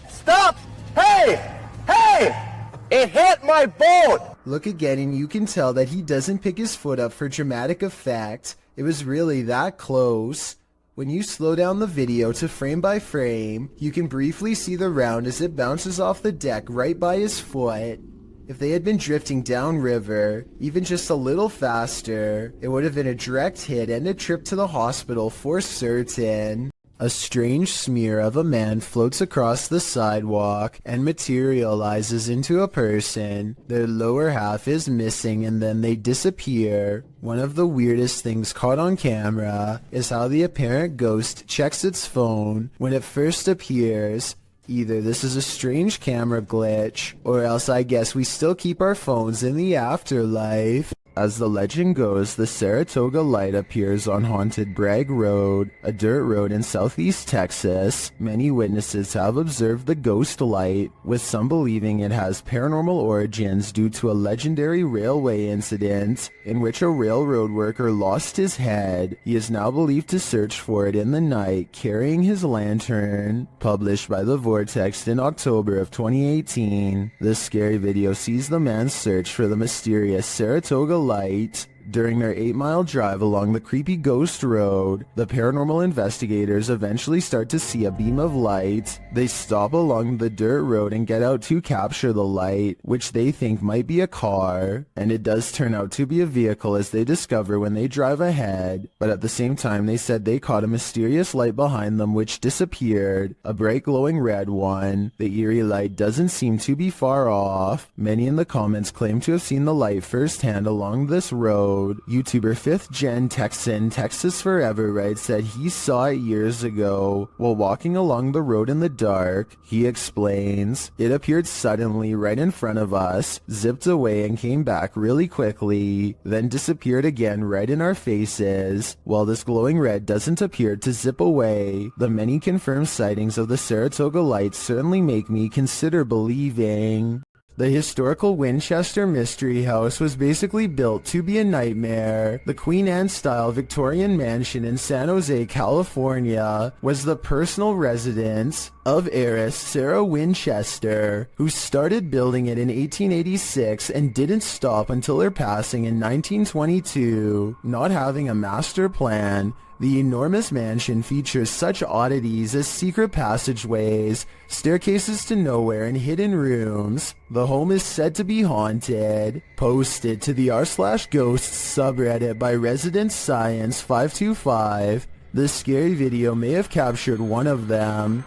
Stop! Hey! Hey! It hit my boat! Look again and you can tell that he doesn't pick his foot up for dramatic effect. It was really that close. When you slow down the video to frame by frame, you can briefly see the round as it bounces off the deck right by his foot. If they had been drifting downriver, even just a little faster, it would have been a direct hit and a trip to the hospital for certain. A strange smear of a man floats across the sidewalk and materializes into a person. Their lower half is missing and then they disappear. One of the weirdest things caught on camera is how the apparent ghost checks its phone when it first appears. Either this is a strange camera glitch, or else I guess we still keep our phones in the afterlife. As the legend goes, the Saratoga light appears on haunted Bragg Road, a dirt road in southeast Texas. Many witnesses have observed the ghost light, with some believing it has paranormal origins due to a legendary railway incident in which a railroad worker lost his head. He is now believed to search for it in the night, carrying his lantern. Published by The Vortex in October of 2018, this scary video sees the man's search for the mysterious Saratoga light. During their 8-mile drive along the creepy ghost road, the paranormal investigators eventually start to see a beam of light. They stop along the dirt road and get out to capture the light, which they think might be a car, and it does turn out to be a vehicle as they discover when they drive ahead. But at the same time, they said they caught a mysterious light behind them which disappeared, a bright glowing red one. The eerie light doesn't seem to be far off. Many in the comments claim to have seen the light firsthand along this road. YouTuber 5th Gen Texan Texas Forever writes that he saw it years ago while walking along the road in the dark. He explains, "It appeared suddenly right in front of us, zipped away and came back really quickly, then disappeared again right in our faces. While this glowing red doesn't appear to zip away, the many confirmed sightings of the Saratoga light certainly make me consider believing." The historical Winchester Mystery House was basically built to be a nightmare. The Queen Anne-style Victorian mansion in San Jose, California, was the personal residence of heiress Sarah Winchester, who started building it in 1886 and didn't stop until her passing in 1922. Not having a master plan, the enormous mansion features such oddities as secret passageways, staircases to nowhere, and hidden rooms. The home is said to be haunted. Posted to the r/ghosts subreddit by Resident Science 525, this scary video may have captured one of them.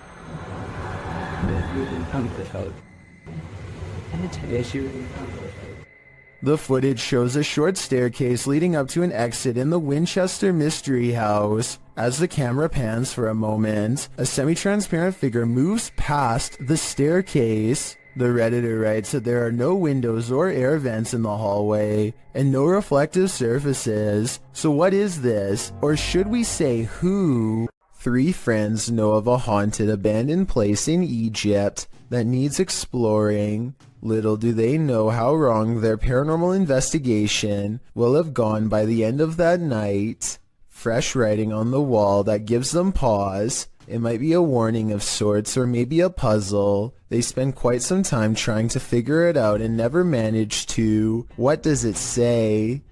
The footage shows a short staircase leading up to an exit in the Winchester Mystery House. As the camera pans for a moment, a semi-transparent figure moves past the staircase. The Redditor writes that there are no windows or air vents in the hallway, and no reflective surfaces. So what is this? Or should we say who? 3 friends know of a haunted abandoned place in Egypt that needs exploring. Little do they know how wrong their paranormal investigation will have gone by the end of that night. Fresh writing on the wall that gives them pause. It might be a warning of sorts or maybe a puzzle. They spend quite some time trying to figure it out and never manage to. What does it say?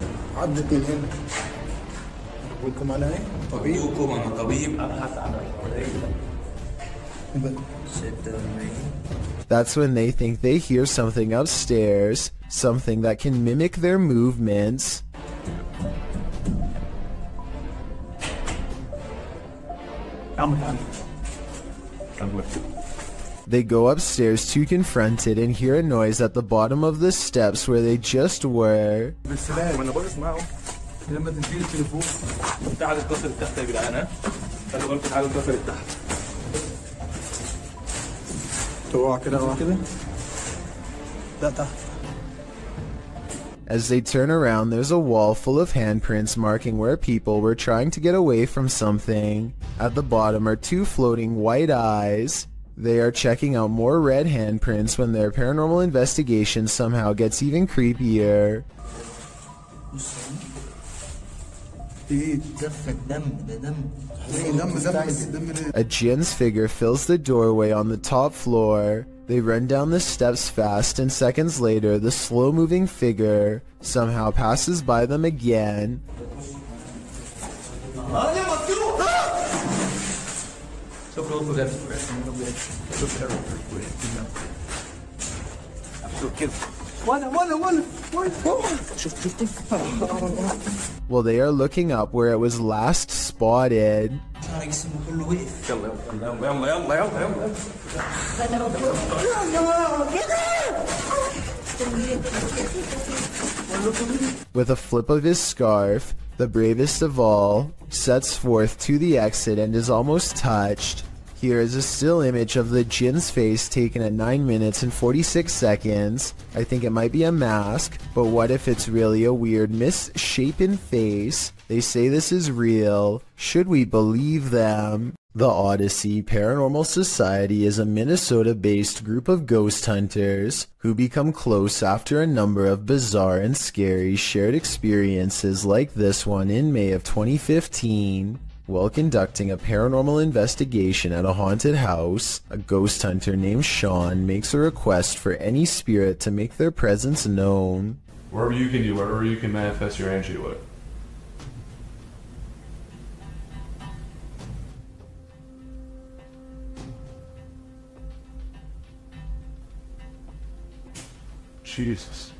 That's when they think they hear something upstairs, something that can mimic their movements. They go upstairs to confront it and hear a noise at the bottom of the steps where they just were. As they turn around, there's a wall full of handprints marking where people were trying to get away from something. At the bottom are 2 floating white eyes. They are checking out more red handprints when their paranormal investigation somehow gets even creepier. A jinn's figure fills the doorway on the top floor. They run down the steps fast, and seconds later, the slow-moving figure somehow passes by them again. Well, they are looking up where it was last spotted. With a flip of his scarf, the bravest of all sets forth to the exit and is almost touched. Here is a still image of the Jin's face taken at 9 minutes and 46 seconds. I think it might be a mask, but what if it's really a weird misshapen face? They say this is real. Should we believe them? The Odyssey Paranormal Society is a Minnesota-based group of ghost hunters who become close after a number of bizarre and scary shared experiences like this one in May of 2015. While conducting a paranormal investigation at a haunted house, a ghost hunter named Sean makes a request for any spirit to make their presence known. Wherever you can manifest your energy with. Jesus.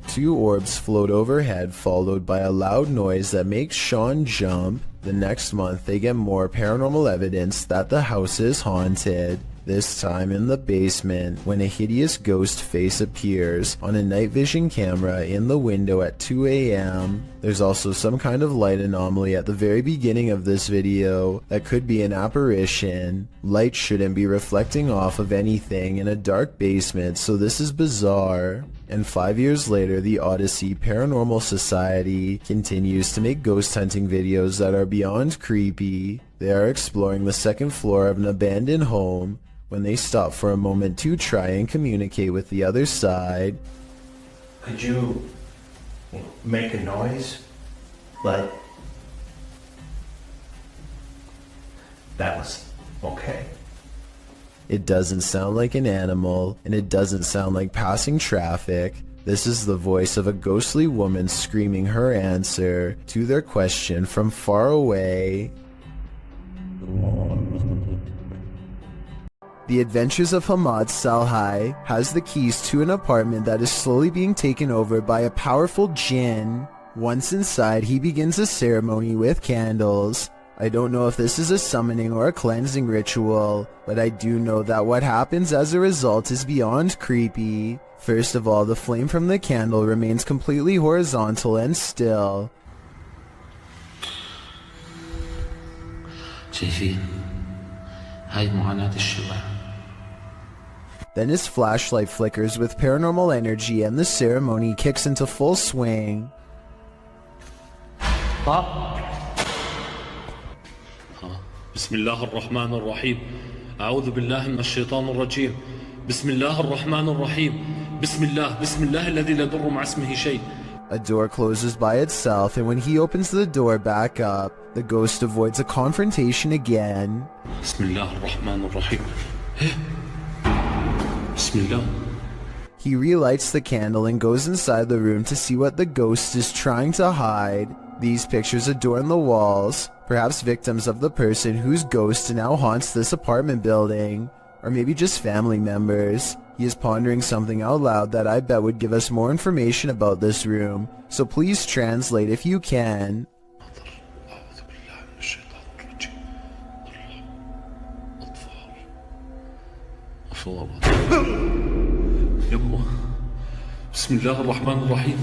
2 orbs float overhead, followed by a loud noise that makes Sean jump. The next month, they get more paranormal evidence that the house is haunted. This time in the basement, when a hideous ghost face appears on a night vision camera in the window at 2 a.m. There's also some kind of light anomaly at the very beginning of this video that could be an apparition. Light shouldn't be reflecting off of anything in a dark basement, so this is bizarre. And 5 years later, the Odyssey Paranormal Society continues to make ghost hunting videos that are beyond creepy. They are exploring the second floor of an abandoned home when they stop for a moment to try and communicate with the other side. Could you make a noise? Like, that was okay. It doesn't sound like an animal, and it doesn't sound like passing traffic. This is the voice of a ghostly woman screaming her answer to their question from far away. The Adventures of Hamad Salhai has the keys to an apartment that is slowly being taken over by a powerful jinn. Once inside, he begins a ceremony with candles. I don't know if this is a summoning or a cleansing ritual, but I do know that what happens as a result is beyond creepy. First of all, the flame from the candle remains completely horizontal and still. Then his flashlight flickers with paranormal energy and the ceremony kicks into full swing. بسم الله الرحمن الرحيم أعوذ بالله من الشيطان الرجيم بسم الله الرحمن الرحيم بسم الله الذي لا يضر مع اسمه شيء. A door closes by itself, and when he opens the door back up, the ghost avoids a confrontation again. بسم الله الرحمن الرحيم بسم الله. He relights the candle and goes inside the room to see what the ghost is trying to hide. These pictures adorn the walls, perhaps victims of the person whose ghost now haunts this apartment building, or maybe just family members. He is pondering something out loud that I bet would give us more information about this room, so please translate if you can. بسم الله الرحمن الرحيم.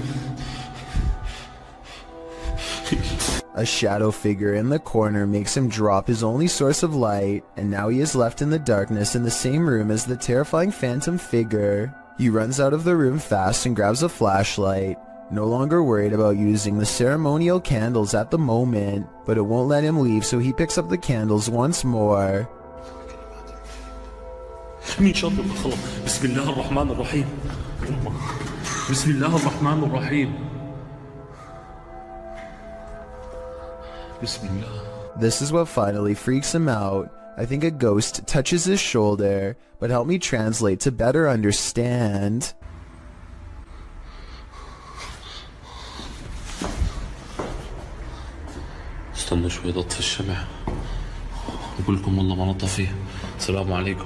A shadow figure in the corner makes him drop his only source of light, and now he is left in the darkness in the same room as the terrifying phantom figure. He runs out of the room fast and grabs a flashlight, no longer worried about using the ceremonial candles at the moment, but it won't let him leave, so he picks up the candles once more. من شر ما خلق بسم الله الرحمن الرحيم بسم الله الرحمن الرحيم بسم الله. This is what finally freaks him out. I think a ghost touches his shoulder, but help me translate to better understand. استنوا شوي ضطف الشمع أقول لكم والله ما نطفيه. السلام عليكم.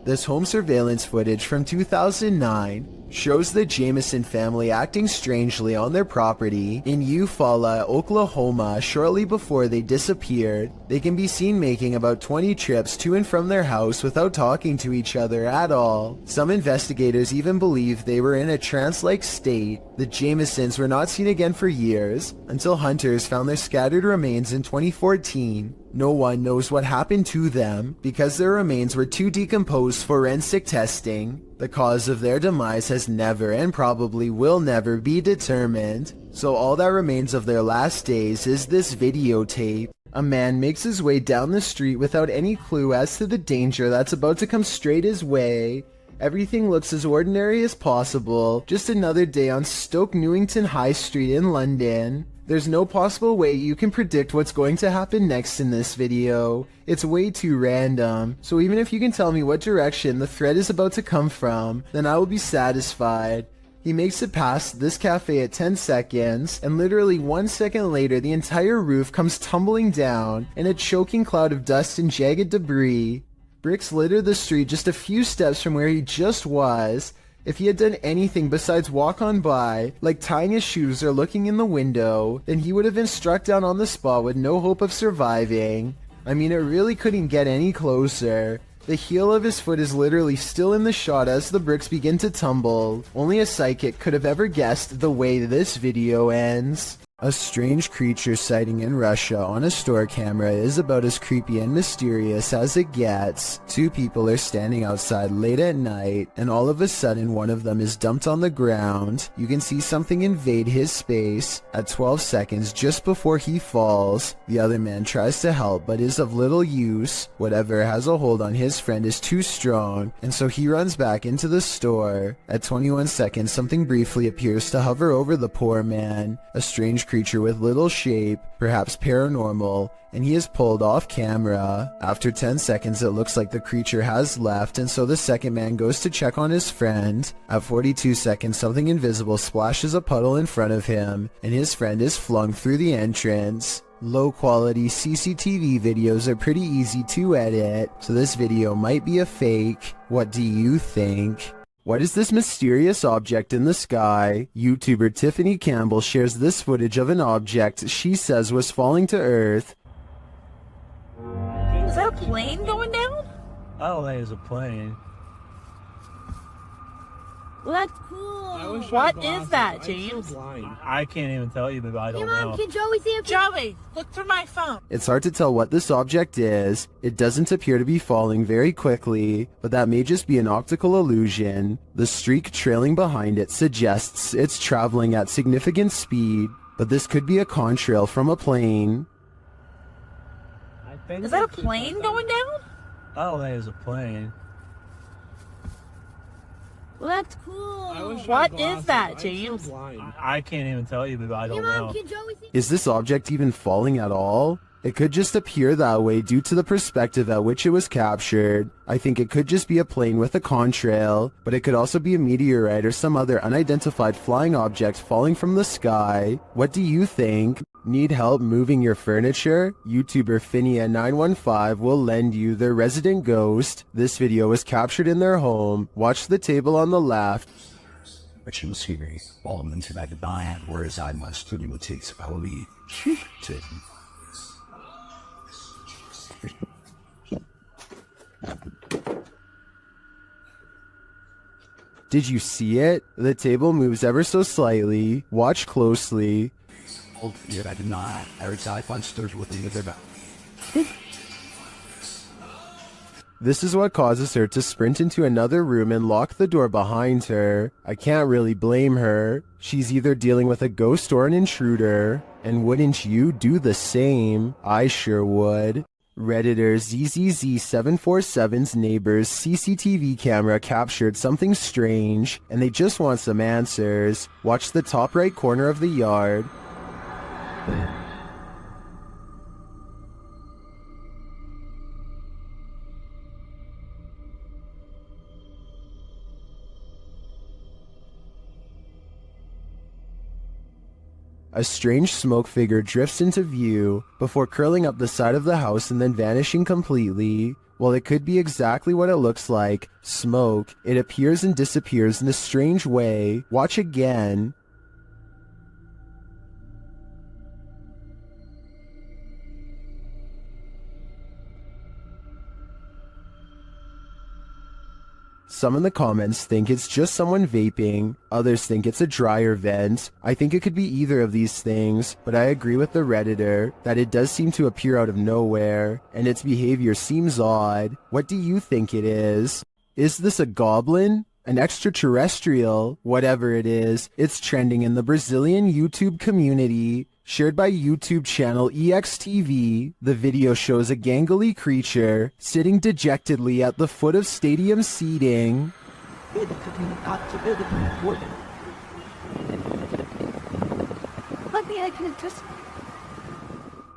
This home surveillance footage from 2009 shows the Jameson family acting strangely on their property in Eufaula, Oklahoma shortly before they disappeared. They can be seen making about 20 trips to and from their house without talking to each other at all. Some investigators even believe they were in a trance-like state. The Jamesons were not seen again for years, until hunters found their scattered remains in 2014. No one knows what happened to them because their remains were too decomposed for forensic testing. The cause of their demise has never and probably will never be determined. So all that remains of their last days is this videotape. A man makes his way down the street without any clue as to the danger that's about to come straight his way. Everything looks as ordinary as possible, just another day on Stoke Newington High Street in London. There's no possible way you can predict what's going to happen next in this video. It's way too random, so even if you can tell me what direction the thread is about to come from, then I will be satisfied. He makes it past this cafe at 10 seconds, and literally 1 second later the entire roof comes tumbling down in a choking cloud of dust and jagged debris. Bricks litter the street just a few steps from where he just was. If he had done anything besides walk on by, like tying his shoes or looking in the window, then he would have been struck down on the spot with no hope of surviving. I mean, it really couldn't get any closer. The heel of his foot is literally still in the shot as the bricks begin to tumble. Only a psychic could have ever guessed the way this video ends. A strange creature sighting in Russia on a store camera is about as creepy and mysterious as it gets. Two people are standing outside late at night, and all of a sudden one of them is dumped on the ground. You can see something invade his space. At 12 seconds, just before he falls, the other man tries to help but is of little use. Whatever has a hold on his friend is too strong, and so he runs back into the store. At 21 seconds, something briefly appears to hover over the poor man. A strange creature with little shape, perhaps paranormal, and he is pulled off camera. After 10 seconds it looks like the creature has left, and so the second man goes to check on his friend. At 42 seconds something invisible splashes a puddle in front of him, and his friend is flung through the entrance. Low quality CCTV videos are pretty easy to edit, so this video might be a fake. What do you think? What is this mysterious object in the sky? YouTuber Tiffany Campbell shares this footage of an object she says was falling to Earth. Is that a plane going down? I don't think it's a plane. Well, that's cool. What is that, James? I can't even tell you, but I don't know. Can Joey see him? Joey, look through my phone. It's hard to tell what this object is. It doesn't appear to be falling very quickly, but that may just be an optical illusion. The streak trailing behind it suggests it's traveling at significant speed, but this could be a contrail from a plane. Is that a plane going down? I don't think it's a plane. Well, that's cool. What is that, James? I can't even tell you, but I don't know. Can Joey see? Is this object even falling at all? It could just appear that way due to the perspective at which it was captured. I think it could just be a plane with a contrail, but it could also be a meteorite or some other unidentified flying object falling from the sky. What do you think? Need help moving your furniture? YouTuber Finia915 will lend you their resident ghost. This video was captured in their home. Watch the table on the left. Which was here, all into that divine, whereas I must to the takes of our lead. Did you see it? The table moves ever so slightly. Watch closely. Oh, yeah, I did not. Every time I find stirs with the other back. This is what causes her to sprint into another room and lock the door behind her. I can't really blame her. She's either dealing with a ghost or an intruder. And wouldn't you do the same? I sure would. Redditor ZZZ747's neighbor's CCTV camera captured something strange, and they just want some answers. Watch the top right corner of the yard. A strange smoke figure drifts into view before curling up the side of the house and then vanishing completely. While it could be exactly what it looks like, smoke, it appears and disappears in a strange way. Watch again. Some in the comments think it's just someone vaping, others think it's a dryer vent. I think it could be either of these things, but I agree with the Redditor that it does seem to appear out of nowhere, and its behavior seems odd. What do you think it is? Is this a goblin? An extraterrestrial? Whatever it is, it's trending in the Brazilian YouTube community. Shared by YouTube channel EXTV, the video shows a gangly creature sitting dejectedly at the foot of stadium seating.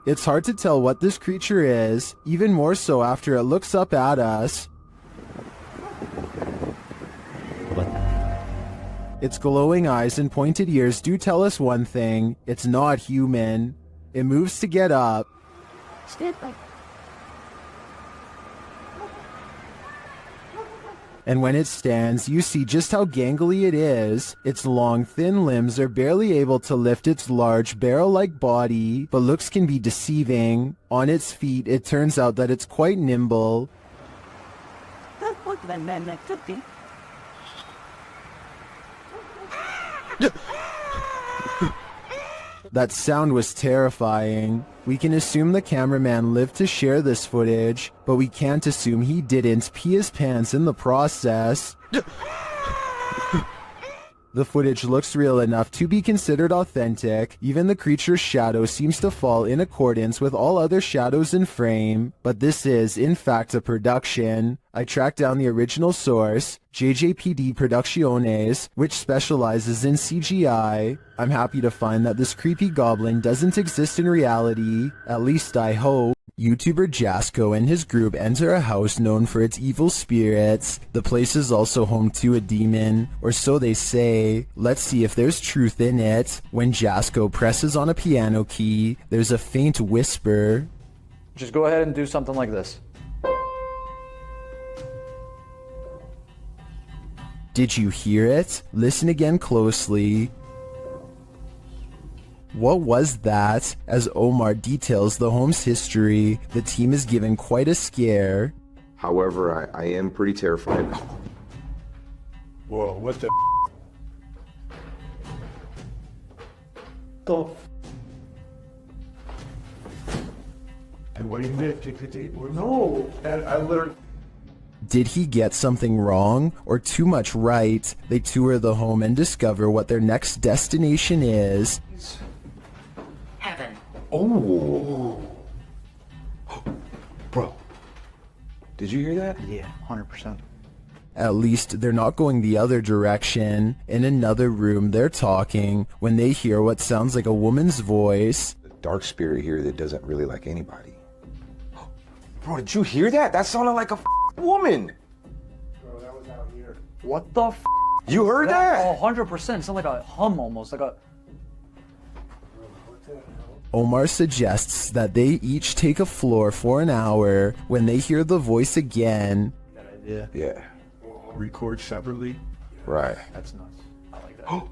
It's hard to tell what this creature is, even more so after it looks up at us. Its glowing eyes and pointed ears do tell us one thing: it's not human. It moves to get up. And when it stands, you see just how gangly it is. Its long, thin limbs are barely able to lift its large, barrel-like body, but looks can be deceiving. On its feet, it turns out that it's quite nimble. That sound was terrifying. We can assume the cameraman lived to share this footage, but we can't assume he didn't pee his pants in the process. The footage looks real enough to be considered authentic. Even the creature's shadow seems to fall in accordance with all other shadows in frame, but this is, in fact, a production. I tracked down the original source, JJPD Producciones, which specializes in CGI. I'm happy to find that this creepy goblin doesn't exist in reality, at least I hope. YouTuber Jasko and his group enter a house known for its evil spirits. The place is also home to a demon, or so they say. Let's see if there's truth in it. When Jasko presses on a piano key, there's a faint whisper. Just go ahead and do something like this. Did you hear it? Listen again closely. What was that? As Omar details the home's history, the team is given quite a scare. However, I am pretty terrified. Whoa, what the And what do you mean? No, I literally... Did he get something wrong or too much right? They tour the home and discover what their next destination is. Heaven. Oh. Bro. Did you hear that? Yeah, 100%. At least they're not going the other direction. In another room, they're talking when they hear what sounds like a woman's voice. The dark spirit here that doesn't really like anybody. Bro, did you hear that? That sounded like a woman. Bro, that was out here. What the You heard that? 100%. Sound like a hum almost, like a... Omar suggests that they each take a floor for an hour. When they hear the voice again, Yeah. Record separately? Right. That's nuts. I like that.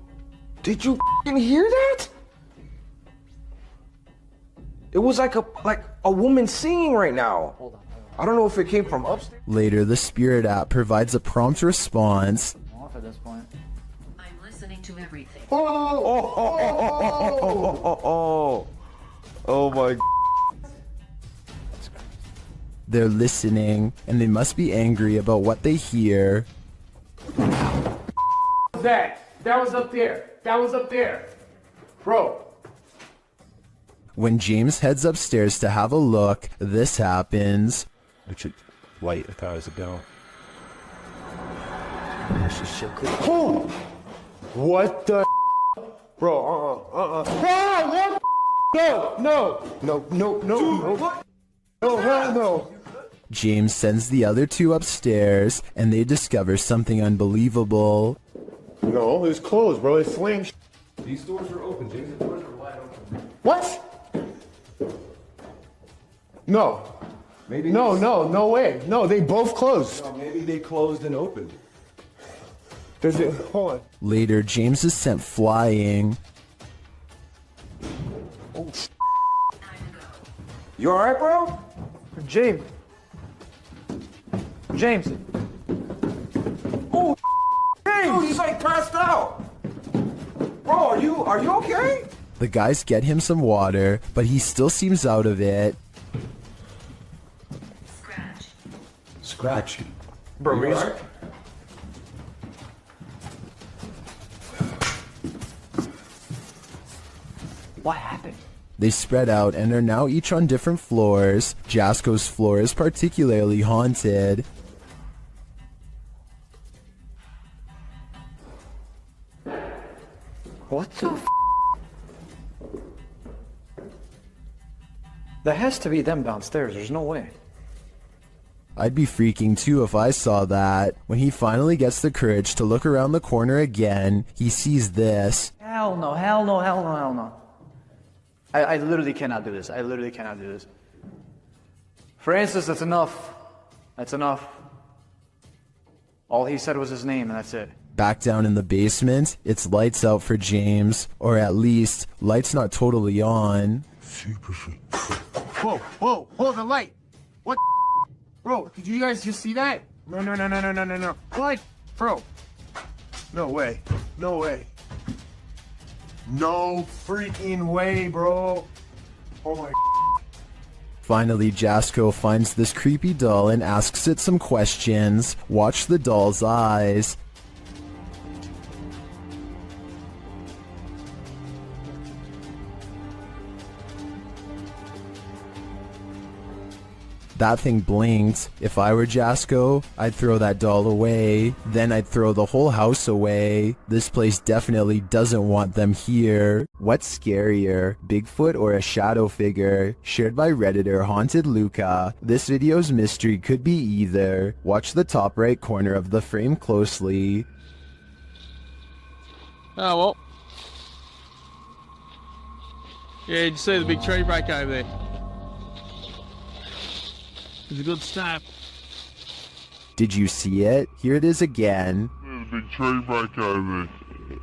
Did you hear that? It was like a woman singing right now. Hold on. I don't know if it came from upstairs. later the Spirit app provides a prompt response. I'm off at this point. I'm listening to everything. Oh my. They're listening, and they must be angry about what they hear. That was up there. That was up there. Bro. When James heads upstairs to have a look, this happens. It should light 1,000 down. Oh! What the? Bro, what? No. No, hell no. James sends the other two upstairs, and they discover something unbelievable. No, it's closed, bro. It's slammed. These doors are open, James. The doors are wide open. What? No. Maybe. No way. No, they both closed. No, maybe they closed and opened. Does it? Hold on. Later, James is sent flying. Oh, You alright, bro? James. just like passed out. Bro, are you okay? The guys get him some water, but he still seems out of it. Scratch. Bro, razor. What happened? They spread out and are now each on different floors. Jasko's floor is particularly haunted. What the f? That has to be them downstairs. There's no way. I'd be freaking too if I saw that. When he finally gets the courage to look around the corner again, he sees this. Hell no, hell no, hell no, hell no. I literally cannot do this. I literally cannot do this. Francis, that's enough. That's enough. All he said was his name, and that's it. Back down in the basement, it's lights out for James. Or at least, lights not totally on. Super freak. Whoa, whoa, hold the light. What? Bro, did you guys just see that? No. What? Bro. No way. No way. No freaking way, bro. Oh my. Finally, Jasko finds this creepy doll and asks it some questions. Watch the doll's eyes. That thing blinked. If I were Jasko, I'd throw that doll away. Then I'd throw the whole house away. This place definitely doesn't want them here. What's scarier, Bigfoot or a shadow figure? Shared by Redditor Haunted Luca. This video's mystery could be either. Watch the top right corner of the frame closely. Oh, well. Yeah, did you see the big tree break over there? It's a good start. Did you see it? Here it is again. There's a big tree break over there.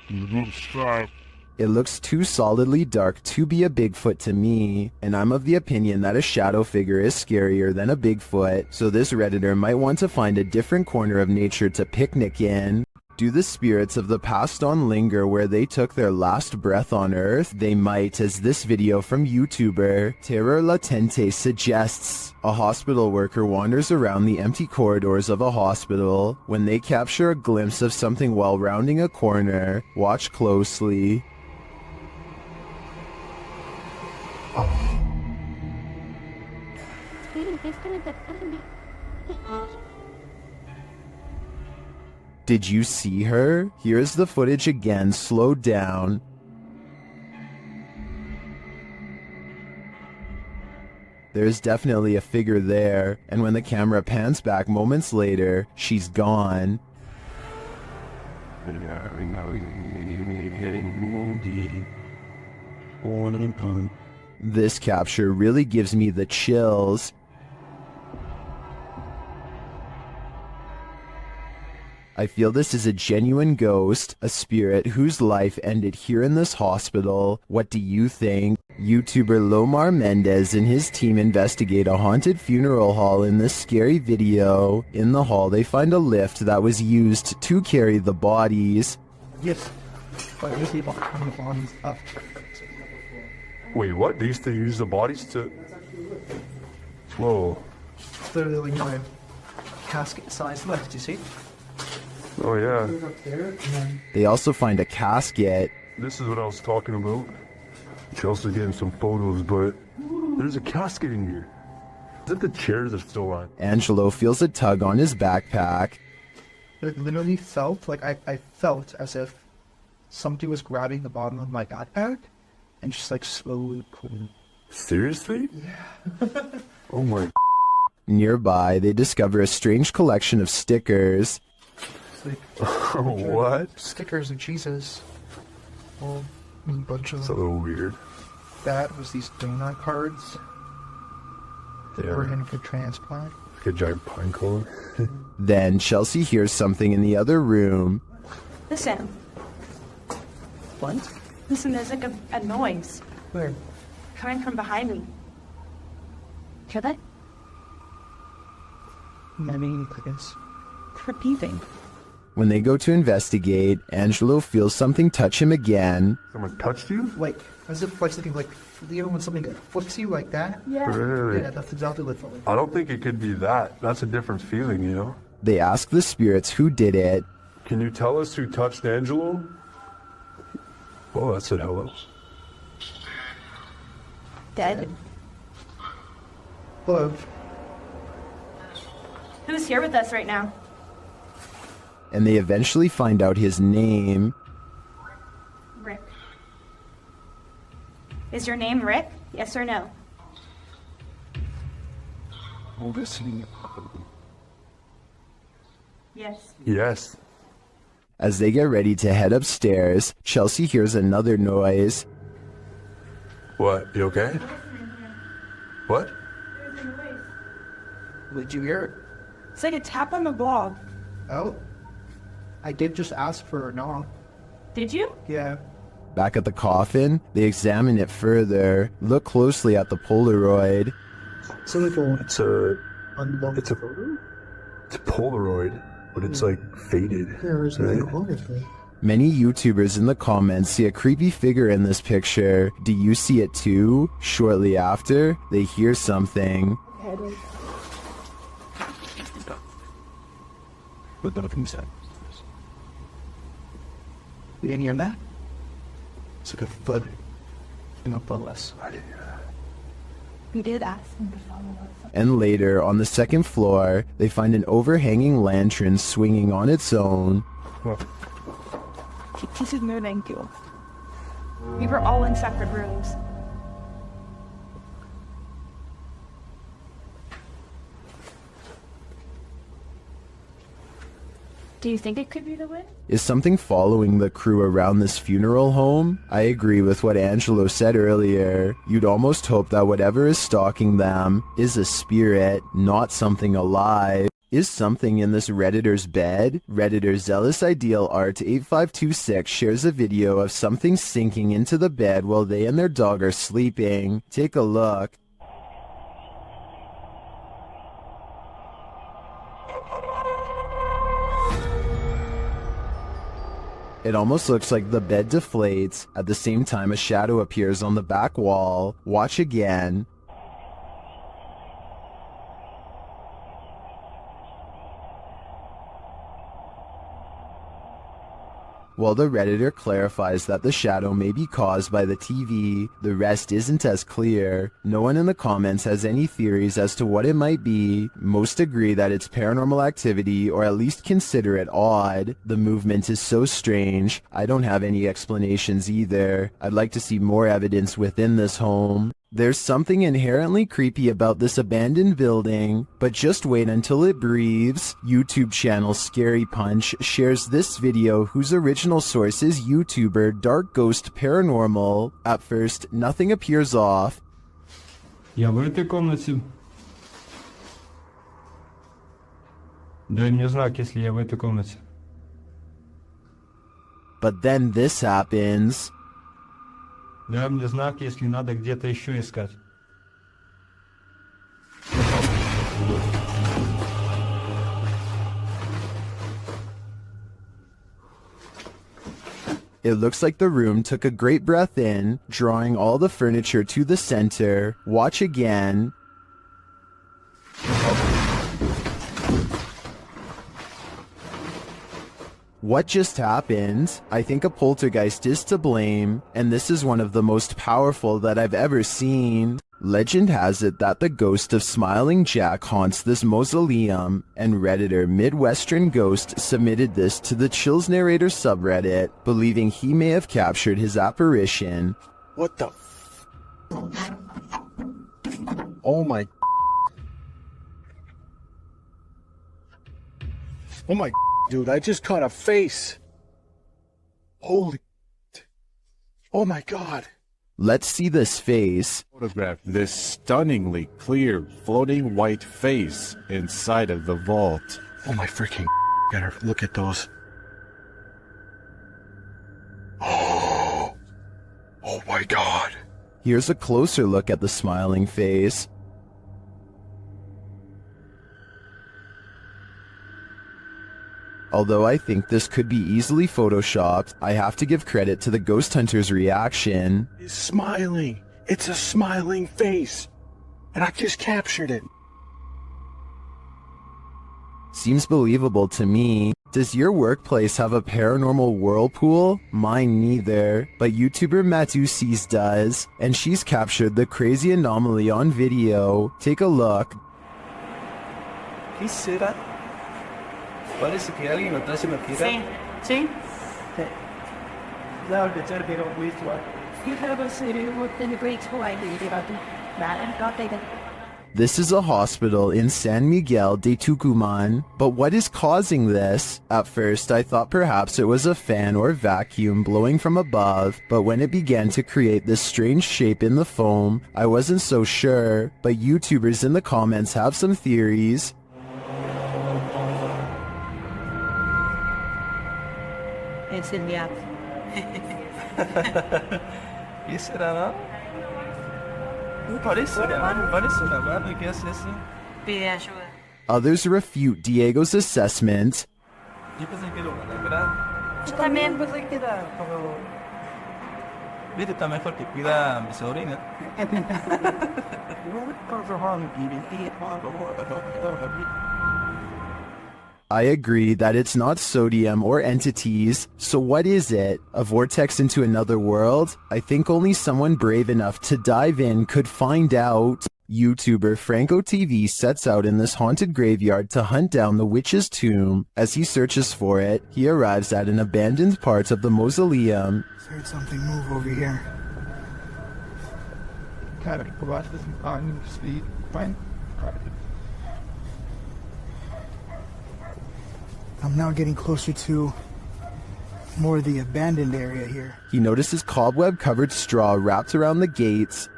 It's a good start. It looks too solidly dark to be a Bigfoot to me, and I'm of the opinion that a shadow figure is scarier than a Bigfoot, so this Redditor might want to find a different corner of nature to picnic in. Do the spirits of the past on linger where they took their last breath on Earth? They might, as this video from YouTuber Terror Latente suggests. A hospital worker wanders around the empty corridors of a hospital. When they capture a glimpse of something while rounding a corner, watch closely. Did you see her? Here is the footage again, slowed down. There's definitely a figure there, and when the camera pans back moments later, she's gone. This capture really gives me the chills. I feel this is a genuine ghost, a spirit whose life ended here in this hospital. What do you think? YouTuber Lomar Mendez and his team investigate a haunted funeral hall in this scary video. In the hall, they find a lift that was used to carry the bodies. Yes. But we see the bodies up. Wait, what? They used to use the bodies to... Whoa. Literally, my casket-sized lift, you see? Oh, yeah. They also find a casket. This is what I was talking about. Chelsea's getting some photos, but there's a casket in here. Is it the chairs are still on? Angelo feels a tug on his backpack. It literally felt like I felt as if somebody was grabbing the bottom of my backpack and just like slowly pulling. Seriously? Yeah. Oh my. Nearby, they discover a strange collection of stickers. What? Stickers of Jesus. Well, a bunch of It's a little weird. That was these donut cards. That Yeah. were in for transplant. Like a giant pine cone. Then Chelsea hears something in the other room. Listen. What? Listen, there's like a noise Where? coming from behind me. Hear that? I mean, I guess. Repeating. When they go to investigate, Angelo feels something touch him again. Someone touched you? Like, as if like something like, you know when something flicks you like that? Yeah. Really? Yeah, that's exactly what it felt like. I don't think it could be that. That's a different feeling, you know? They ask the spirits who did it. Can you tell us who touched Angelo? Oh, that said hello. Dead. Hello. Who's here with us right now? And they eventually find out his name. Rick. Is your name Rick? Yes or no? Listening. Yes. Yes. As they get ready to head upstairs, Chelsea hears another noise. What? You okay? What? Did you hear it? It's like a tap on the blog. Oh. I did just ask for a knock. Did you? Yeah. Back at the coffin, they examine it further, look closely at the Polaroid. So like It's a photo? It's a Polaroid, but it's like faded. There's right? Many YouTubers in the comments see a creepy figure in this picture. Do you see it too? Shortly after, they hear something. But nothing said. You didn't hear that? It's like a thud. Not but less. We did ask him to follow us. And later, on the second floor, they find an overhanging lantern swinging on its own. This is no thank you. We were all in separate rooms. Do you think it could be the wind? Is something following the crew around this funeral home? I agree with what Angelo said earlier. You'd almost hope that whatever is stalking them is a spirit, not something alive. Is something in this Redditor's bed? Redditor Zealous Ideal Art 8526 shares a video of something sinking into the bed while they and their dog are sleeping. Take a look. It almost looks like the bed deflates. At the same time, a shadow appears on the back wall. Watch again. While the Redditor clarifies that the shadow may be caused by the TV, the rest isn't as clear. No one in the comments has any theories as to what it might be. Most agree that it's paranormal activity, or at least consider it odd. The movement is so strange. I don't have any explanations either. I'd like to see more evidence within this home. There's something inherently creepy about this abandoned building, but just wait until it breathes. YouTube channel Scary Punch shares this video whose original source is YouTuber Dark Ghost Paranormal. At first, nothing appears off. Я в этой комнате. Дай мне знак, если я в этой комнате. But then this happens. Дай мне знак, если надо где-то еще искать. It looks like the room took a great breath in, drawing all the furniture to the center. Watch again. What just happened? I think a poltergeist is to blame, and this is one of the most powerful that I've ever seen. Legend has it that the ghost of Smiling Jack haunts this mausoleum, and Redditor Midwestern Ghost submitted this to the Chills Narrator subreddit, believing he may have captured his apparition. What the Oh my Oh my dude, I just caught a face. Holy Oh my god. Let's see this face. Photograph this stunningly clear floating white face inside of the vault. Oh my freaking gotta look at those. Oh my god. Here's a closer look at the smiling face. Although I think this could be easily photoshopped, I have to give credit to the ghost hunter's reaction. It's smiling. It's a smiling face. And I just captured it. Seems believable to me. Does your workplace have a paranormal whirlpool? Mine neither, but YouTuber Matusis does, and she's captured the crazy anomaly on video. Take a look. ¿Qué será? Parece que alguien lo está haciendo tirar. Sí, sí. Claro que echar que no fuiste, You have a city within the great Hawaii about that and got taken. This is a hospital in San Miguel de Tucumán, but what is causing this? At first I thought perhaps it was a fan or vacuum blowing from above, but when it began to create this strange shape in the foam, I wasn't so sure, but YouTubers in the comments have some theories. It's in the app. ¿Qué será, no? Parece una mano que hace eso. Pide ayuda. Others refute Diego's assessment. Yo pensé que era una lacra. Yo también pensé que era como... Viste, está mejor que cuida a mi sobrina. I agree that it's not sodium or entities, so what is it? A vortex into another world? I think only someone brave enough to dive in could find out. YouTuber Franco TV sets out in this haunted graveyard to hunt down the witch's tomb. As he searches for it, he arrives at an abandoned part of the mausoleum. Heard something move over here. Kind of watch this on speed. Fine. I'm now getting closer to more of the abandoned area here. He notices cobweb-covered straw wrapped around the gates.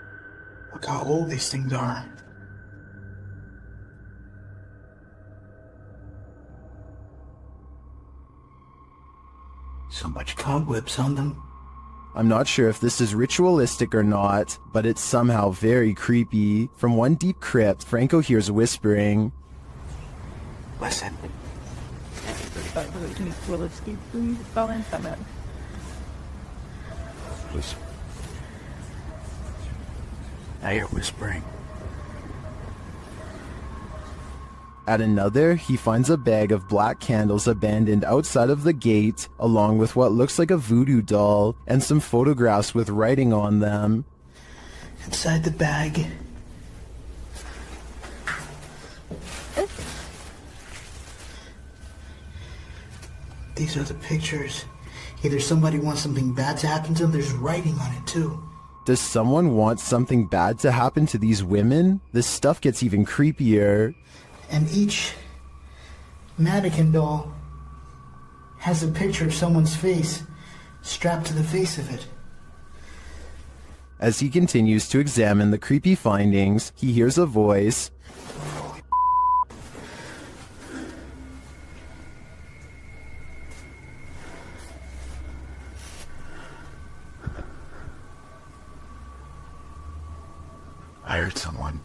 Look how old these things are. So much cobwebs on them. I'm not sure if this is ritualistic or not, but it's somehow very creepy. From one deep crypt, Franco hears whispering. Listen. Will escape from balance. Listen. I hear whispering. At another, he finds a bag of black candles abandoned outside of the gate, along with what looks like a voodoo doll, and some photographs with writing on them. Inside the bag. These are the pictures. Either somebody wants something bad to happen to them, there's writing on it too. Does someone want something bad to happen to these women? This stuff gets even creepier. And each mannequin doll has a picture of someone's face strapped to the face of it. As he continues to examine the creepy findings, he hears a voice. I heard someone.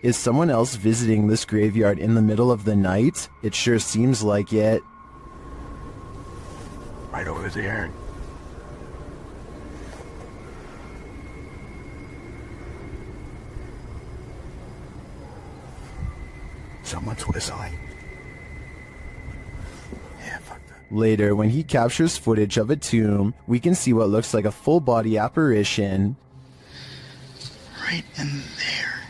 Is someone else visiting this graveyard in the middle of the night? It sure seems like it. Right over there. Someone's whistling. Yeah, fuck that. Later, when he captures footage of a tomb, we can see what looks like a full-body apparition. Right in there.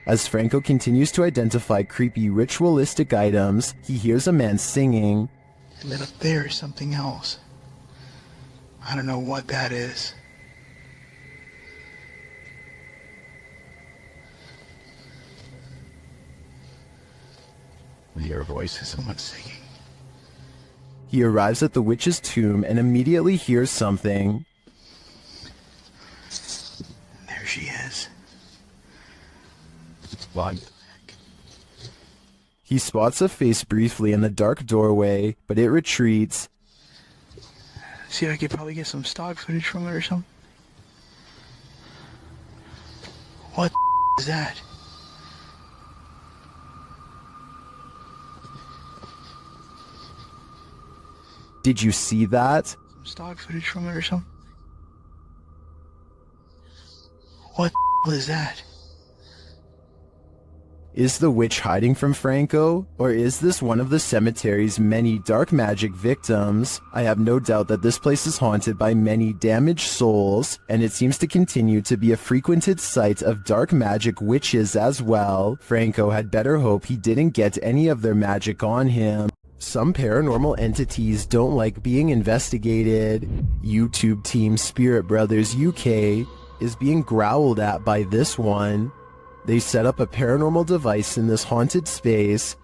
As Franco continues to identify creepy ritualistic items, he hears a man singing. And then up there is something else. I don't know what that is. We hear voices, someone singing. He arrives at the witch's tomb and immediately hears something. There she is. What? He spots a face briefly in the dark doorway, but it retreats. See, I could probably get some stock footage from it or something. What is that? Did you see that? Stock footage from it or something? What was that? Is the witch hiding from Franco, or is this one of the cemetery's many dark magic victims? I have no doubt that this place is haunted by many damaged souls, and it seems to continue to be a frequented site of dark magic witches as well. Franco had better hope he didn't get any of their magic on him. Some paranormal entities don't like being investigated. YouTube team Spirit Brothers UK is being growled at by this one. They set up a paranormal device in this haunted space.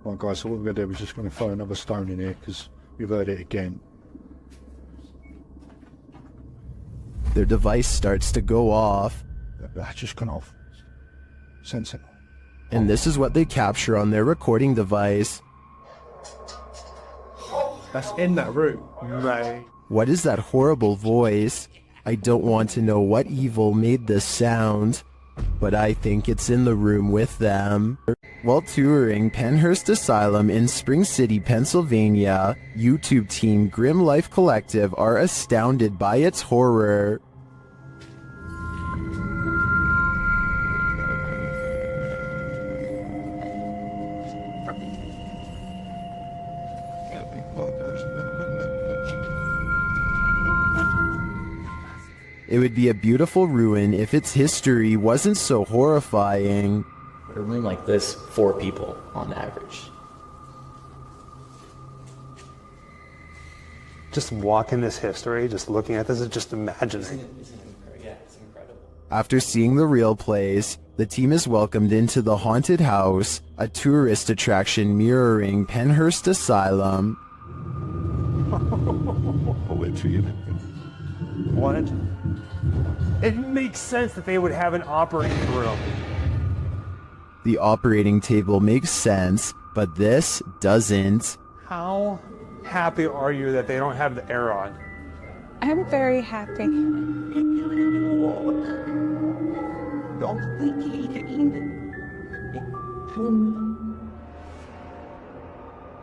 Right guys, so what we're going to do is just going to throw another stone in here because we've heard it again. Their device starts to go off. That's just gone off. Sensible. And this is what they capture on their recording device. That's in that room. Right. What is that horrible voice? I don't want to know what evil made this sound, but I think it's in the room with them. While touring Penhurst Asylum in Spring City, Pennsylvania, YouTube team Grim Life Collective are astounded by its horror. It would be a beautiful ruin if its history wasn't so horrifying. A room like this, 4 people on average. Just walking this history, just looking at this, and just imagining. Yeah, it's incredible. After seeing the real place, the team is welcomed into the haunted house, a tourist attraction mirroring Penhurst Asylum. What? It makes sense that they would have an operating room. The operating table makes sense, but this doesn't. How happy are you that they don't have the air on? I'm very happy.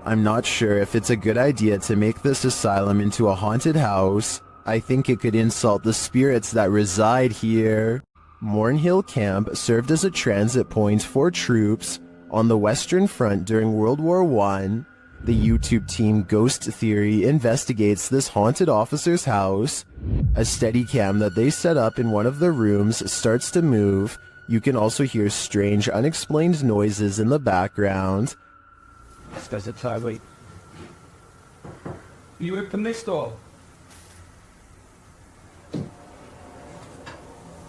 I'm not sure if it's a good idea to make this asylum into a haunted house. I think it could insult the spirits that reside here. Mornhill Camp served as a transit point for troops on the Western Front during World War I. The YouTube team Ghost Theory investigates this haunted officer's house. A Steadicam that they set up in one of the rooms starts to move. You can also hear strange, unexplained noises in the background. This guy's a tirade. You open this door.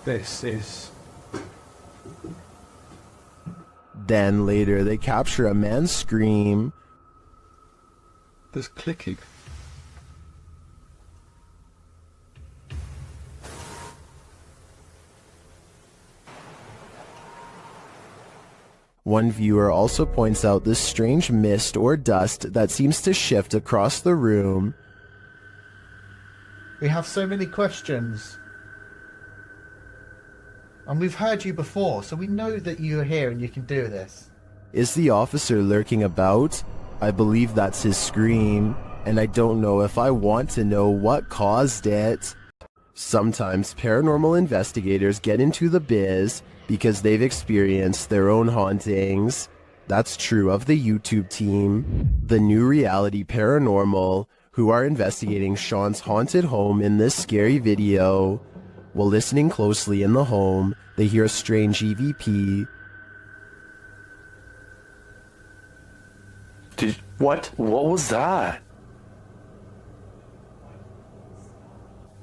This is... Then later they capture a man's scream. There's clicking. One viewer also points out this strange mist or dust that seems to shift across the room. We have so many questions. And we've heard you before, so we know that you're here and you can do this. Is the officer lurking about? I believe that's his scream, and I don't know if I want to know what caused it. Sometimes paranormal investigators get into the biz because they've experienced their own hauntings. That's true of the YouTube team, the New Reality Paranormal, who are investigating Sean's haunted home in this scary video. While listening closely in the home, they hear a strange EVP. What was that?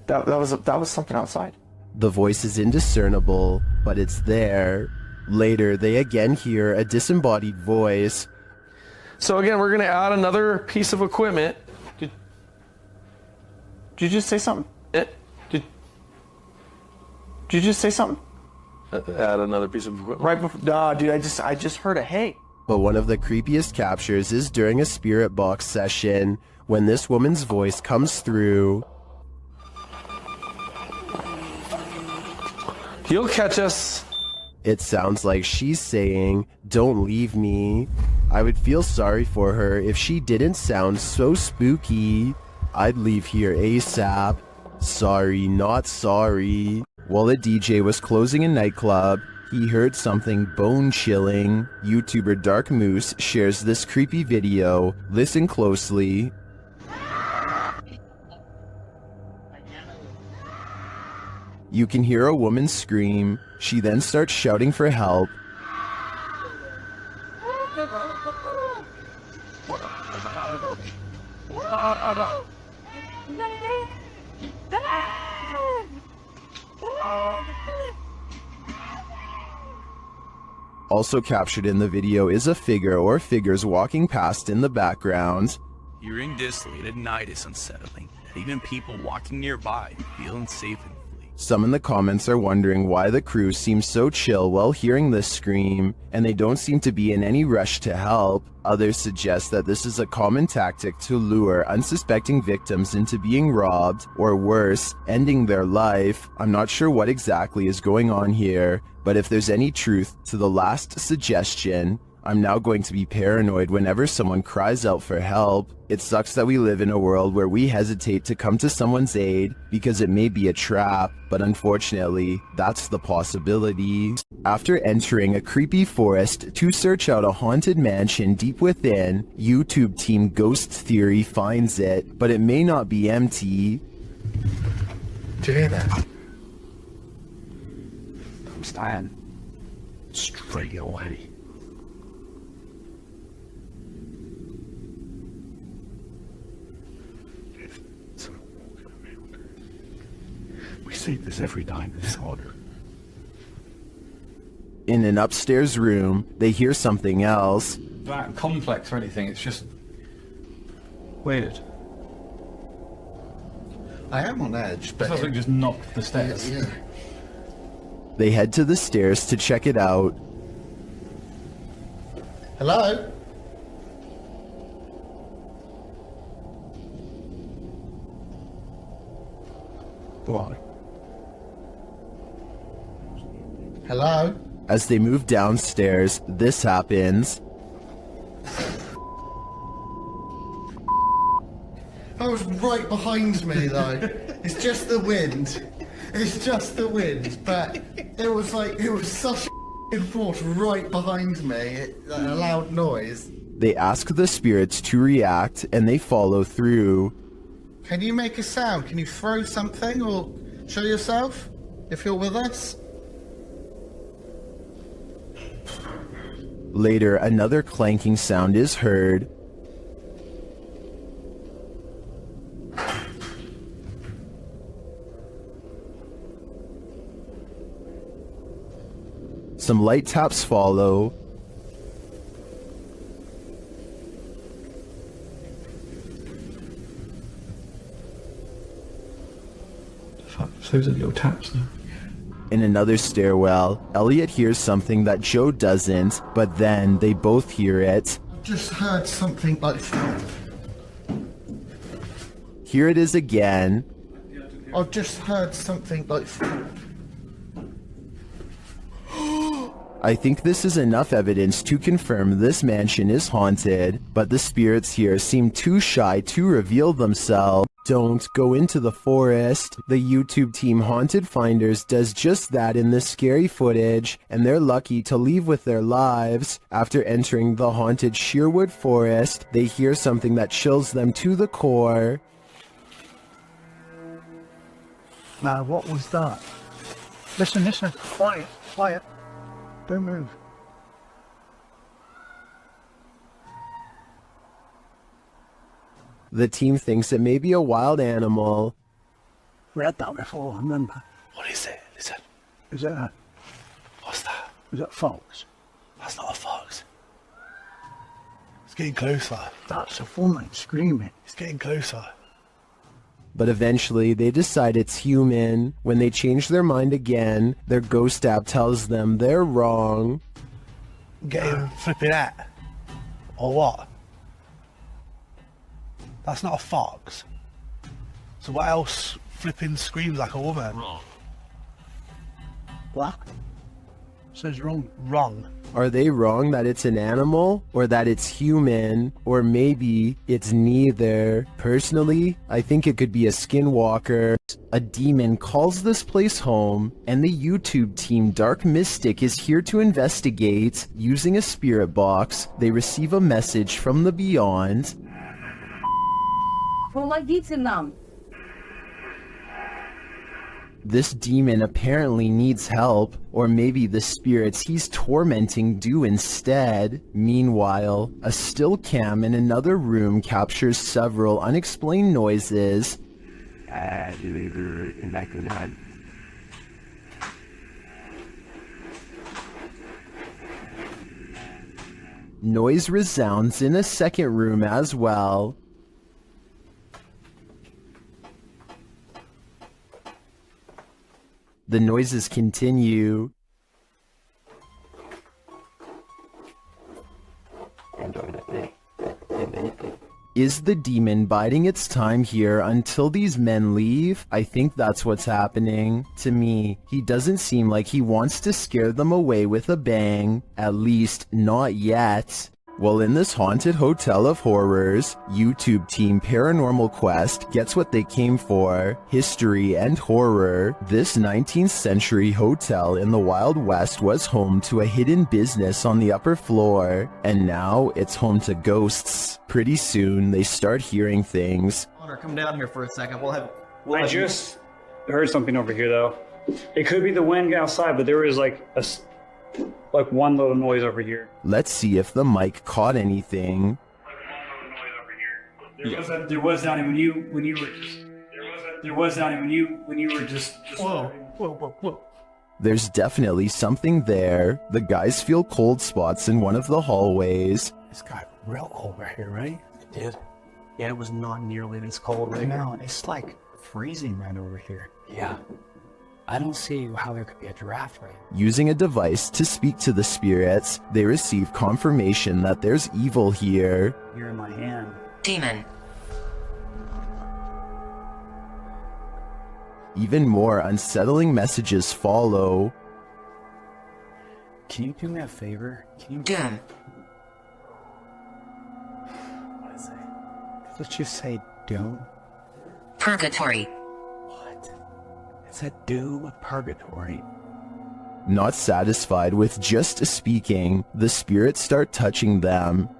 That was something outside. The voice is indiscernible, but it's there. Later, they again hear a disembodied voice. So again, we're going to add another piece of equipment. Did you just say something? Did you just say something? Add another piece of equipment. Right before... Nah, dude, I just heard a hey. But one of the creepiest captures is during a spirit box session, when this woman's voice comes through. You'll catch us. It sounds like she's saying, "Don't leave me." I would feel sorry for her if she didn't sound so spooky. I'd leave here ASAP. Sorry, not sorry. While a DJ was closing a nightclub, he heard something bone-chilling. YouTuber Dark Moose shares this creepy video. Listen closely. You can hear a woman scream. She then starts shouting for help. Also captured in the video is a figure or figures walking past in the background. Hearing this late at night is unsettling. Even people walking nearby feel unsafe and flee. Some in the comments are wondering why the crew seems so chill while hearing this scream, and they don't seem to be in any rush to help. Others suggest that this is a common tactic to lure unsuspecting victims into being robbed, or worse, ending their life. I'm not sure what exactly is going on here, but if there's any truth to the last suggestion, I'm now going to be paranoid whenever someone cries out for help. It sucks that we live in a world where we hesitate to come to someone's aid because it may be a trap, but unfortunately, that's the possibility. After entering a creepy forest to search out a haunted mansion deep within, YouTube team Ghost Theory finds it, but it may not be empty. Do you hear that? I'm staying. Straight away. We see this every time in this order. In an upstairs room, they hear something else. That complex or anything, it's just weird. I am on edge, but Something just knocked the stairs. Yeah. They head to the stairs to check it out. Hello? What? Hello? As they move downstairs, this happens. That was right behind me, though. It's just the wind. It's just the wind, but it was such a force right behind me, a loud noise. They ask the spirits to react, and they follow through. Can you make a sound? Can you throw something or show yourself if you're with us? Later, another clanking sound is heard. Some light taps follow. Those are little taps now. In another stairwell, Elliot hears something that Joe doesn't, but then they both hear it. Just heard something like... Here it is again. I've just heard something like... I think this is enough evidence to confirm this mansion is haunted, but the spirits here seem too shy to reveal themselves. Don't go into the forest. The YouTube team Haunted Finders does just that in this scary footage, and they're lucky to leave with their lives. After entering the haunted Sherwood Forest, they hear something that chills them to the core. Now, what was that? Listen, listen. Quiet, quiet. Don't move. The team thinks it may be a wild animal. We had that before, remember? What is it? Listen. Is that a... What's that? Is that fox? That's not a fox. It's getting closer. That's a woman screaming. It's getting closer. But eventually, they decide it's human. When they change their mind again, their ghost app tells them they're wrong. Getting flipping at? Or what? That's not a fox. So what else flipping screams like a woman? What? Says wrong. Wrong. Are they wrong that it's an animal, or that it's human, or maybe it's neither? Personally, I think it could be a skinwalker. A demon calls this place home, and the YouTube team Dark Mystic is here to investigate. Using a spirit box, they receive a message from the beyond. This demon apparently needs help, or maybe the spirits he's tormenting do instead. Meanwhile, a still cam in another room captures several unexplained noises. Noise resounds in a second room as well. The noises continue. Is the demon biding its time here until these men leave? I think that's what's happening. To me, he doesn't seem like he wants to scare them away with a bang. At least, not yet. Well, in this haunted hotel of horrors, YouTube team Paranormal Quest gets what they came for: history and horror. This 19th century hotel in the Wild West was home to a hidden business on the upper floor, and now it's home to ghosts. Pretty soon, they start hearing things. Come down here for a second. I just heard something over here, though. It could be the wind outside, but there was like one little noise over here. Let's see if the mic caught anything. There was down when you were just. Whoa. There's definitely something there. The guys feel cold spots in one of the hallways. It's got real cold right here, right? It did. Yeah, it was not nearly this cold right now. It's like freezing right over here. Yeah. I don't see how there could be a draft right now. Using a device to speak to the spirits, they receive confirmation that there's evil here. Here in my hand. Demon. Even more unsettling messages follow. Can you do me a favor? Can you... Doom. What is it? Let's just say doom. Purgatory. It's a doom purgatory. Not satisfied with just speaking, the spirits start touching them.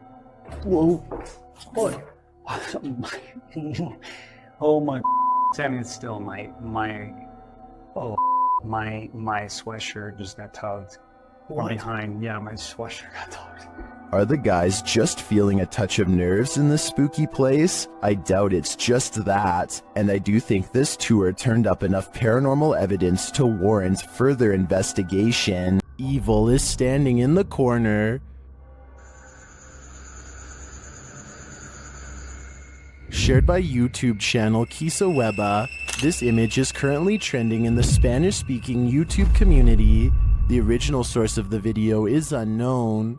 Whoa. What? Oh my. Standing still, my sweatshirt just got tugged. What? Behind, yeah, my sweatshirt got tugged. Are the guys just feeling a touch of nerves in this spooky place? I doubt it's just that, and I do think this tour turned up enough paranormal evidence to warrant further investigation. Evil is standing in the corner. Shared by YouTube channel Kisaweba, this image is currently trending in the Spanish-speaking YouTube community. The original source of the video is unknown.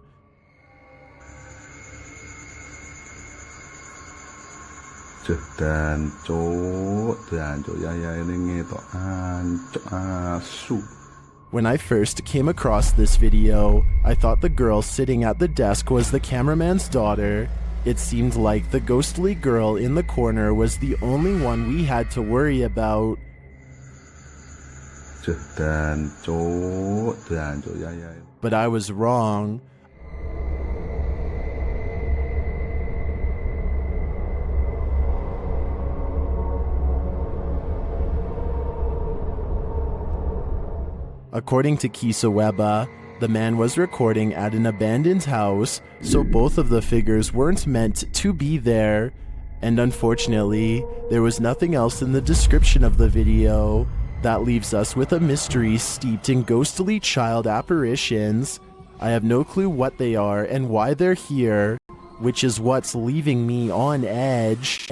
When I first came across this video, I thought the girl sitting at the desk was the cameraman's daughter. It seemed like the ghostly girl in the corner was the only one we had to worry about. But I was wrong. According to Kisaweba, the man was recording at an abandoned house, so both of the figures weren't meant to be there. And unfortunately, there was nothing else in the description of the video. That leaves us with a mystery steeped in ghostly child apparitions. I have no clue what they are and why they're here, which is what's leaving me on edge.